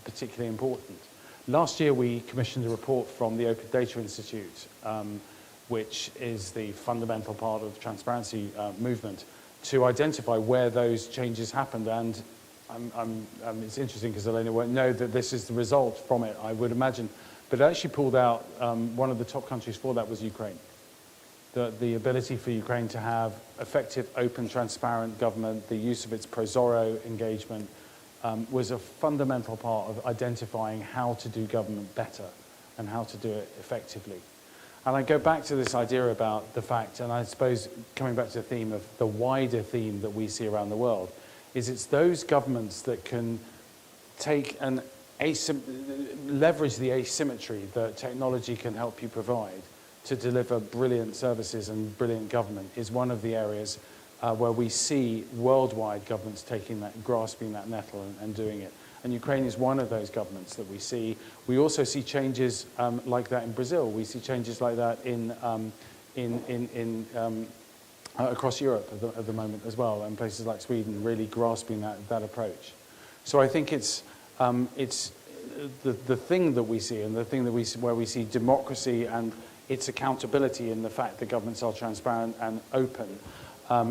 S15: particularly important. Last year, we commissioned a report from the Open Data Institute, which is the fundamental part of the transparency movement, to identify where those changes happened. And it's interesting because Elena won't know that this is the result from it, I would imagine. But it actually pulled out one of the top countries for that was Ukraine. The ability for Ukraine to have effective, open, transparent government, the use of its Prozoro engagement was a fundamental part of identifying how to do government better and how to do it effectively. And I go back to this idea about the fact, and I suppose coming back to the theme of the wider theme that we see around the world, is it's those governments that can take and leverage the asymmetry that technology can help you provide to deliver brilliant services and brilliant government is one of the areas where we see worldwide governments grasping that nettle and doing it. And Ukraine is one of those governments that we see. We also see changes like that in Brazil. We see changes like that across Europe at the moment as well, and places like Sweden really grasping that approach. So I think it's the thing that we see, and the thing that where we see democracy and its accountability in the fact that governments are transparent and open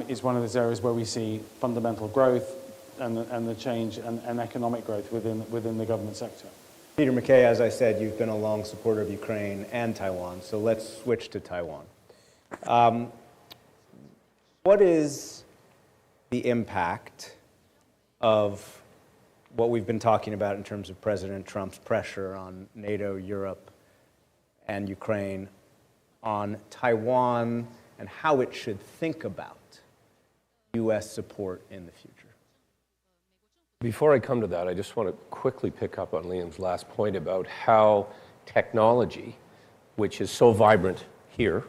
S15: is one of those areas where we see fundamental growth and the change and economic growth within the government sector.
S13: Peter McKay, as I said, you've been a long supporter of Ukraine and Taiwan, so let's switch to Taiwan. What is the impact of what we've been talking about in terms of President Trump's pressure on NATO, Europe, and Ukraine on Taiwan and how it should think about U.S. support in the future?
S16: Before I come to that, I just want to quickly pick up on Liam's last point about how technology, which is so vibrant here,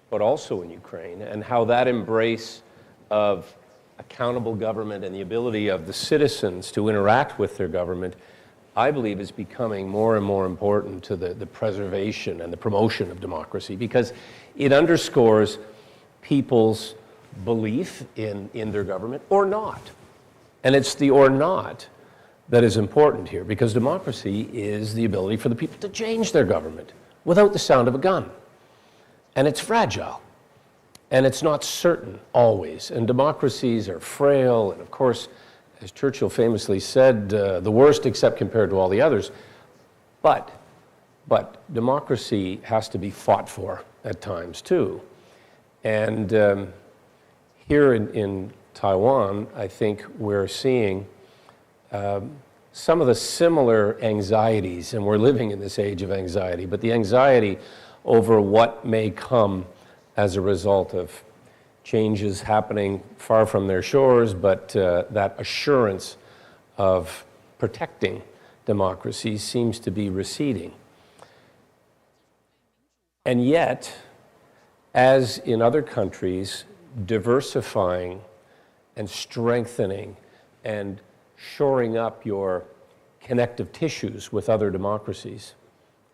S16: but also in Ukraine, and how that embrace of accountable government and the ability of the citizens to interact with their government, I believe is becoming more and more important to the preservation and the promotion of democracy, because it underscores people's belief in their government or not. And it's the or not that is important here, because democracy is the ability for the people to change their government without the sound of a gun. And it's fragile, and it's not certain always. And democracies are frail, and of course, as Churchill famously said, the worst except compared to all the others. But But democracy has to be fought for at times too. And here in Taiwan, I think we're seeing some of the similar anxieties, and we're living in this age of anxiety, but the anxiety over what may come as a result of changes happening far from their shores, but that assurance of protecting democracy seems to be receding. And yet, as in other countries, diversifying and strengthening and shoring up your connective tissues with other democracies,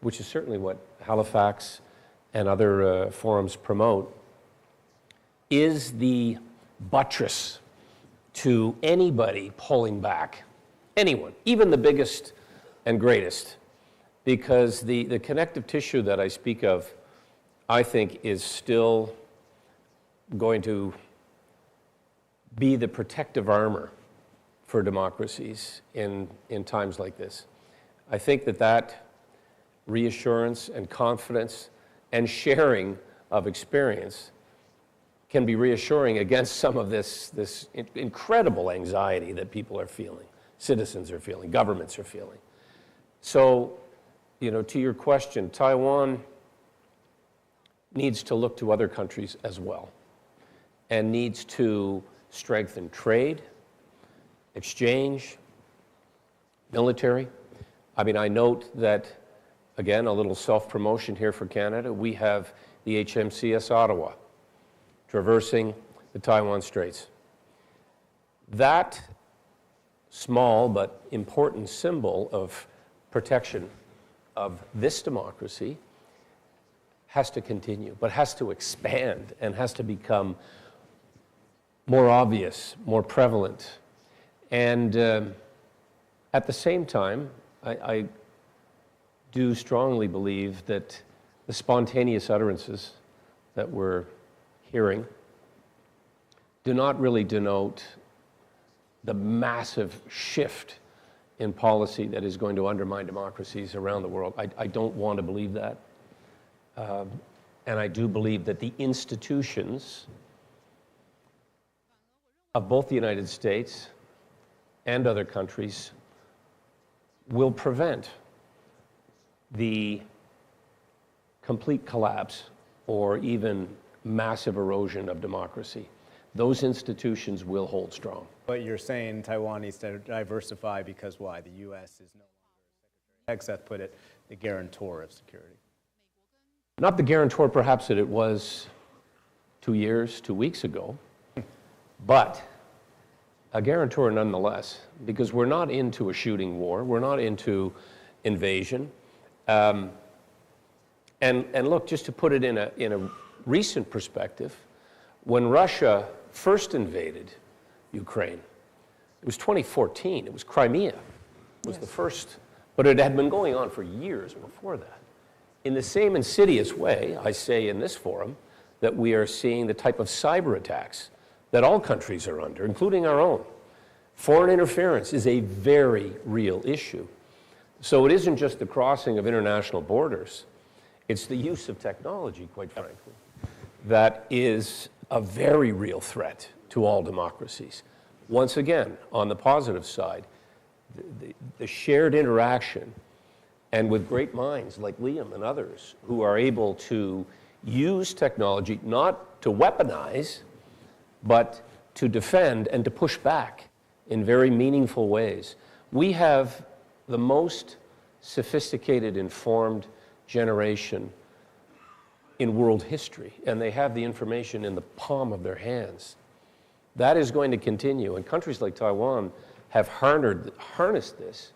S16: which is certainly what Halifax and other forums promote, is the buttress to anybody pulling back. Anyone, even the biggest and greatest, because the connective tissue that I speak of, I think, is still going to be the protective armor for democracies in times like this. I think that reassurance and confidence and sharing of experience can be reassuring against some of this incredible anxiety that people are feeling, citizens are feeling, governments are feeling. So, to your question, Taiwan needs to look to other countries as well and needs to strengthen trade, exchange, military. I mean, I note that, again, a little self-promotion here for Canada, we have the HMCS Ottawa traversing the Taiwan Straits. That small but important symbol of protection of this democracy has to continue, but has to expand and has to become more obvious, more prevalent. And at the same time, I do strongly believe that the spontaneous utterances that we're hearing do not really denote the massive shift in policy that is going to undermine democracies around the world. I don't want to believe that. And I do believe that the institutions of both the United States and other countries will prevent the complete collapse or even massive erosion of democracy. Those institutions will hold strong.
S13: But you're saying Taiwan needs to diversify because why? The U.S. is no longer, as Hegseth put it, the guarantor of security.
S16: Not the guarantor perhaps that it was 2 weeks ago, but a guarantor nonetheless, because we're not into a shooting war, we're not into invasion. And look, just to put it in a recent perspective, when Russia first invaded Ukraine, it was 2014, it was Crimea, was the first, but it had been going on for years before that. In the same insidious way, I say in this forum, that we are seeing the type of cyber attacks that all countries are under, including our own. Foreign interference is a very real issue. So it isn't just the crossing of international borders, it's the use of technology, quite frankly, that is a very real threat to all democracies. Once again, on the positive side, the shared interaction, and with great minds like Liam and others who are able to use technology not to weaponize, but to defend and to push back in very meaningful ways. We have the most sophisticated, informed generation in world history, and they have the information in the palm of their hands. That is going to continue, and countries like Taiwan have harnessed this,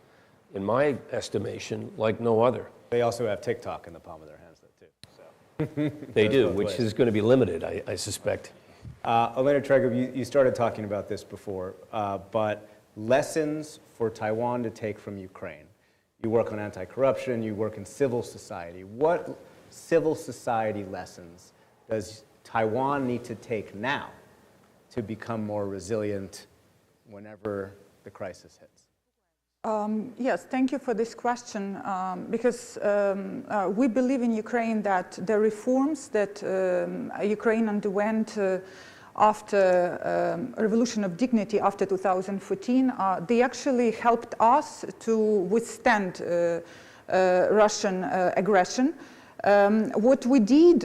S16: in my estimation, like no other.
S13: They also have TikTok in the palm of their hands, though, too. So.
S16: They do, which is going to be limited, I suspect.
S13: Elena Tregub, you started talking about this before, but lessons for Taiwan to take from Ukraine. You work on anti-corruption, you work in civil society. What civil society lessons does Taiwan need to take now to become more resilient whenever the crisis hits?
S14: Yes, thank you for this question, because we believe in Ukraine that the reforms that Ukraine underwent after Revolution of Dignity after 2014, they actually helped us to withstand Russian aggression. What we did,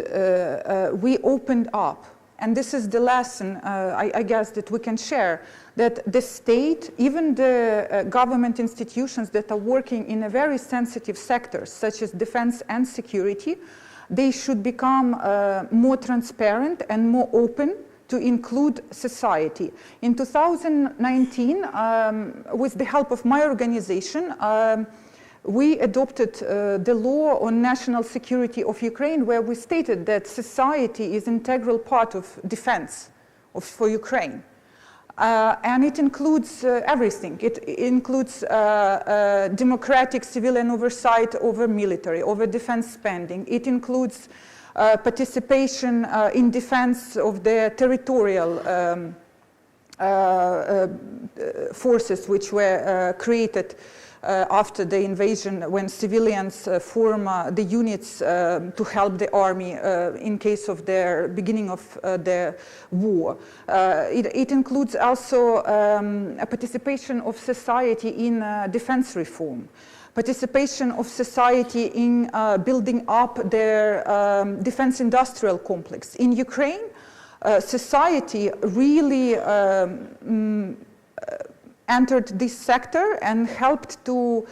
S14: we opened up. And this is the lesson, I guess, that we can share, that the state, even the government institutions that are working in a very sensitive sectors, such as defense and security, they should become more transparent and more open to include society. In 2019, with the help of my organization, we adopted the law on national security of Ukraine, where we stated that society is an integral part of defense for Ukraine. And it includes everything. It includes democratic civilian oversight over military, over defense spending. It includes participation in defense of the territorial forces which were created after the invasion, when civilians form the units to help the army in case of their beginning of the war. It includes also a participation of society in defense reform, participation of society in building up their defense industrial complex. In Ukraine, society really entered this sector and helped to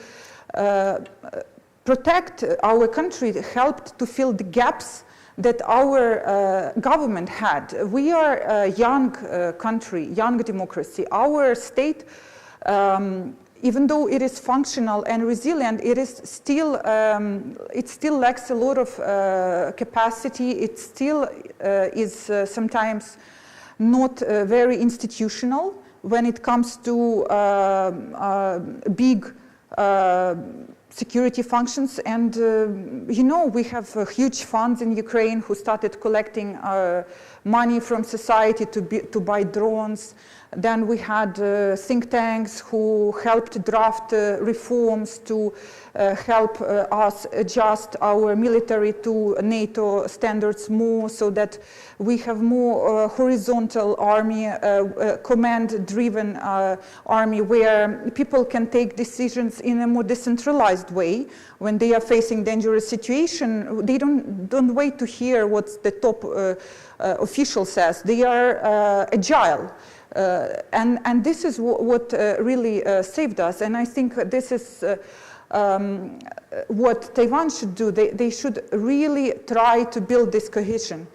S14: protect our country, helped to fill the gaps that our government had. We are a young country, young democracy. Our state, even though it is functional and resilient, it still lacks a lot of capacity. It still is sometimes not very institutional when it comes to big security functions. And you know, we have huge funds in Ukraine who started collecting money from society to buy drones. Then we had think tanks who helped draft reforms to help us adjust our military to NATO standards more, so that we have more horizontal army, command-driven army, where people can take decisions in a more decentralized way. When they are facing dangerous situation, they don't wait to hear what the top official says. They are agile. And this is what really saved us. And I think this is what Taiwan should do. They should really try to build this cohesion.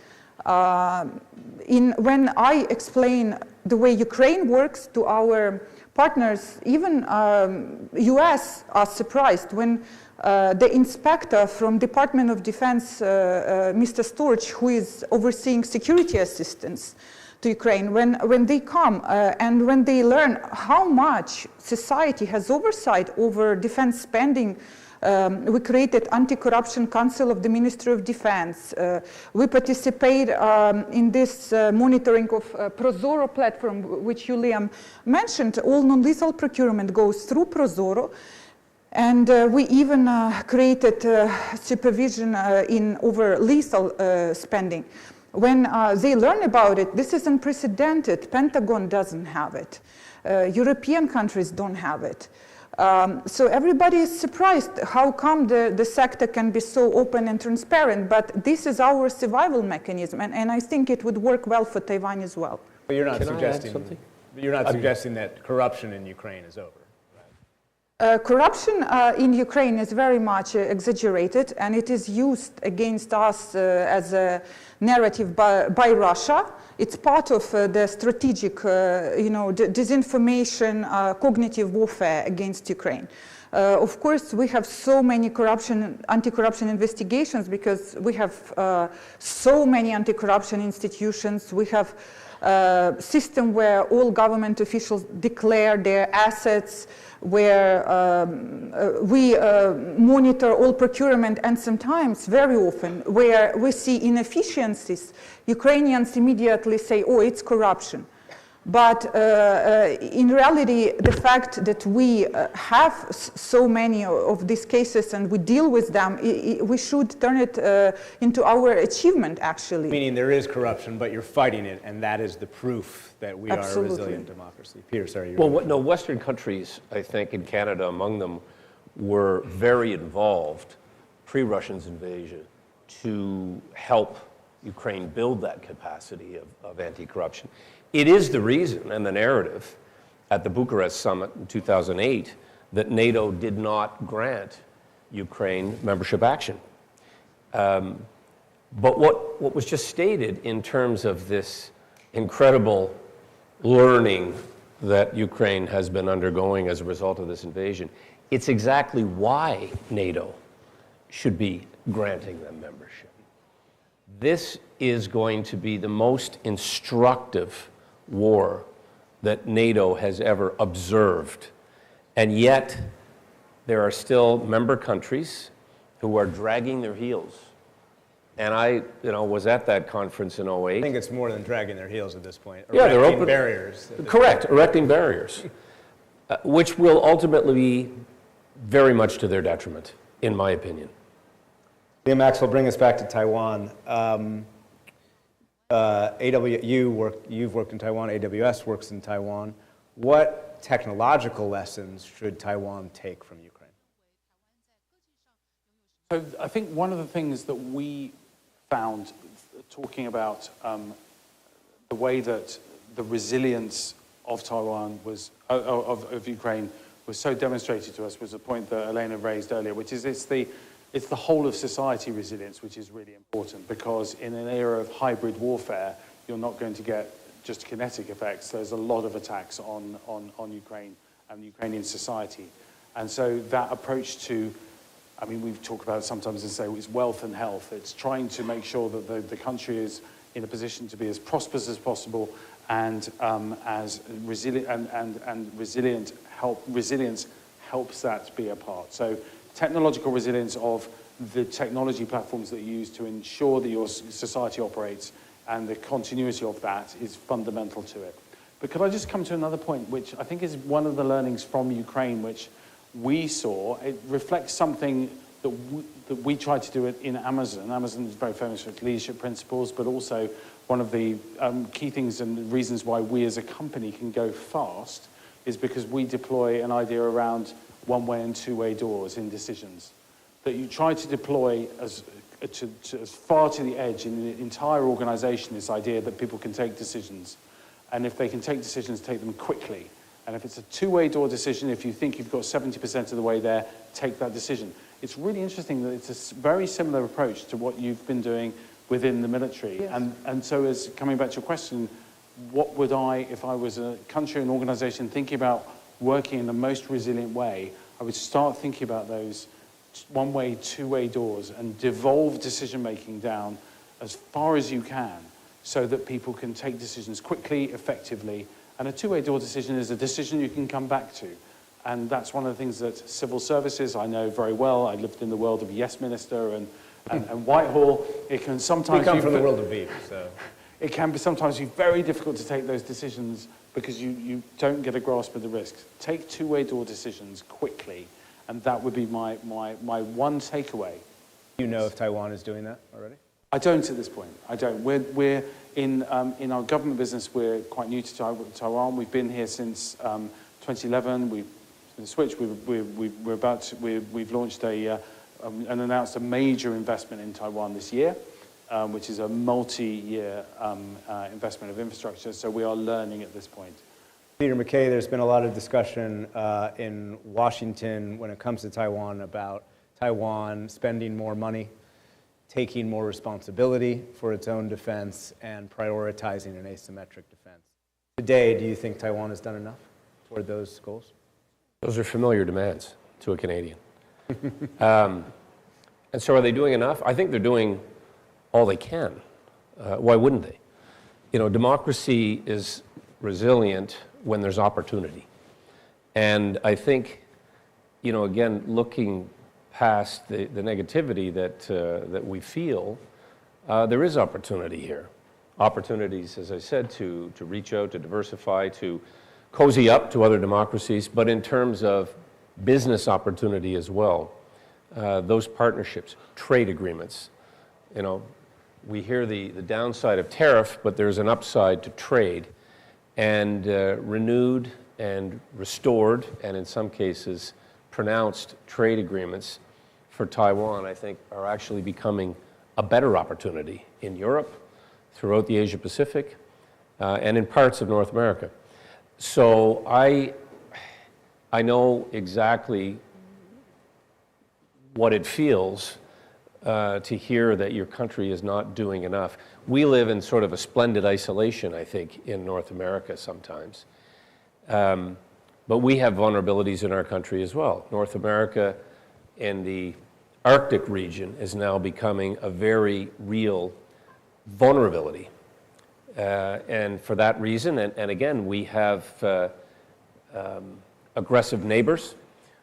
S14: When I explain the way Ukraine works to our partners, even US are surprised when the inspector from Department of Defense, Mr. Storch, who is overseeing security assistance to Ukraine, when they come and when they learn how much society has oversight over defense spending. We created Anti-Corruption Council of the Ministry of Defense. We participate in this monitoring of Prozoro platform, which Julian mentioned. All non-lethal procurement goes through Prozoro. And we even created supervision over lethal spending. When they learn about it, this is unprecedented. Pentagon doesn't have it. European countries don't have it. So everybody is surprised how come the sector can be so open and transparent, but this is our survival mechanism, and I think it would work well for Taiwan as well.
S13: But you're not suggesting that corruption in Ukraine is over.
S14: Corruption in Ukraine is very much exaggerated, and it is used against us as a narrative by Russia. It's part of the strategic, disinformation, cognitive warfare against Ukraine. Of course, we have so many anti-corruption investigations because we have so many anti-corruption institutions. We have a system where all government officials declare their assets, where we monitor all procurement, and sometimes, very often, where we see inefficiencies, Ukrainians immediately say, oh, it's corruption. But in reality, the fact that we have so many of these cases and we deal with them, we should turn it into our achievement, actually.
S13: Meaning there is corruption, but you're fighting it, and that is the proof that we
S14: Absolutely.
S13: are a resilient democracy. Peter, sorry.
S16: Well, no, Western countries, I think, and Canada among them, were very involved pre-Russia's invasion to help Ukraine build that capacity of anti-corruption. It is the reason and the narrative at the Bucharest summit in 2008 that NATO did not grant Ukraine membership action. But what was just stated in terms of this incredible learning that Ukraine has been undergoing as a result of this invasion, it's exactly why NATO should be granting them membership. This is going to be the most instructive war that NATO has ever observed. And yet, there are still member countries who are dragging their heels. And I was at that conference in 08.
S13: I think it's more than dragging their heels at this point.
S16: Yeah, they're open
S13: barriers.
S16: Correct, erecting barriers, which will ultimately be very much to their detriment, in my opinion.
S13: Liam Maxwell, bring us back to Taiwan. You've worked in Taiwan, AWS works in Taiwan. What technological lessons should Taiwan take from Ukraine?
S15: So I think one of the things that we found talking about the way that the resilience of Taiwan was, of Ukraine was so demonstrated to us was a point that Elena raised earlier, which is it's the whole of society resilience, which is really important, because in an era of hybrid warfare, you're not going to get just kinetic effects. There's a lot of attacks on Ukraine and Ukrainian society. And so that approach to, I mean, we've talked about it sometimes and say it's wealth and health. It's trying to make sure that the country is in a position to be as prosperous as possible and as resilient, and resilience helps that be a part. So technological resilience of the technology platforms that you use to ensure that your society operates and the continuity of that is fundamental to it. But could I just come to another point, which I think is one of the learnings from Ukraine, which we saw. It reflects something that we tried to do in Amazon. Amazon is very famous for its leadership principles, but also one of the key things and reasons why we as a company can go fast is because we deploy an idea around one-way and two-way doors in decisions. That you try to deploy as far to the edge in the entire organization, this idea that people can take decisions. And if they can take decisions, take them quickly. And if it's a two-way door decision, if you think you've got 70% of the way there, take that decision. It's really interesting that it's a very similar approach to what you've been doing within the military. Yes. And so as coming back to your question, what would I, if I was a country and organization thinking about working in the most resilient way, I would start thinking about those one-way, two-way doors and devolve decision-making down as far as you can so that people can take decisions quickly, effectively. And a two-way door decision is a decision you can come back to. And that's one of the things that civil services, I know very well. I lived in the world of Yes Minister and Whitehall. It can sometimes
S13: we come from the world of beef, so.
S15: It can be sometimes be very difficult to take those decisions because you don't get a grasp of the risks. Take two-way door decisions quickly, and that would be my one takeaway.
S13: Do you know if Taiwan is doing that already?
S15: I don't at this point. I don't. We're in our government business. We're quite new to Taiwan. We've been here since 2011. We've switched. We've launched and announced a major investment in Taiwan this year, which is a multi-year investment of infrastructure. So we are learning at this point.
S13: Peter McKay, there's been a lot of discussion in Washington when it comes to Taiwan about Taiwan spending more money, taking more responsibility for its own defense, and prioritizing an asymmetric defense. Today, do you think Taiwan has done enough toward those goals?
S16: Those are familiar demands to a Canadian. And so are they doing enough? I think they're doing all they can. Why wouldn't they? You know, democracy is resilient when there's opportunity. And I think, you know, again, looking past the negativity that we feel, there is opportunity here. opportunities, as I said, to reach out, to diversify, to cozy up to other democracies, but in terms of business opportunity as well. Those partnerships, trade agreements, you know, we hear the downside of tariff, but there's an upside to trade. And renewed and restored, and in some cases pronounced trade agreements for Taiwan, I think, are actually becoming a better opportunity in Europe, throughout the Asia Pacific, and in parts of North America. So I know exactly what it feels to hear that your country is not doing enough. We live in sort of a splendid isolation, I think, in North America sometimes. But we have vulnerabilities in our country as well. North America in the Arctic region is now becoming a very real vulnerability. And for that reason, and again, we have aggressive neighbors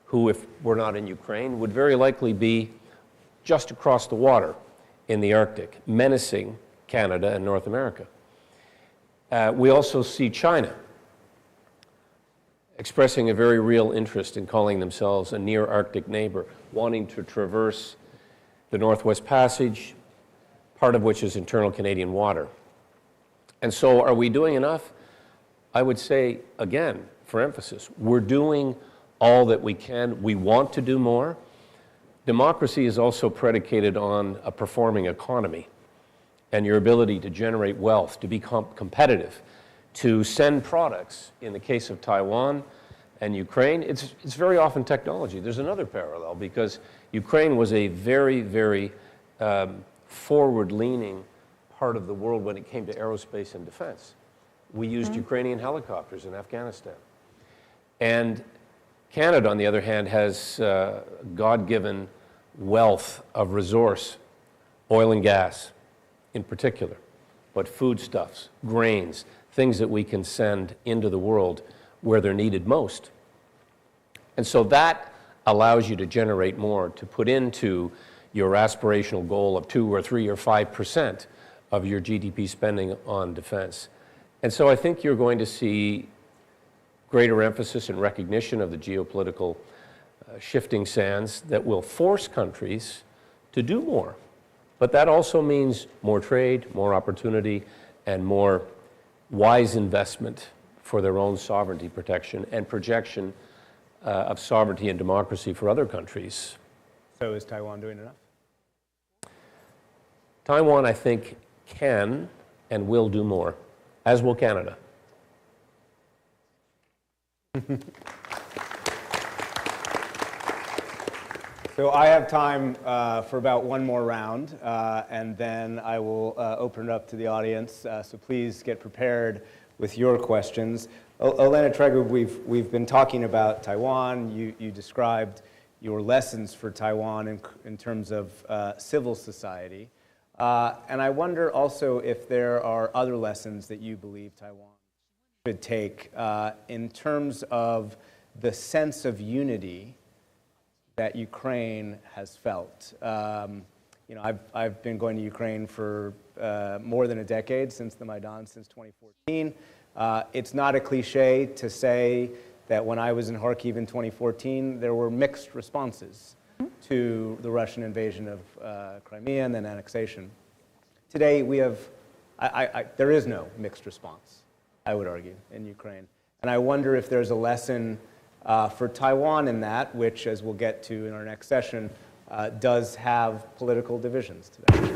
S16: who, if we're not in Ukraine, would very likely be just across the water in the Arctic, menacing Canada and North America. We also see China expressing a very real interest in calling themselves a near Arctic neighbor, wanting to traverse the Northwest Passage, part of which is internal Canadian water. And so are we doing enough? I would say, again, for emphasis, we're doing all that we can. We want to do more. Democracy is also predicated on a performing economy and your ability to generate wealth, to be competitive, to send products. In the case of Taiwan and Ukraine, it's very often technology. There's another parallel because Ukraine was a very, very forward-leaning part of the world when it came to aerospace and defense. We used Ukrainian helicopters in Afghanistan. And Canada, on the other hand, has God-given wealth of resource, oil and gas in particular, but foodstuffs, grains, things that we can send into the world where they're needed most. And so that allows you to generate more, to put into your aspirational goal of 2 or 3 or 5% of your GDP spending on defense. And so I think you're going to see greater emphasis and recognition of the geopolitical shifting sands that will force countries to do more. But that also means more trade, more opportunity, and more wise investment for their own sovereignty protection and projection of sovereignty and democracy for other countries.
S13: So is Taiwan doing enough?
S16: Taiwan, I think, can and will do more, as will Canada.
S13: So I have time for about one more round, and then I will open it up to the audience. So please get prepared with your questions. Elena Tregu, we've been talking about Taiwan. You described your lessons for Taiwan in terms of civil society. And I wonder also if there are other lessons that you believe Taiwan should take in terms of the sense of unity that Ukraine has felt. You know, I've been going to Ukraine for more than a decade, since the Maidan, since 2014. It's not a cliche to say that when I was in Kharkiv in 2014, there were mixed responses to the Russian invasion of Crimea and then annexation. Today we have, there is no mixed response, I would argue, in Ukraine. And I wonder if there's a lesson for Taiwan in that, which, as we'll get to in our next session, does have political divisions today.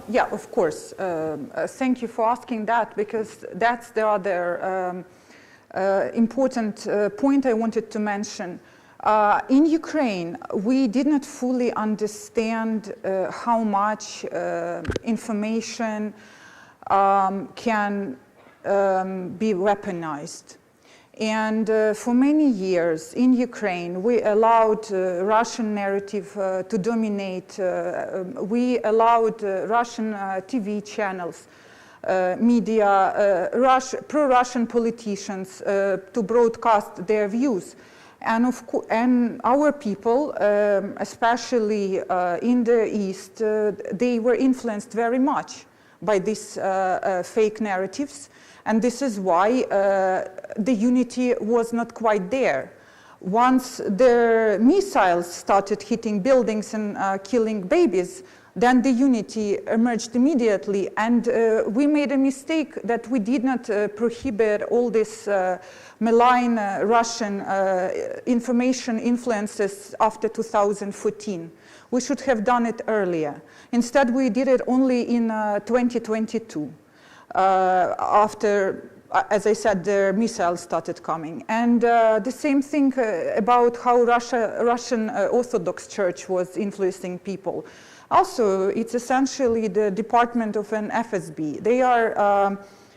S14: Yeah, of course. Thank you for asking that, because that's the other important point I wanted to mention. In Ukraine, we did not fully understand how much information can be weaponized. And for many years in Ukraine, we allowed Russian narrative to dominate. We allowed Russian TV channels, media, pro-Russian politicians to broadcast their views. And our people, especially in the East, they were influenced very much by these fake narratives. And this is why the unity was not quite there. Once the missiles started hitting buildings and killing babies, then the unity emerged immediately. And we made a mistake that we did not prohibit all this malign Russian information influences after 2014. We should have done it earlier. Instead, we did it only in 2022, after, as I said, the missiles started coming. And the same thing about how Russian Orthodox Church was influencing people. Also, it's essentially the department of an FSB. They are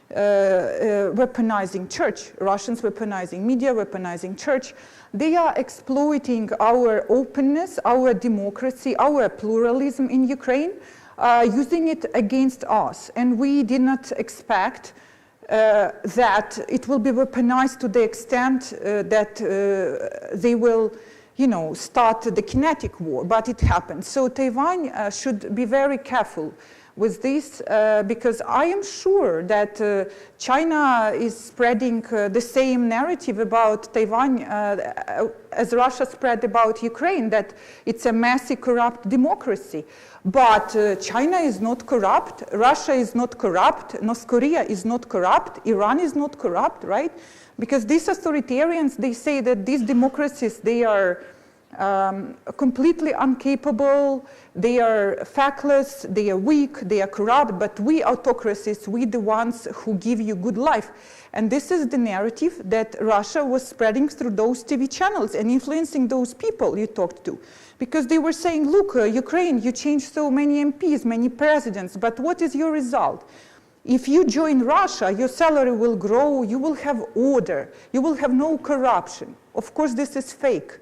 S14: weaponizing church, Russians weaponizing media, weaponizing church. They are exploiting our openness, our democracy, our pluralism in Ukraine, using it against us. And we did not expect that it will be weaponized to the extent that they will, you know, start the kinetic war, but it happened. So Taiwan should be very careful with this, because I am sure that China is spreading the same narrative about Taiwan as Russia spread about Ukraine, that it's a messy, corrupt democracy. But China is not corrupt, Russia is not corrupt, North Korea is not corrupt, Iran is not corrupt, right? Because these authoritarians, they say that these democracies, they are completely incapable, they are factless, they are weak, they are corrupt, but we autocracies, we the ones who give you good life. And this is the narrative that Russia was spreading through those TV channels and influencing those people you talked to. Because they were saying, look, Ukraine, you changed so many MPs, many presidents, but what is your result? If you join Russia, your salary will grow, you will have order, you will have no corruption. Of course, this is fake.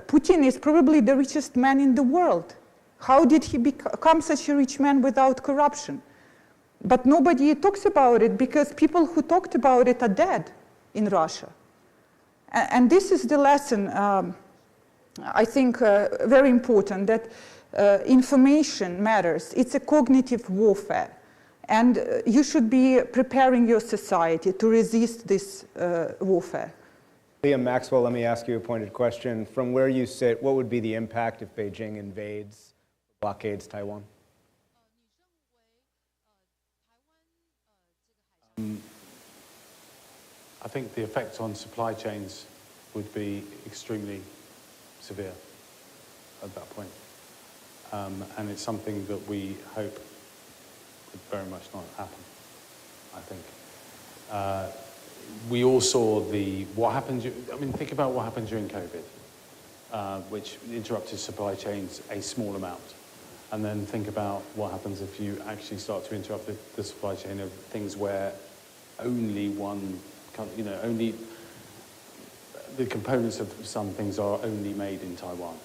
S14: Putin is probably the richest man in the world. How did he become such a rich man without corruption? But nobody talks about it because people who talked about it are dead in Russia. And this is the lesson, I think, very important, that information matters. It's a cognitive warfare. And you should be preparing your society to resist this warfare.
S13: Liam Maxwell, let me ask you a pointed question. From where you sit, what would be the impact if Beijing invades, blockades Taiwan?
S15: I think the effect on supply chains would be extremely severe at that point. And it's something that we hope would very much not happen, I think. We all saw what happened, think about what happened during COVID, which interrupted supply chains a small amount. And then think about what happens if you actually start to interrupt the supply chain of things where only only the components of some things are only made in Taiwan.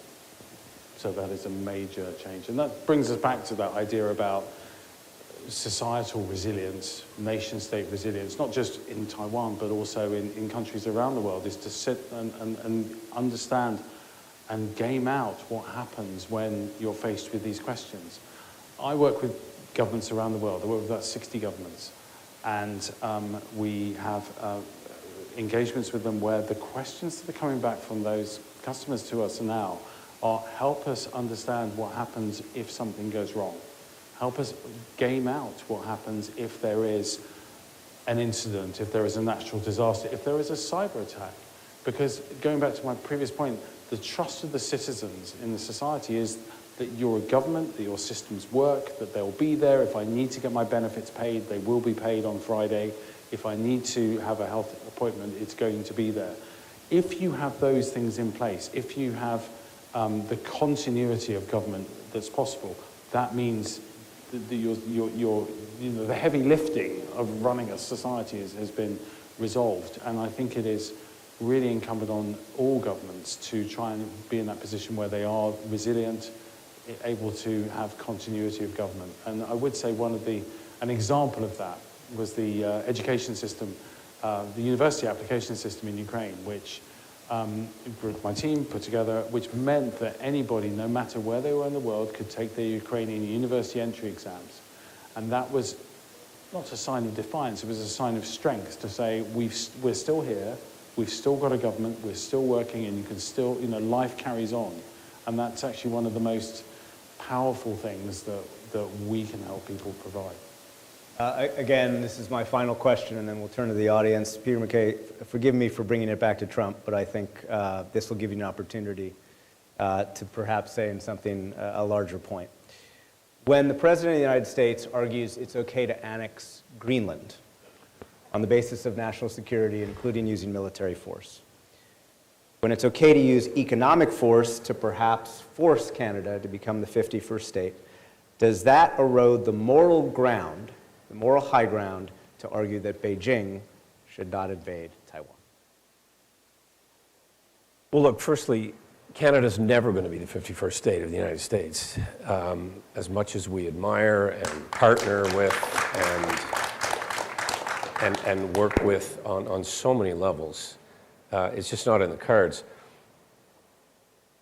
S15: So that is a major change. And that brings us back to that idea about societal resilience, nation-state resilience, not just in Taiwan, but also in countries around the world, is to sit and understand and game out what happens when you're faced with these questions. I work with governments around the world. I work with about 60 governments. And we have engagements with them where the questions that are coming back from those customers to us now are help us understand what happens if something goes wrong. Help us game out what happens if there is an incident, if there is a natural disaster, if there is a cyber attack. Because going back to my previous point, the trust of the citizens in the society is that you're a government, that your systems work, that they'll be there. If I need to get my benefits paid, they will be paid on Friday. If I need to have a health appointment, it's going to be there. If you have those things in place, if you have the continuity of government that's possible, that means the heavy lifting of running a society has been resolved. And I think it is really incumbent on all governments to try and be in that position where they are resilient, able to have continuity of government. And I would say an example of that was the education system, the university application system in Ukraine, which my team put together, which meant that anybody, no matter where they were in the world, could take their Ukrainian university entry exams. And that was not a sign of defiance, it was a sign of strength to say, we're still here, we've still got a government, we're still working, and you can still, life carries on. And that's actually one of the most powerful things that we can help people provide.
S13: Again, this is my final question, and then we'll turn to the audience. Peter MacKay, forgive me for bringing it back to Trump, but I think this will give you an opportunity to perhaps say in something a larger point. When the President of the United States argues it's okay to annex Greenland on the basis of national security, including using military force, when it's okay to use economic force to perhaps force Canada to become the 51st state, does that erode the moral ground, the moral high ground, to argue that Beijing should not invade Taiwan?
S16: Well, look, firstly, Canada's never going to be the 51st state of the United States. As much as we admire and partner with and work with on so many levels, it's just not in the cards.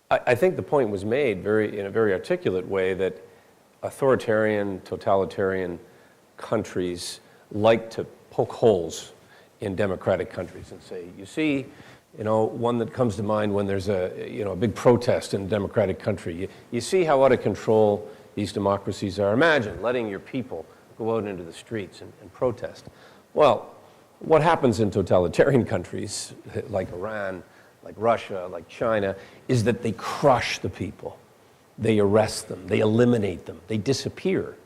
S16: I think the point was made in a very articulate way that authoritarian, totalitarian countries like to poke holes in democratic countries and say, you see, one that comes to mind when there's a big protest in a democratic country. You see how out of control these democracies are. Imagine letting your people go out into the streets and protest. Well, what happens in totalitarian countries like Iran, like Russia, like China, is that they crush the people. They arrest them. They eliminate them. They disappear.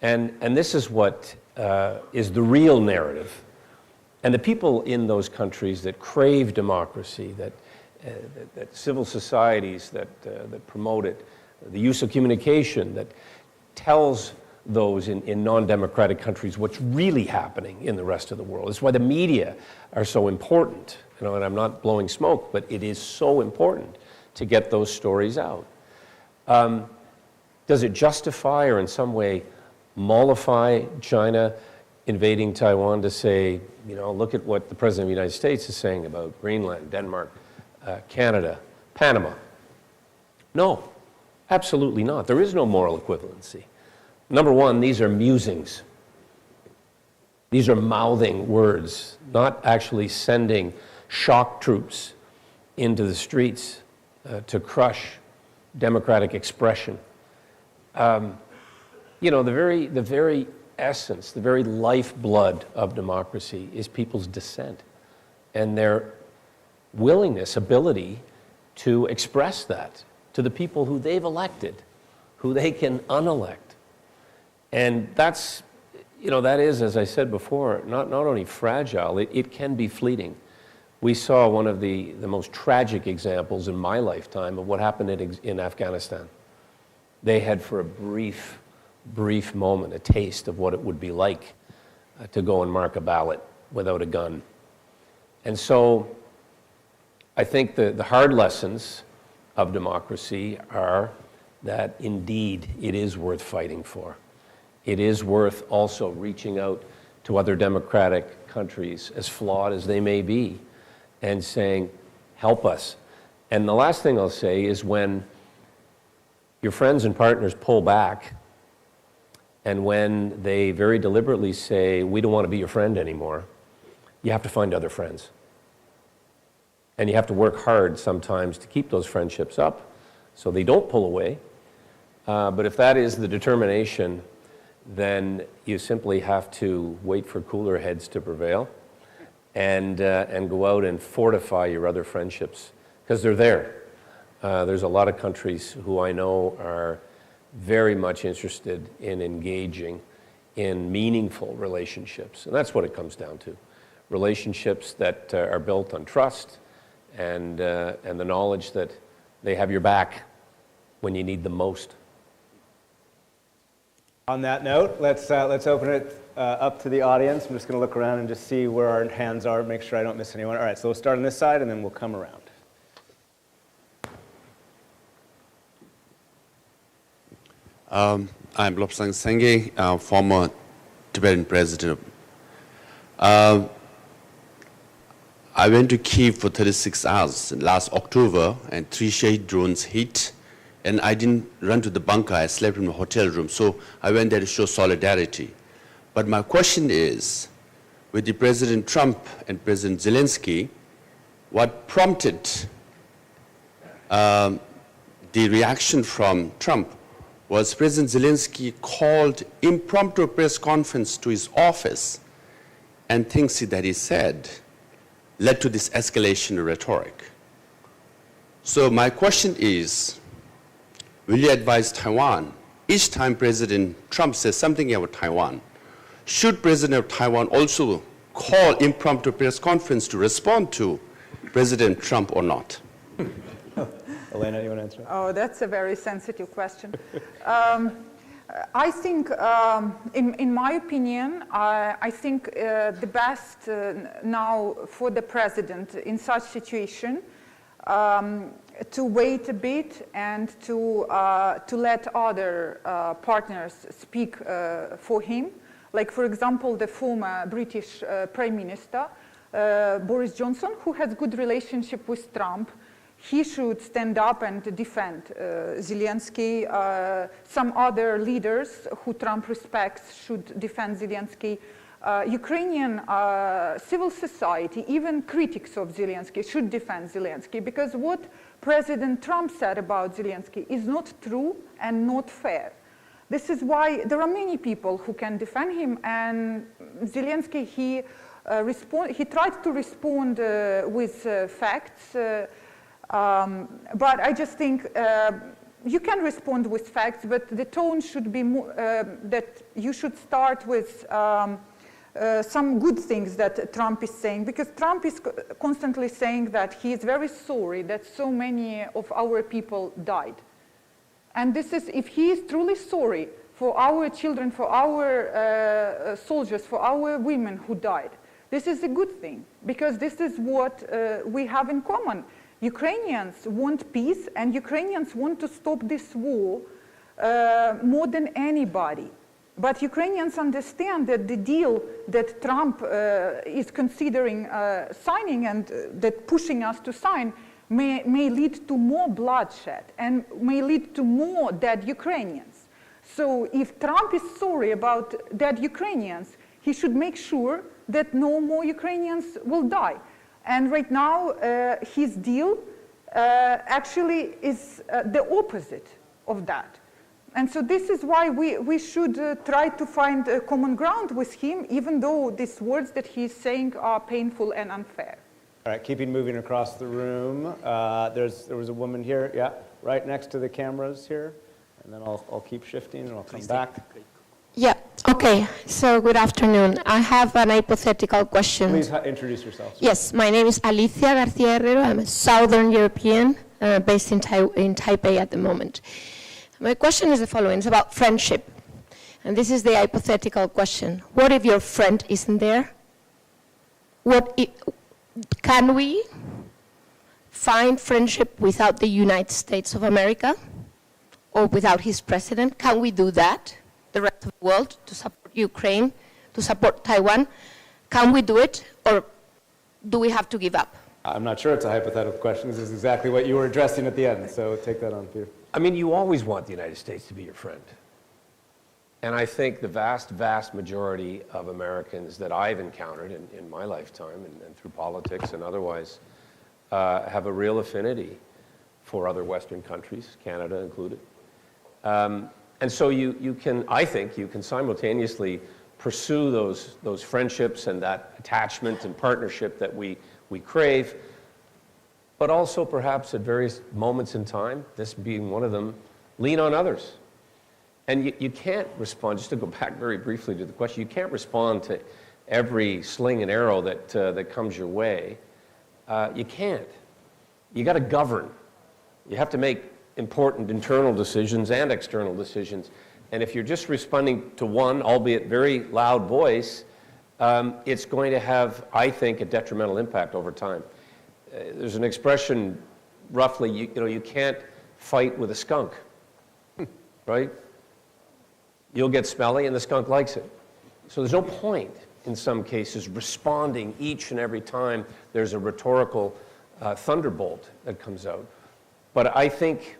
S16: And this is what is the real narrative. And the people in those countries that crave democracy, that civil societies that promote it, the use of communication that tells those in non-democratic countries what's really happening in the rest of the world. It's why the media are so important. And I'm not blowing smoke, but it is so important to get those stories out. Does it justify or in some way mollify China invading Taiwan to say, look at what the President of the United States is saying about Greenland, Denmark, Canada, Panama? No, absolutely not. There is no moral equivalency. Number one, these are musings. These are mouthing words, not actually sending shock troops into the streets to crush democratic expression. The very essence, the very lifeblood of democracy is people's dissent and their willingness, ability to express that to the people who they've elected, who they can unelect. And that's, that is, as I said before, not only fragile, it can be fleeting. We saw one of the most tragic examples in my lifetime of what happened in Afghanistan. They had for a brief moment a taste of what it would be like to go and mark a ballot without a gun. And so I think the hard lessons of democracy are that indeed it is worth fighting for. It is worth also reaching out to other democratic countries, as flawed as they may be, and saying, help us. And the last thing I'll say is when your friends and partners pull back, and when they very deliberately say, we don't want to be your friend anymore, you have to find other friends. And you have to work hard sometimes to keep those friendships up so they don't pull away. But if that is the determination, then you simply have to wait for cooler heads to prevail and go out and fortify your other friendships, because they're there. There's a lot of countries who I know are very much interested in engaging in meaningful relationships. And that's what it comes down to. Relationships that are built on trust and the knowledge that they have your back when you need them most.
S13: On that note, let's open it up to the audience. I'm just going to look around and just see where our hands are, make sure I don't miss anyone. All right, so we'll start on this side and then we'll come around.
S17: I'm Lobsang Sengye, former Tibetan president. I went to Kyiv for 36 hours last October, and 3 Shahed drones hit, And I didn't run to the bunker, I slept in the hotel room. So I went there to show solidarity. But my question is, with the President Trump and President Zelensky, what prompted the reaction from Trump was President Zelensky called impromptu press conference to his office, and things that he said led to this escalation of rhetoric. So my question is, will you advise Taiwan, each time President Trump says something about Taiwan, should President of Taiwan also call impromptu press conference to respond to President Trump or not?
S13: Elena, you want to answer?
S14: Oh, that's a very sensitive question. I think, in my opinion, I think the best now for the president in such situation to wait a bit and to let other partners speak for him. Like, for example, the former British Prime Minister, Boris Johnson, who has good relationship with Trump. He should stand up and defend Zelensky. Some other leaders who Trump respects should defend Zelensky. Ukrainian civil society, even critics of Zelensky, should defend Zelensky, because what President Trump said about Zelensky is not true and not fair. This is why there are many people who can defend him, and Zelensky, he tried to respond with facts, but I just think you can respond with facts, but the tone should be more, that you should start with some good things that Trump is saying, because Trump is constantly saying that he is very sorry that so many of our people died. And this is, if he is truly sorry for our children, for our soldiers, for our women who died, this is a good thing, because this is what we have in common. Ukrainians want peace, and Ukrainians want to stop this war more than anybody. But Ukrainians understand that the deal that Trump is considering signing and that pushing us to sign may lead to more bloodshed and may lead to more dead Ukrainians. So if Trump is sorry about dead Ukrainians, he should make sure that no more Ukrainians will die. And right now, his deal actually is the opposite of that. And so this is why we should try to find a common ground with him, even though these words that he's saying are painful and unfair.
S13: All right, keeping moving across the room. There was a woman here, yeah, right next to the cameras here. And then I'll keep shifting and I'll come back.
S18: Yeah, okay. So good afternoon. I have an hypothetical question.
S13: Please introduce yourself.
S18: Yes, my name is Alicia Garcia Herrero. I'm a Southern European based in Taipei at the moment. My question is the following. It's about friendship. And this is the hypothetical question. What if your friend isn't there? Can we find friendship without the United States of America or without his president? Can we do that, the rest of the world, to support Ukraine, to support Taiwan? Can we do it, or do we have to give up?
S13: I'm not sure it's a hypothetical question. This is exactly what you were addressing at the end, so take that on, Peter.
S16: I mean, you always want the United States to be your friend. And I think the vast, vast majority of Americans that I've encountered in my lifetime and through politics and otherwise have a real affinity for other Western countries, Canada included. And so I think you can simultaneously pursue those friendships and that attachment and partnership that we crave, but also perhaps at various moments in time, this being one of them, lean on others. And you can't respond, just to go back very briefly to the question, you can't respond to every sling and arrow that comes your way. You can't. You got to govern. You have to make important internal decisions and external decisions. And if you're just responding to one, albeit very loud voice, it's going to have, I think, a detrimental impact over time. There's an expression, roughly, you can't fight with a skunk, right? You'll get smelly and the skunk likes it. So there's no point, in some cases, responding each and every time there's a rhetorical thunderbolt that comes out. But I think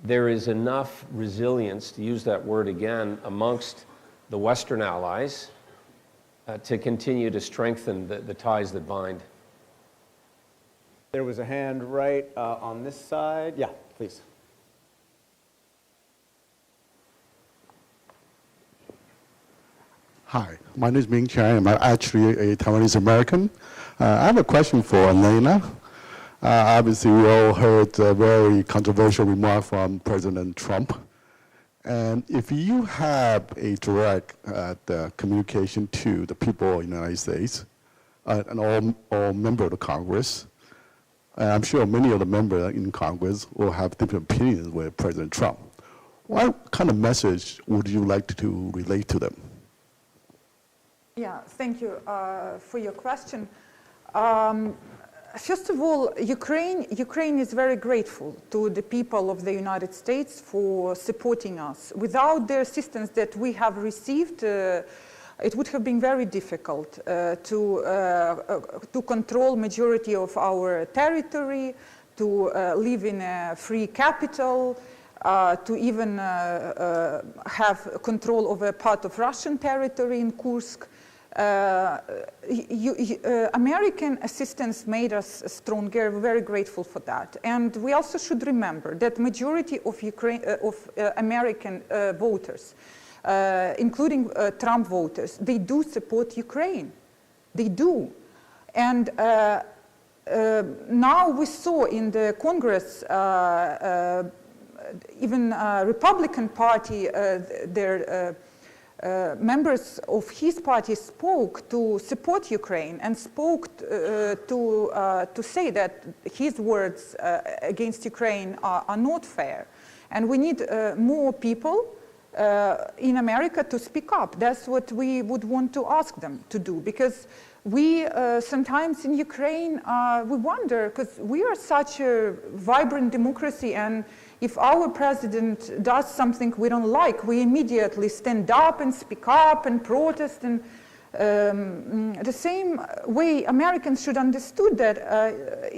S16: there is enough resilience, to use that word again, amongst the Western allies to continue to strengthen the ties that bind.
S13: There was a hand right on this side. Yeah, please.
S19: Hi, my name is Ming Chang. I'm actually a Taiwanese American. I have a question for Elena. Obviously, we all heard a very controversial remark from President Trump. And if you have a direct communication to the people of the United States and all members of the Congress, I'm sure many of the members in Congress will have different opinions with President Trump. What kind of message would you like to relate to them?
S14: Yeah, thank you for your question. First of all, Ukraine is very grateful to the people of the United States for supporting us. Without the assistance that we have received, it would have been very difficult to control majority of our territory, to live in a free capital, to even have control over part of Russian territory in Kursk. American assistance made us stronger. We're very grateful for that. And we also should remember that majority of American voters, including Trump voters, they do support Ukraine. They do. And now we saw in the Congress, even Republican Party, their members of his party spoke to support Ukraine and spoke to say that his words against Ukraine are not fair. And we need more people in America to speak up. That's what we would want to ask them to do, because we sometimes in Ukraine, we wonder, because we are such a vibrant democracy, and if our president does something we don't like, we immediately stand up and speak up and protest. And the same way Americans should understood that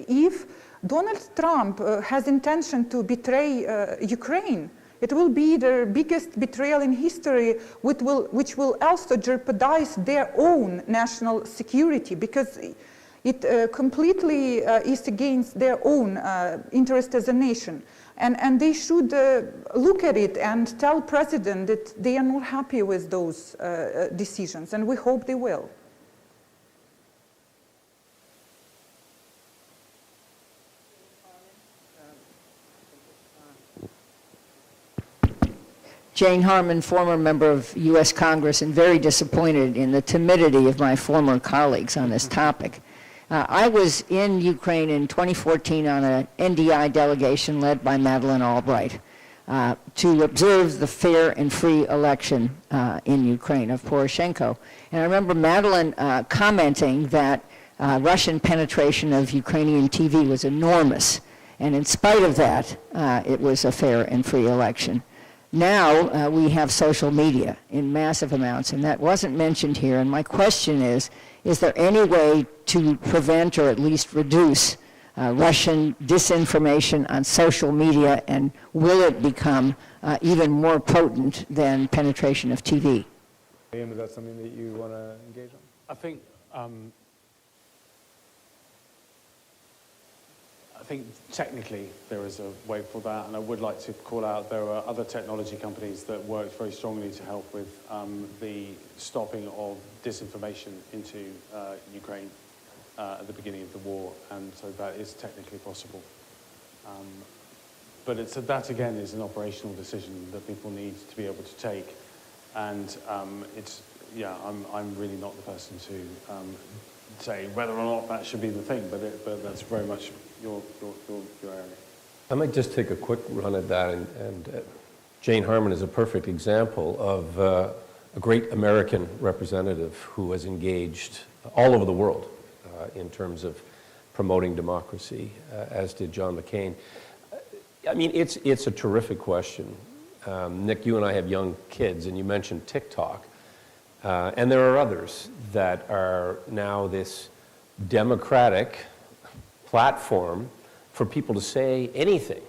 S14: if Donald Trump has intention to betray Ukraine, it will be the biggest betrayal in history, which will also jeopardize their own national security, because it completely is against their own interest as a nation. And they should look at it and tell President that they are not happy with those decisions, and we hope they will.
S20: Jane Harmon, former member of U.S. Congress, and very disappointed in the timidity of my former colleagues on this topic. I was in Ukraine in 2014 on an NDI delegation led by Madeleine Albright to observe the fair and free election in Ukraine of Poroshenko. And I remember Madeleine commenting that Russian penetration of Ukrainian TV was enormous. And in spite of that, it was a fair and free election. Now we have social media in massive amounts, and that wasn't mentioned here. And my question is there any way to prevent or at least reduce Russian disinformation on social media, and will it become even more potent than penetration of TV?
S13: Liam, is that something that you want to engage on?
S15: I think technically there is a way for that, and I would like to call out there are other technology companies that worked very strongly to help with the stopping of disinformation into Ukraine at the beginning of the war, and so that is technically possible. But that again is an operational decision that people need to be able to take, and I'm really not the person to say whether or not that should be the thing, but that's very much your area.
S16: I might just take a quick run at that, and Jane Harmon is a perfect example of a great American representative who has engaged all over the world in terms of promoting democracy, as did John McCain. I mean, it's a terrific question. Nick, you and I have young kids, and you mentioned TikTok. And there are others that are now this democratic platform for people to say anything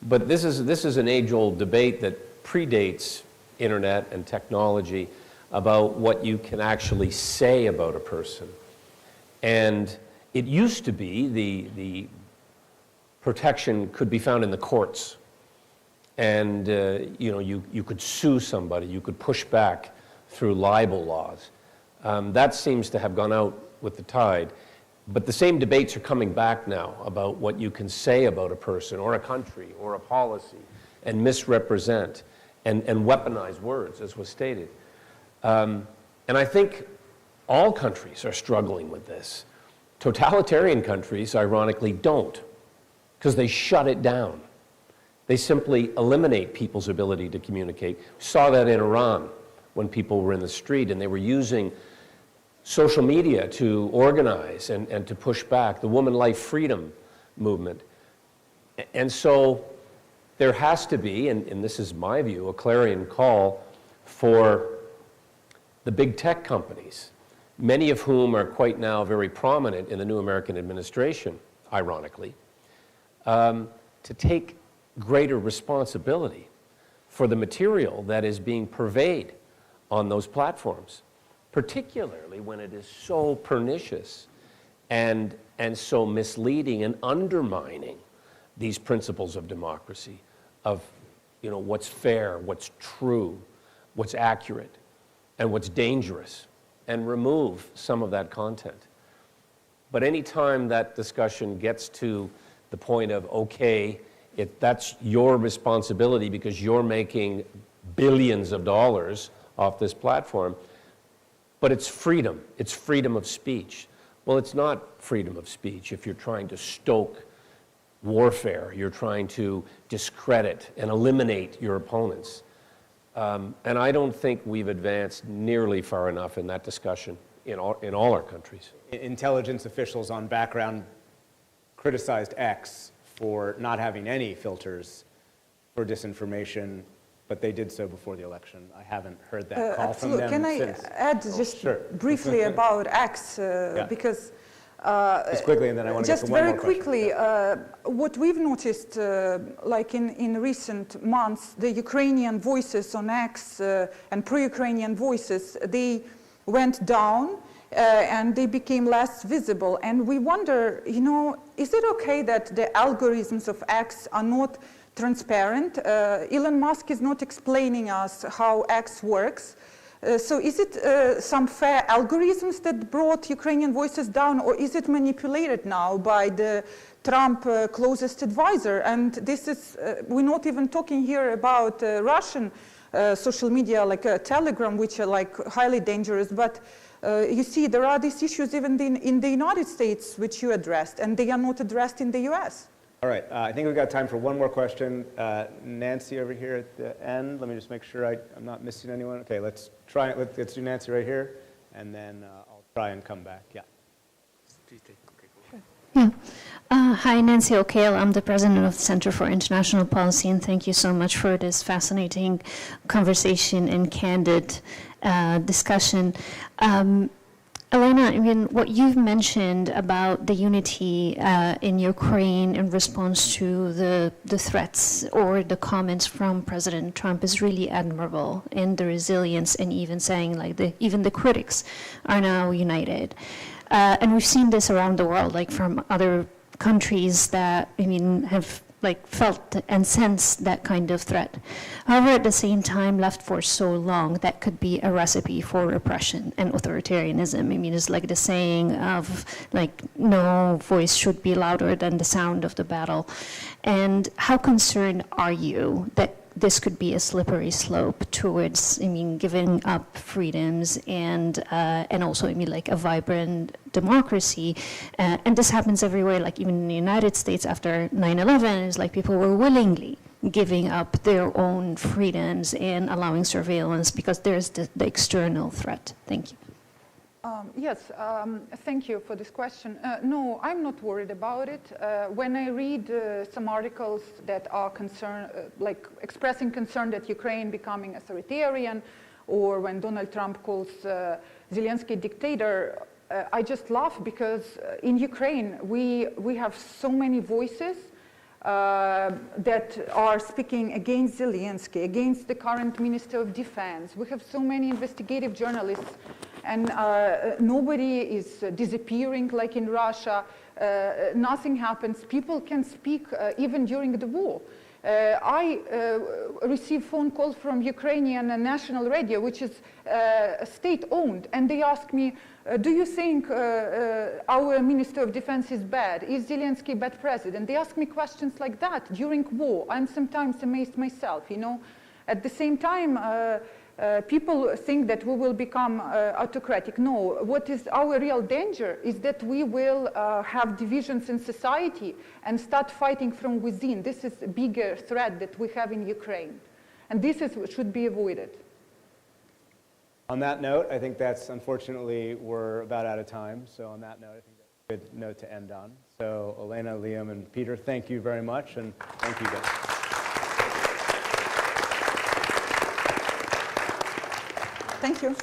S16: But this is an age-old debate that predates internet and technology about what you can actually say about a person. And it used to be the protection could be found in the courts. And you could sue somebody, you could push back through libel laws. That seems to have gone out with the tide. But the same debates are coming back now about what you can say about a person or a country or a policy and misrepresent and weaponize words, as was stated. And I think all countries are struggling with this. Totalitarian countries, ironically, don't, because they shut it down. They simply eliminate people's ability to communicate. We saw that in Iran when people were in the street and they were using social media to organize and to push back, the woman life freedom movement. And so there has to be, and this is my view, a clarion call for the big tech companies, many of whom are quite now very prominent in the new American administration, ironically, to take greater responsibility for the material that is being purveyed on those platforms, particularly when it is so pernicious and so misleading and undermining these principles of democracy, of what's fair, what's true, what's accurate, and what's dangerous, and remove some of that content. But anytime that discussion gets to the point of, okay, that's your responsibility because you're making billions of dollars off this platform, but it's freedom of speech. Well, it's not freedom of speech if you're trying to stoke warfare, you're trying to discredit and eliminate your opponents. And I don't think we've advanced nearly far enough in that discussion in all our countries.
S13: Intelligence officials on background criticized X for not having any filters for disinformation, but they did so before the election. I haven't heard that call from them
S14: Can
S13: since.
S14: I add just briefly about X, because
S13: just quickly, and then I want to get to one more question.
S14: Just very quickly, what we've noticed, like in recent months, the Ukrainian voices on X and pro-Ukrainian voices, they went down and they became less visible. And we wonder, is it okay that the algorithms of X are not transparent? Elon Musk is not explaining us how X works. So is it some fair algorithms that brought Ukrainian voices down, or is it manipulated now by the Trump closest advisor? And this is, we're not even talking here about Russian social media like Telegram, which are like highly dangerous, but you see there are these issues even in the United States which you addressed, and they are not addressed in the US.
S13: All right, I think we've got time for one more question. Nancy over here at the end. Let me just make sure I'm not missing anyone. Okay, let's do Nancy right here, and then I'll try and come back. Yeah.
S21: Yeah. Hi, Nancy O'Kale. I'm the president of the Center for International Policy, and thank you so much for this fascinating conversation and candid discussion. Elena, I mean, what you've mentioned about the unity in Ukraine in response to the threats or the comments from President Trump is really admirable, and the resilience, and even saying like even the critics are now united. And we've seen this around the world, like from other countries that, I mean, have like felt and sensed that kind of threat. However, at the same time, left for so long, that could be a recipe for repression and authoritarianism. I mean, it's like the saying of like, no voice should be louder than the sound of the battle. And how concerned are you that this could be a slippery slope towards, I mean, giving up freedoms and also, I mean, like a vibrant democracy, and this happens everywhere. Like even in the United States after 9/11, it's like people were willingly giving up their own freedoms and allowing surveillance because there's the external threat. Thank you.
S14: Yes, thank you for this question. No, I'm not worried about it. When I read some articles that are like expressing concern that Ukraine becoming authoritarian, or when Donald Trump calls Zelensky dictator, I just laugh because in Ukraine we have so many voices that are speaking against Zelensky, against the current Minister of Defense. We have so many investigative journalists, and nobody is disappearing like in Russia. Nothing happens. People can speak even during the war. I received phone calls from Ukrainian national radio, which is state-owned, and they ask me, do you think our Minister of Defense is bad? Is Zelensky a bad president? They ask me questions like that during war. I'm sometimes amazed myself, you know. At the same time, people think that we will become autocratic. No, what is our real danger is that we will have divisions in society and start fighting from within. This is a bigger threat that we have in Ukraine. And this should be avoided.
S13: On that note, I think that's, unfortunately, we're about out of time. So on that note, I think that's a good note to end on. So Elena, Liam, and Peter, thank you very much, and thank you guys.
S14: Thank you.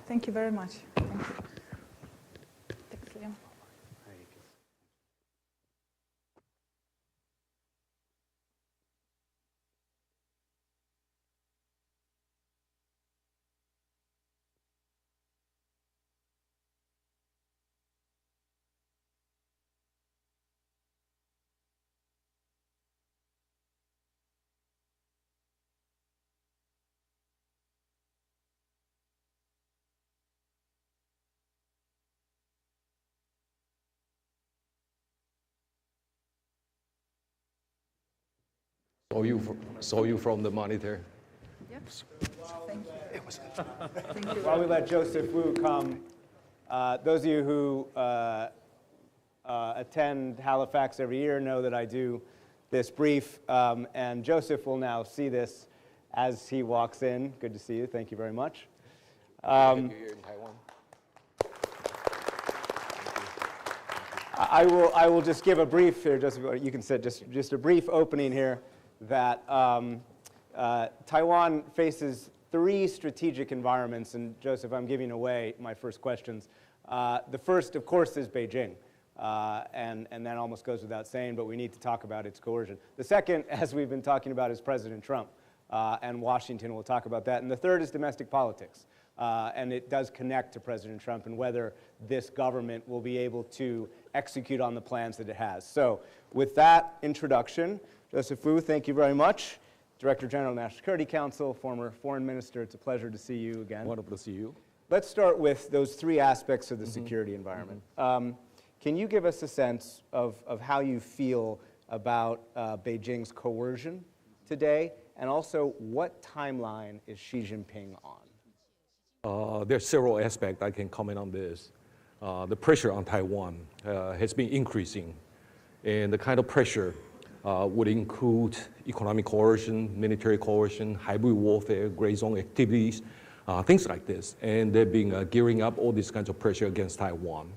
S14: Thank you very much. Thank you. Thanks, Liam.
S5: Saw you from the monitor.
S14: Yep. Thank you.
S13: While we let Joseph Wu come, those of you who attend Halifax every year know that I do this brief, and Joseph will now see this as he walks in. Good to see you. Thank you very much.
S5: You're here in Taiwan.
S13: I will just give a brief here. You can sit. Just a brief opening here. That Taiwan faces 3 strategic environments, and Joseph, I'm giving away my first questions. The first, of course, is Beijing, and that almost goes without saying, but we need to talk about its coercion. The second, as we've been talking about, is President Trump, and Washington. We'll talk about that. And the third is domestic politics, and it does connect to President Trump and whether this government will be able to execute on the plans that it has. So with that introduction, Joseph Wu, thank you very much. Director General of the National Security Council, former foreign minister. It's a pleasure to see you again.
S5: Wonderful to see you.
S13: Let's start with those 3 aspects of the security environment. Can you give us a sense of how you feel about Beijing's coercion today, and also what timeline is Xi Jinping on?
S5: There are several aspects I can comment on this. The pressure on Taiwan has been increasing, and the kind of pressure would include economic coercion, military coercion, hybrid warfare, gray zone activities, things like this. And they've been gearing up all these kinds of pressure against Taiwan.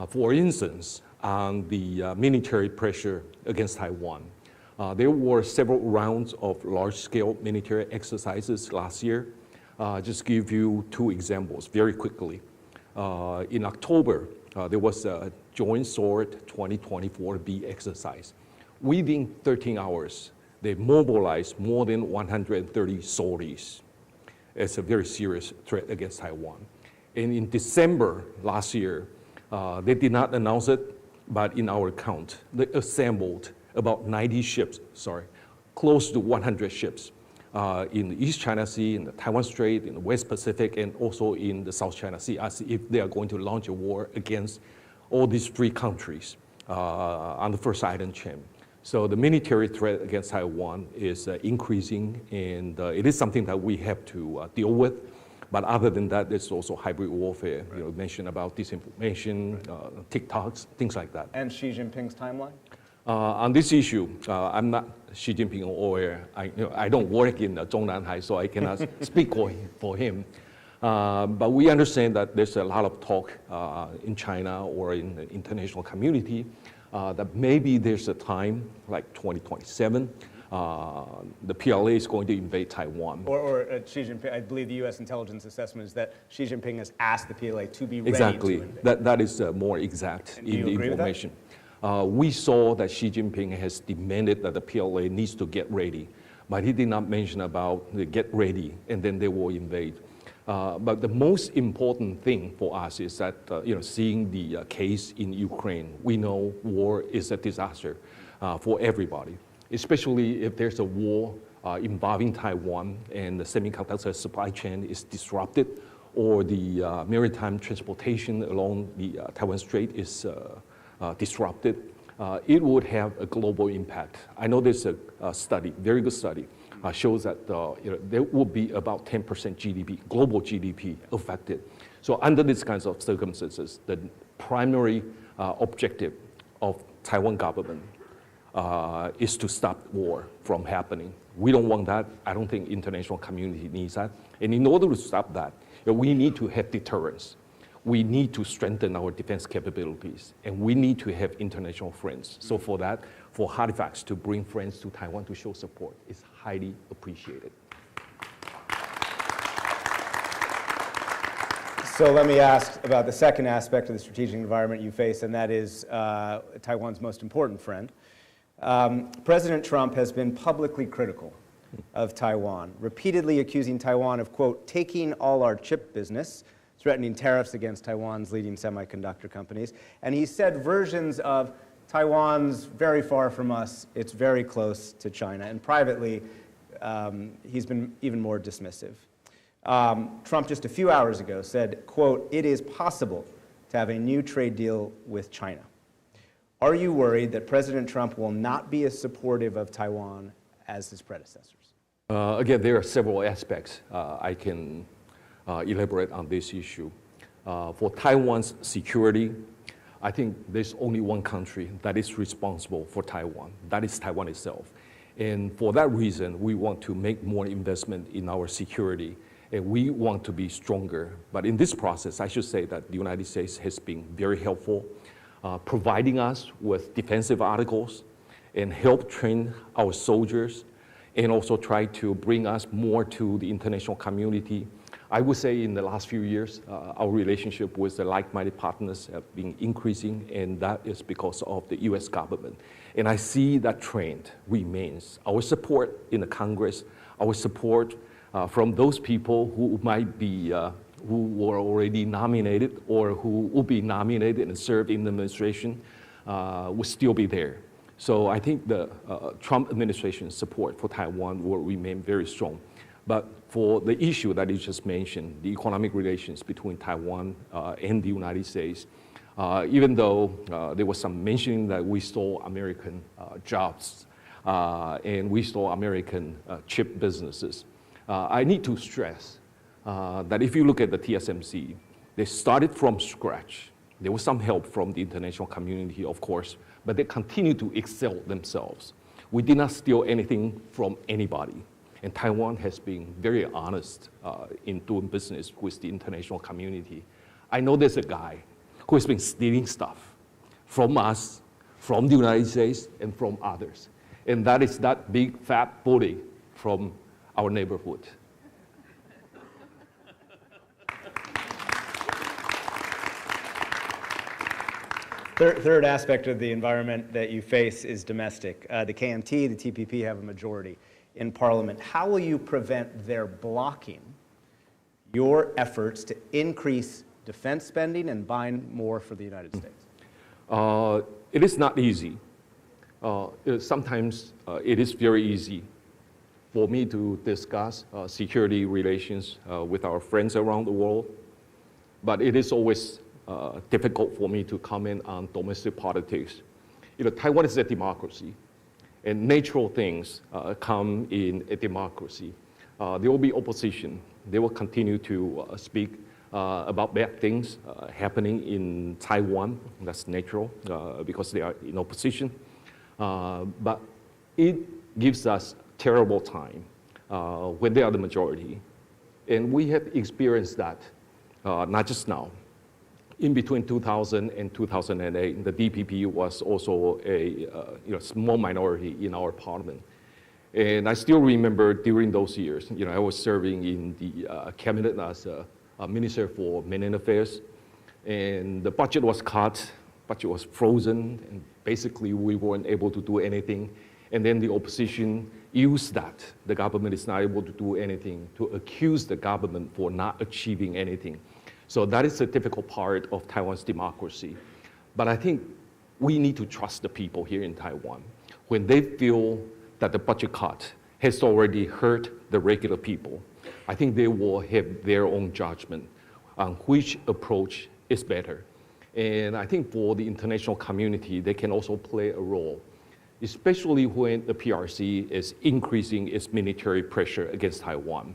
S5: For instance, on the military pressure against Taiwan, there were several rounds of large-scale military exercises last year. Just give you 2 examples very quickly. In October, there was a Joint Sword 2024B exercise. Within 13 hours, they mobilized more than 130 sorties. It's a very serious threat against Taiwan. And in December last year, they did not announce it, but in our count, they assembled about 90 ships, close to 100 ships in the East China Sea, in the Taiwan Strait, in the West Pacific, and also in the South China Sea, as if they are going to launch a war against all these 3 countries on the first island chain. So the military threat against Taiwan is increasing, and it is something that we have to deal with. But other than that, there's also hybrid warfare. Right. You mentioned about disinformation, TikToks, things like that.
S13: And Xi Jinping's timeline?
S5: On this issue, I'm not Xi Jinping aware. I don't work in Zhongnanhai, so I cannot speak for him. But we understand that there's a lot of talk in China or in the international community that maybe there's a time, like 2027, the PLA is going to invade Taiwan.
S13: Or Xi Jinping, I believe the U.S. intelligence assessment is that Xi Jinping has asked the PLA to be ready
S5: exactly.
S13: to invade.
S5: That is more exact
S13: And
S5: in the
S13: agree
S5: information. We saw that Xi Jinping has demanded that the PLA needs to get ready, but he did not mention about the get ready and then they will invade. But the most important thing for us is that, seeing the case in Ukraine, we know war is a disaster for everybody, especially if there's a war involving Taiwan and the semiconductor supply chain is disrupted, or the maritime transportation along the Taiwan Strait is disrupted. It would have a global impact. I know there's a study, very good study, shows that there will be about 10% GDP, global GDP affected. So under these kinds of circumstances, the primary objective of Taiwan government is to stop war from happening. We don't want that. I don't think international community needs that. And in order to stop that, we need to have deterrence. We need to strengthen our defense capabilities, and we need to have international friends. So for that, for Halifax to bring friends to Taiwan to show support is highly appreciated.
S13: So let me ask about the second aspect of the strategic environment you face, and that is Taiwan's most important friend. President Trump has been publicly critical of Taiwan, repeatedly accusing Taiwan of, quote, taking all our chip business, threatening tariffs against Taiwan's leading semiconductor companies. And he said versions of Taiwan's very far from us, it's very close to China. And privately, he's been even more dismissive. Trump just a few hours ago said, quote, it is possible to have a new trade deal with China. Are you worried that President Trump will not be as supportive of Taiwan as his predecessors?
S5: Again, there are several aspects I can elaborate on this issue. For Taiwan's security, I think there's only one country that is responsible for Taiwan. That is Taiwan itself. And for that reason, we want to make more investment in our security, and we want to be stronger. But in this process, I should say that the United States has been very helpful, providing us with defensive articles and help train our soldiers, and also try to bring us more to the international community. I would say in the last few years, our relationship with the like-minded partners have been increasing, and that is because of the US government. And I see that trend remains. Our support in the Congress, our support from those people who might be, who were already nominated or who will be nominated and serve in the administration will still be there. So I think the Trump administration's support for Taiwan will remain very strong. But for the issue that you just mentioned, the economic relations between Taiwan and the United States, even though there was some mentioning that we stole American jobs and we stole American chip businesses, I need to stress that if you look at the TSMC, they started from scratch. There was some help from the international community, of course, but they continue to excel themselves. We did not steal anything from anybody. And Taiwan has been very honest in doing business with the international community. I know there's a guy who has been stealing stuff from us, from the United States, and from others. And that is that big fat bully from our neighborhood.
S13: Third aspect of the environment that you face is domestic. The KMT, the TPP have a majority in Parliament. How will you prevent their blocking your efforts to increase defense spending and buying more for the United States?
S5: It is not easy. Sometimes it is very easy for me to discuss security relations with our friends around the world, but it is always difficult for me to comment on domestic politics. Taiwan is a democracy, and natural things come in a democracy. There will be opposition. They will continue to speak about bad things happening in Taiwan. That's natural because they are in opposition. But it gives us terrible time when they are the majority. And we have experienced that, not just now. In between 2000 and 2008, the DPP was also a small minority in our parliament. And I still remember during those years, I was serving in the cabinet as a minister for Mainland Affairs, and the budget was cut, budget was frozen, and basically we weren't able to do anything. And then the opposition used that. The government is not able to do anything, to accuse the government for not achieving anything. So that is a difficult part of Taiwan's democracy. But I think we need to trust the people here in Taiwan. When they feel that the budget cut has already hurt the regular people, I think they will have their own judgment on which approach is better. And I think for the international community, they can also play a role, especially when the PRC is increasing its military pressure against Taiwan.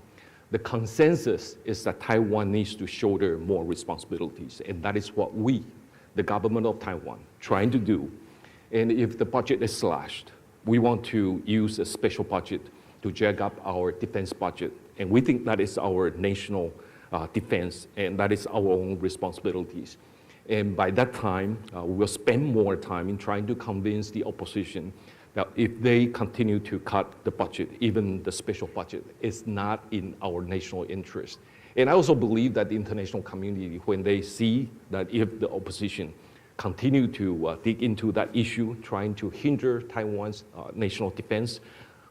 S5: The consensus is that Taiwan needs to shoulder more responsibilities, and that is what we, the government of Taiwan, trying to do. And if the budget is slashed, we want to use a special budget to jack up our defense budget. And we think that is our national defense, and that is our own responsibilities. And by that time, we will spend more time in trying to convince the opposition that if they continue to cut the budget, even the special budget, it's not in our national interest. And I also believe that the international community, when they see that if the opposition continue to dig into that issue, trying to hinder Taiwan's national defense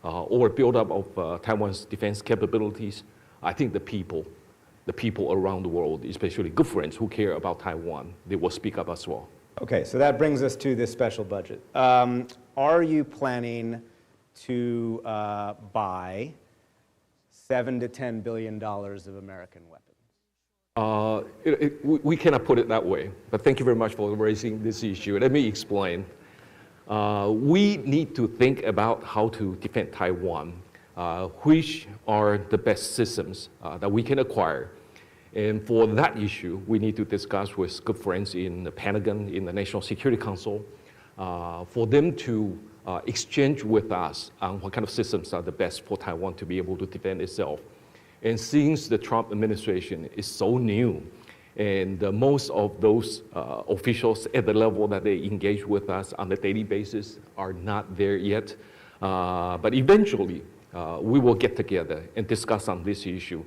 S5: or build up of Taiwan's defense capabilities, I think the people around the world, especially good friends who care about Taiwan, they will speak up as well.
S13: Okay, so that brings us to this special budget. Are you planning to buy $7 to $10 billion of American weapons?
S5: We cannot put it that way, but thank you very much for raising this issue. Let me explain. We need to think about how to defend Taiwan, which are the best systems that we can acquire. And for that issue, we need to discuss with good friends in the Pentagon, in the National Security Council, for them to exchange with us on what kind of systems are the best for Taiwan to be able to defend itself. And since the Trump administration is so new, and most of those officials at the level that they engage with us on a daily basis are not there yet, but eventually we will get together and discuss on this issue.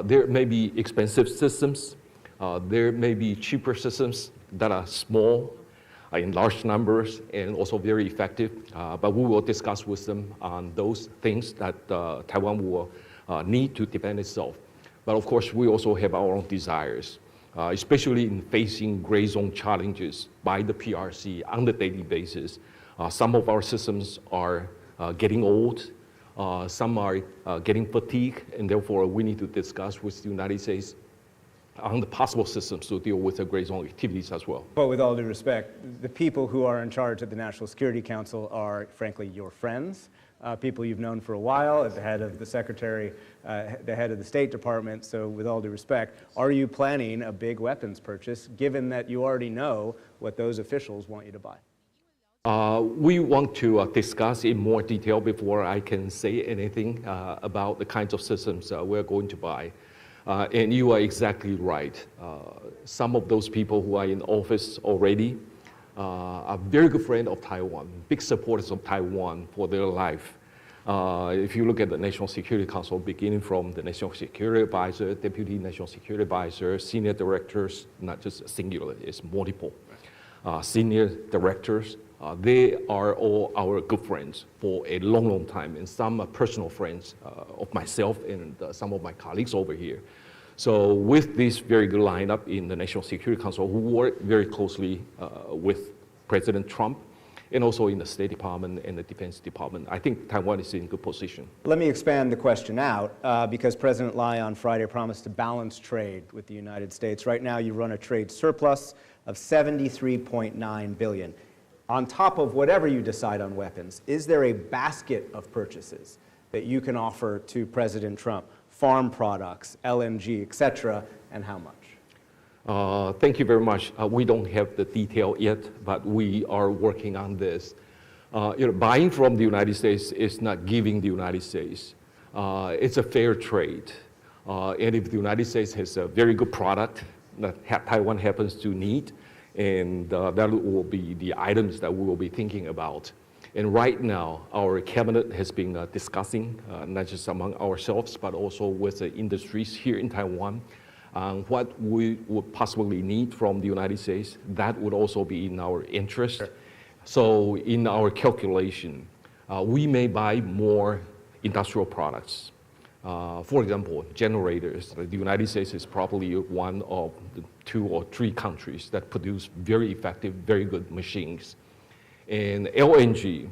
S5: There may be expensive systems, there may be cheaper systems that are small, in large numbers, and also very effective, but we will discuss with them on those things that Taiwan will need to defend itself. But of course, we also have our own desires, especially in facing gray zone challenges by the PRC on a daily basis. Some of our systems are getting old, some are getting fatigued, and therefore we need to discuss with the United States on the possible systems to deal with the gray zone activities as well.
S13: But with all due respect, the people who are in charge at the National Security Council are, frankly, your friends, people you've known for a while, at the head of the Secretary, the head of the State Department. So with all due respect, are you planning a big weapons purchase, given that you already know what those officials want you to buy?
S5: We want to discuss in more detail before I can say anything about the kinds of systems we're going to buy. And you are exactly right. Some of those people who are in office already are very good friends of Taiwan, big supporters of Taiwan for their life. If you look at the National Security Council, beginning from the National Security Advisor, Deputy National Security Advisor, senior directors, not just singular, it's multiple, senior directors, they are all our good friends for a long, long time, and some are personal friends of myself and some of my colleagues over here. So with this very good lineup in the National Security Council, who work very closely with President Trump, and also in the State Department and the Defense Department, I think Taiwan is in good position.
S13: Let me expand the question out, because President Lai on Friday promised to balance trade with the United States. Right now, you run a trade surplus of $73.9 billion. On top of whatever you decide on weapons, is there a basket of purchases that you can offer to President Trump? Farm products, LNG, et cetera, and how much?
S5: Thank you very much. We don't have the detail yet, but we are working on this. Buying from the United States is not giving the United States. It's a fair trade. And if the United States has a very good product that Taiwan happens to need, and that will be the items that we will be thinking about. And right now, our cabinet has been discussing, not just among ourselves, but also with the industries here in Taiwan, what we would possibly need from the United States, that would also be in our interest. Sure. So in our calculation, we may buy more industrial products. For example, generators. The United States is probably one of the 2 or 3 countries that produce very effective, very good machines. And LNG,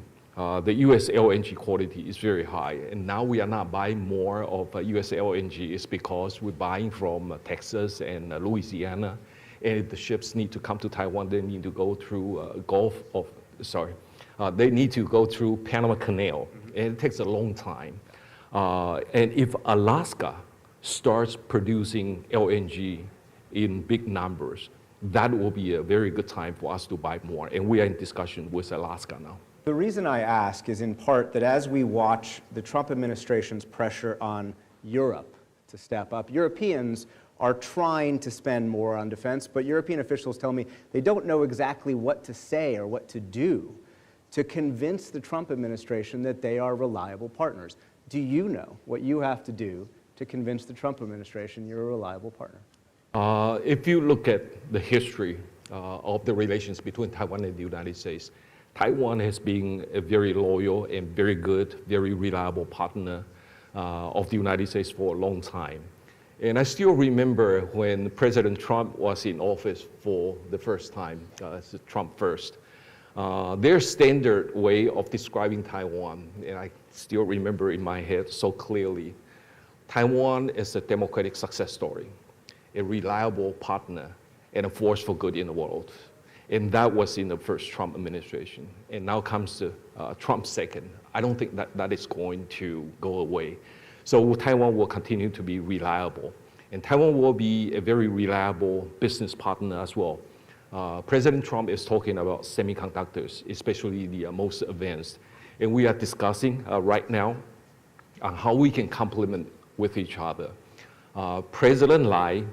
S5: the US LNG quality is very high. And now we are not buying more of US LNG. It's because we're buying from Texas and Louisiana. And if the ships need to come to Taiwan, they need to go through they need to go through Panama Canal. And it takes a long time. And if Alaska starts producing LNG in big numbers, that will be a very good time for us to buy more. And we are in discussion with Alaska now.
S13: The reason I ask is in part that as we watch the Trump administration's pressure on Europe to step up, Europeans are trying to spend more on defense, but European officials tell me they don't know exactly what to say or what to do to convince the Trump administration that they are reliable partners. Do you know what you have to do to convince the Trump administration you're a reliable partner?
S5: If you look at the history of the relations between Taiwan and the United States, Taiwan has been a very loyal and very good, very reliable partner of the United States for a long time. And I still remember when President Trump was in office for the first time, Trump first, their standard way of describing Taiwan, and I still remember in my head so clearly, Taiwan is a democratic success story, a reliable partner, and a force for good in the world. And that was in the first Trump administration. And now comes the Trump second. I don't think that is going to go away. So Taiwan will continue to be reliable. And Taiwan will be a very reliable business partner as well. President Trump is talking about semiconductors, especially the most advanced. And we are discussing right now on how we can complement with each other. President Lai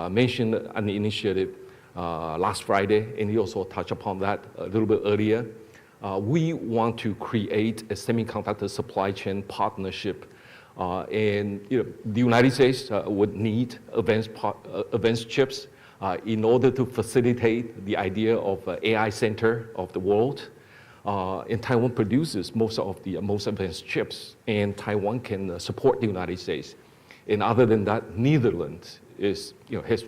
S5: mentioned an initiative last Friday, and he also touched upon that a little bit earlier. We want to create a semiconductor supply chain partnership. And the United States would need advanced chips in order to facilitate the idea of AI center of the world. And Taiwan produces most of the most advanced chips, and Taiwan can support the United States. And other than that, Netherlands has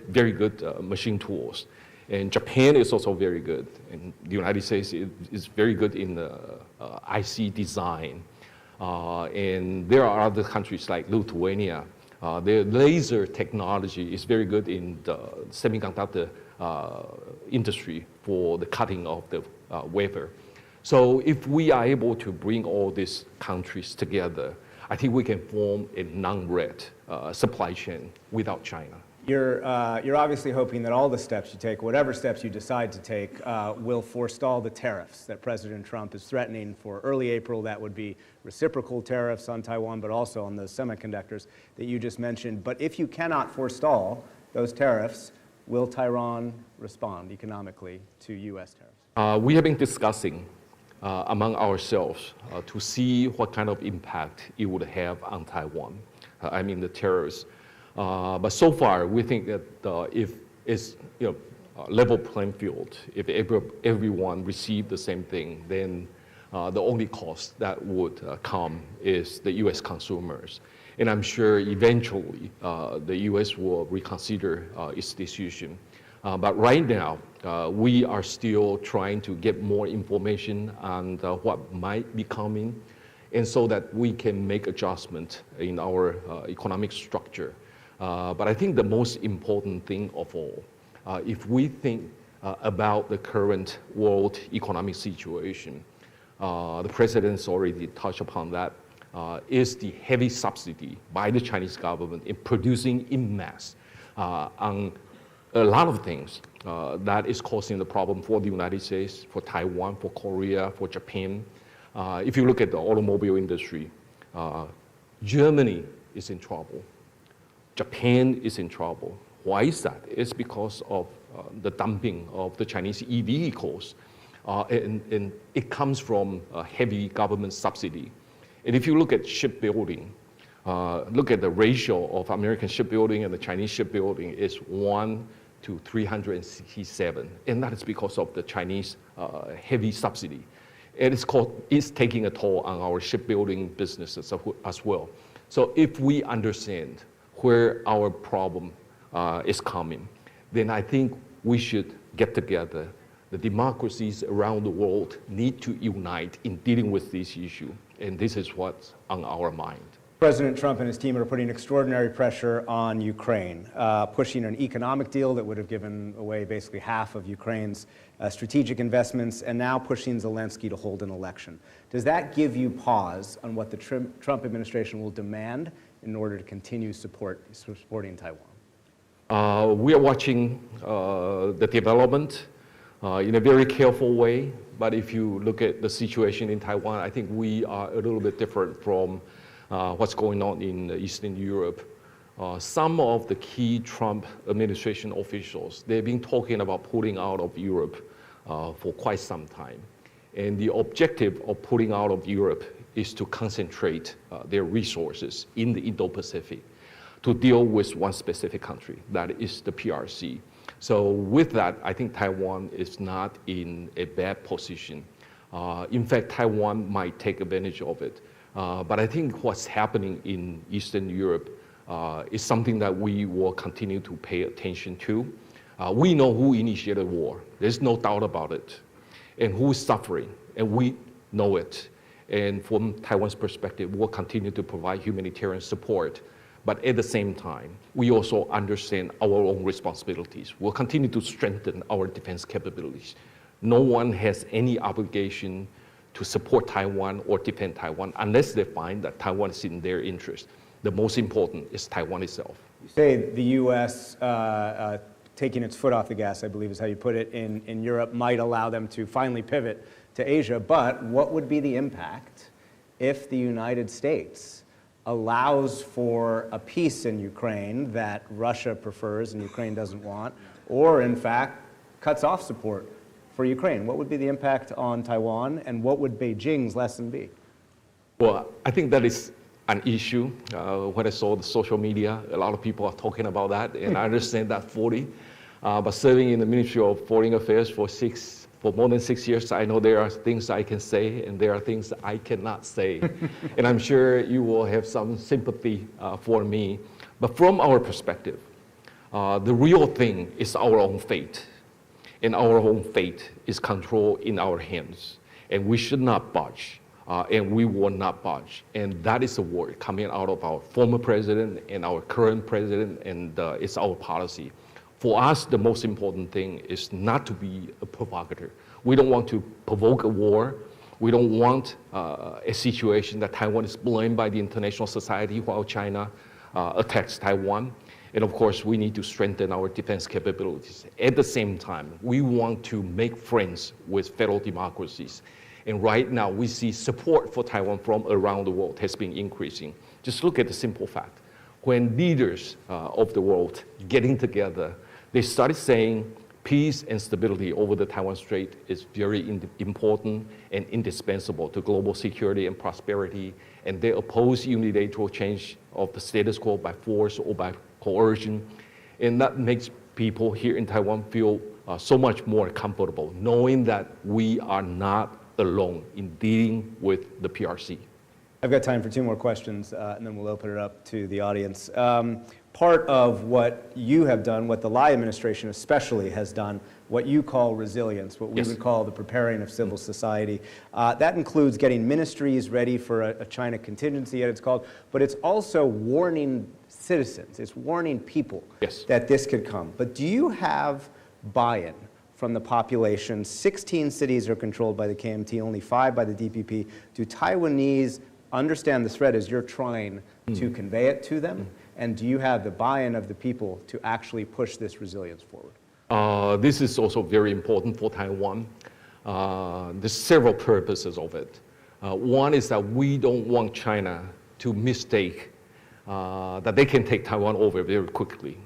S5: very good machine tools. And Japan is also very good. And the United States is very good in IC design. And there are other countries like Lithuania. Their laser technology is very good in the semiconductor industry for the cutting of the wafer. So if we are able to bring all these countries together, I think we can form a non-red supply chain without China.
S13: You're obviously hoping that all the steps you take, whatever steps you decide to take, will forestall the tariffs that President Trump is threatening for early April. That would be reciprocal tariffs on Taiwan, but also on the semiconductors that you just mentioned. But if you cannot forestall those tariffs, will Taiwan respond economically to U.S. tariffs?
S5: We have been discussing among ourselves to see what kind of impact it would have on Taiwan. I mean the tariffs. But so far, we think that if it's level playing field, if everyone received the same thing, then the only cost that would come is the U.S. consumers. And I'm sure eventually the U.S. will reconsider its decision. But right now, we are still trying to get more information on what might be coming, and so that we can make adjustment in our economic structure. But I think the most important thing of all, if we think about the current world economic situation, the president's already touched upon that, is the heavy subsidy by the Chinese government in producing en masse on a lot of things that is causing the problem for the United States, for Taiwan, for Korea, for Japan. If you look at the automobile industry, Germany is in trouble. Japan is in trouble. Why is that? It's because of the dumping of the Chinese e-vehicles. And it comes from a heavy government subsidy. And if you look at shipbuilding, look at the ratio of American shipbuilding and the Chinese shipbuilding is 1 to 367, and that is because of the Chinese heavy subsidy. And it's taking a toll on our shipbuilding businesses as well. So if we understand where our problem is coming, then I think we should get together. The democracies around the world need to unite in dealing with this issue, and this is what's on our mind.
S13: President Trump and his team are putting extraordinary pressure on Ukraine, pushing an economic deal that would have given away basically half of Ukraine's strategic investments, and now pushing Zelensky to hold an election. Does that give you pause on what the Trump administration will demand in order to continue supporting Taiwan?
S5: We are watching the development in a very careful way, but if you look at the situation in Taiwan, I think we are a little bit different from what's going on in Eastern Europe. Some of the key Trump administration officials, they've been talking about pulling out of Europe for quite some time. And the objective of pulling out of Europe is to concentrate their resources in the Indo-Pacific to deal with one specific country, that is the PRC. So with that, I think Taiwan is not in a bad position. In fact, Taiwan might take advantage of it. But I think what's happening in Eastern Europe is something that we will continue to pay attention to. We know who initiated war. There's no doubt about it. And who is suffering, and we know it. And from Taiwan's perspective, we'll continue to provide humanitarian support. But at the same time, we also understand our own responsibilities. We'll continue to strengthen our defense capabilities. No one has any obligation to support Taiwan or defend Taiwan unless they find that Taiwan is in their interest. The most important is Taiwan itself.
S13: You say the U.S. Taking its foot off the gas, I believe is how you put it, in Europe might allow them to finally pivot to Asia, but what would be the impact if the United States allows for a peace in Ukraine that Russia prefers and Ukraine doesn't want, or in fact cuts off support for Ukraine? What would be the impact on Taiwan, and what would Beijing's lesson be?
S5: Well, I think that is an issue. When I saw the social media, a lot of people are talking about that, and I understand that fully. But serving in the Ministry of Foreign Affairs for more than 6 years, I know there are things I can say, and there are things I cannot say. And I'm sure you will have some sympathy for me. But from our perspective, the real thing is our own fate. And our own fate is controlled in our hands. And we should not budge. And we will not budge. And that is a word coming out of our former president and our current president, and it's our policy. For us, the most important thing is not to be a provocateur. We don't want to provoke a war. We don't want a situation that Taiwan is blamed by the international society while China attacks Taiwan. And of course, we need to strengthen our defense capabilities. At the same time, we want to make friends with fellow democracies. And right now, we see support for Taiwan from around the world has been increasing. Just look at the simple fact. When leaders of the world getting together, they started saying peace and stability over the Taiwan Strait is very important and indispensable to global security and prosperity, and they oppose unilateral change of the status quo by force or by coercion. And that makes people here in Taiwan feel so much more comfortable, knowing that we are not alone in dealing with the PRC.
S13: I've got time for 2 more questions, and then we'll open it up to the audience. Part of what you have done, what the Lai administration especially has done, what you call resilience, what we would call the preparing of civil society, that includes getting ministries ready for a China contingency, as it's called, but it's also warning citizens, it's warning people that this could come. But do you have buy-in from the population? 16 cities are controlled by the KMT, only 5 by the DPP. Do Taiwanese understand the threat as you're trying to convey it to them? And do you have the buy-in of the people to actually push this resilience forward?
S5: This is also very important for Taiwan. There's several purposes of it. One is that we don't want China to mistake that they can take Taiwan over very quickly,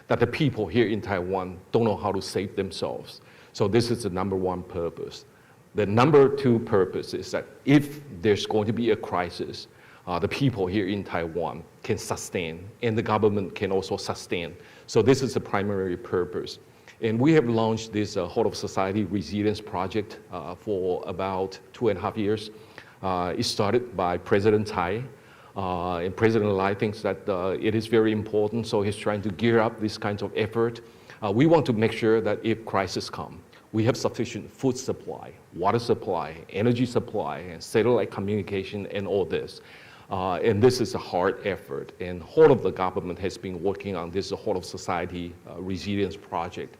S5: that the people here in Taiwan don't know how to save themselves. So this is the number 1 purpose. The number 2 purpose is that if there's going to be a crisis, the people here in Taiwan can sustain, and the government can also sustain. So this is the primary purpose. And we have launched this whole of society resilience project for about 2.5 years. It started by President Tsai, and President Lai thinks that it is very important, so he's trying to gear up this kinds of effort. We want to make sure that if crisis come, we have sufficient food supply, water supply, energy supply, and satellite communication, and all this. And this is a hard effort, and whole of the government has been working on this whole of society resilience project.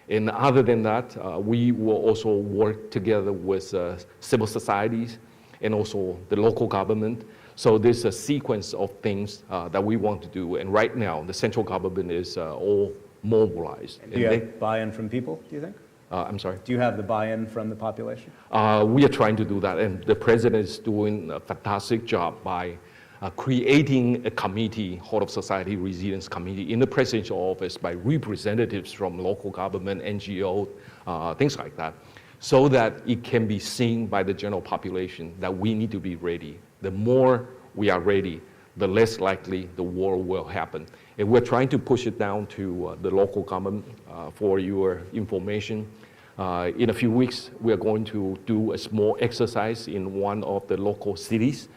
S5: And other than that, we will also work together with civil societies and also the local government. So there's a sequence of things that we want to do. And right now, the central government is all mobilized.
S13: Do you have buy-in from people, do you think?
S5: I'm sorry?
S13: Do you have the buy-in from the population?
S5: We are trying to do that, and the president is doing a fantastic job by creating a committee, whole of society resilience committee in the presidential office by representatives from local government, NGO, things like that, so that it can be seen by the general population that we need to be ready. The more we are ready, the less likely the war will happen. And we're trying to push it down to the local government. For your information, in a few weeks, we are going to do a small exercise in one of the local cities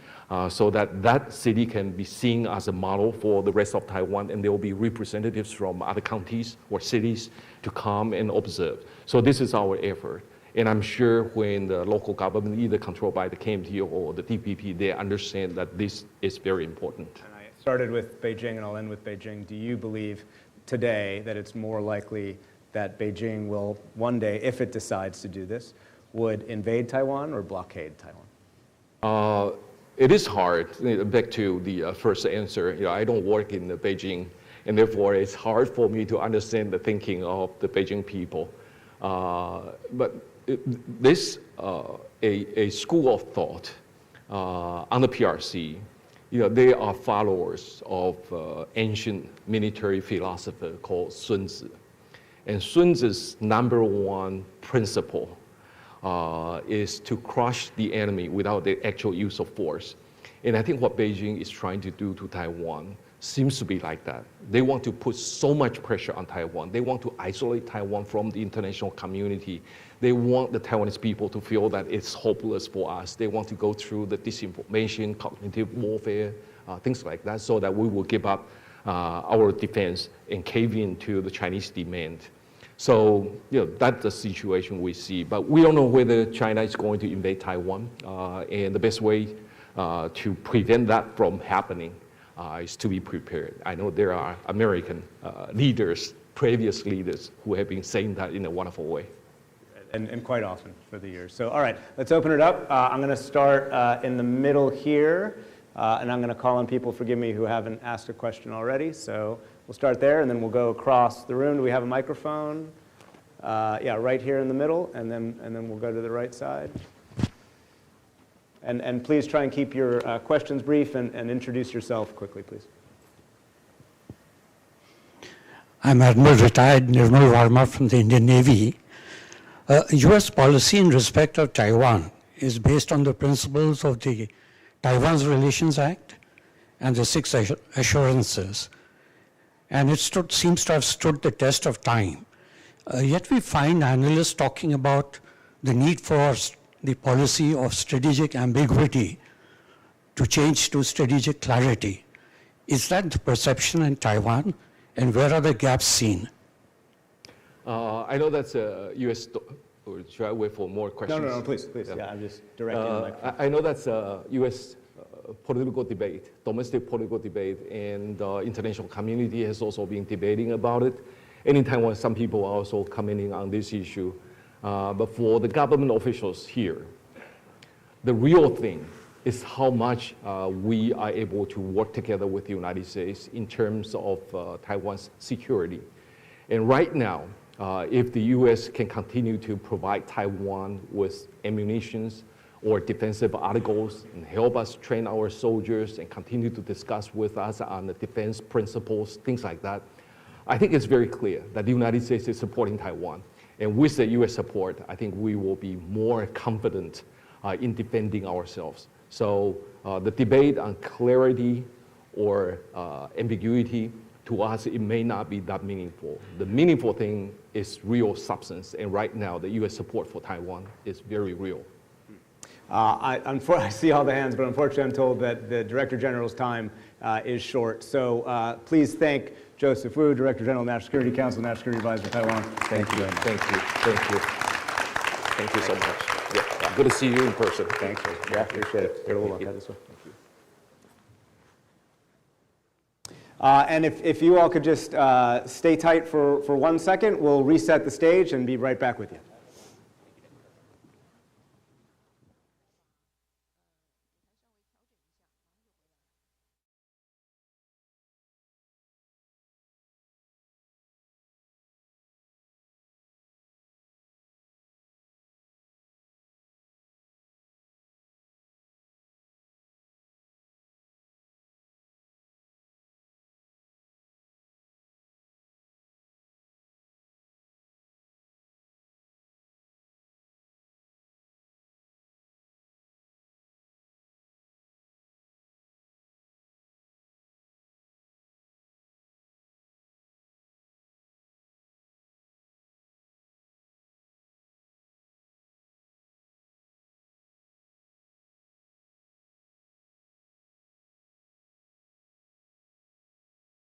S5: so that that city can be seen as a model for the rest of Taiwan, and there will be representatives from other counties or cities to come and observe. So this is our effort. And I'm sure when the local government, either controlled by the KMT or the DPP, they understand that this is very important.
S13: And I started with Beijing and I'll end with Beijing. Do you believe today that it's more likely that Beijing will one day, if it decides to do this, would invade Taiwan or blockade Taiwan?
S5: It is hard. Back to the first answer, I don't work in Beijing, and therefore it's hard for me to understand the thinking of the Beijing people. But this a school of thought on the PRC. They are followers of ancient military philosopher called Sun Tzu. And Sun Tzu's #1 principle is to crush the enemy without the actual use of force. And I think what Beijing is trying to do to Taiwan seems to be like that. They want to put so much pressure on Taiwan. They want to isolate Taiwan from the international community. They want the Taiwanese people to feel that it's hopeless for us. They want to go through the disinformation, cognitive warfare, things like that, so that we will give up our defense and cave in to the Chinese demand. So, that's the situation we see. But we don't know whether China is going to invade Taiwan. And the best way to prevent that from happening is to be prepared. I know there are American leaders, previous leaders, who have been saying that in a wonderful way.
S13: And quite often for the years. So, all right, let's open it up. I'm going to start in the middle here, and I'm going to call on people, forgive me, who haven't asked a question already. So we'll start there, and then we'll go across the room. Do we have a microphone? Yeah, right here in the middle, and then we'll go to the right side. And please try and keep your questions brief and introduce yourself quickly, please.
S6: I'm Admiral Retired Nirmal Verma from the Indian Navy. U.S. policy in respect of Taiwan is based on the principles of the Taiwan's Relations Act and the 6 assurances. And it seems to have stood the test of time. Yet we find analysts talking about the need for the policy of strategic ambiguity to change to strategic clarity. Is that the perception in Taiwan, and where are the gaps seen?
S5: I know that's a U.S. Or should I wait for more questions?
S13: No, please. Yeah, I'm just directing the microphone.
S5: I know that's a U.S. Political debate, domestic political debate, and the international community has also been debating about it. And in Taiwan, some people are also commenting on this issue. But for the government officials here, the real thing is how much we are able to work together with the United States in terms of Taiwan's security. And right now, if the U.S. can continue to provide Taiwan with ammunitions or defensive articles and help us train our soldiers and continue to discuss with us on the defense principles, things like that, I think it's very clear that the United States is supporting Taiwan. And with the U.S. support, I think we will be more confident in defending ourselves. So the debate on clarity or ambiguity, to us, it may not be that meaningful. The meaningful thing is real substance, and right now, the U.S. support for Taiwan is very real.
S13: I see all the hands, but unfortunately I'm told that the Director General's time is short. So please thank Joseph Wu, Director General, National Security Council, National Security Advisor, Taiwan. Thank you very much.
S5: Thank you. Thank you. Thank you so much. Yeah. Good to see you in person.
S13: Thank you. Yeah, appreciate it. Thank you. And if you all could just stay tight for 1 second, we'll reset the stage and be right back with you.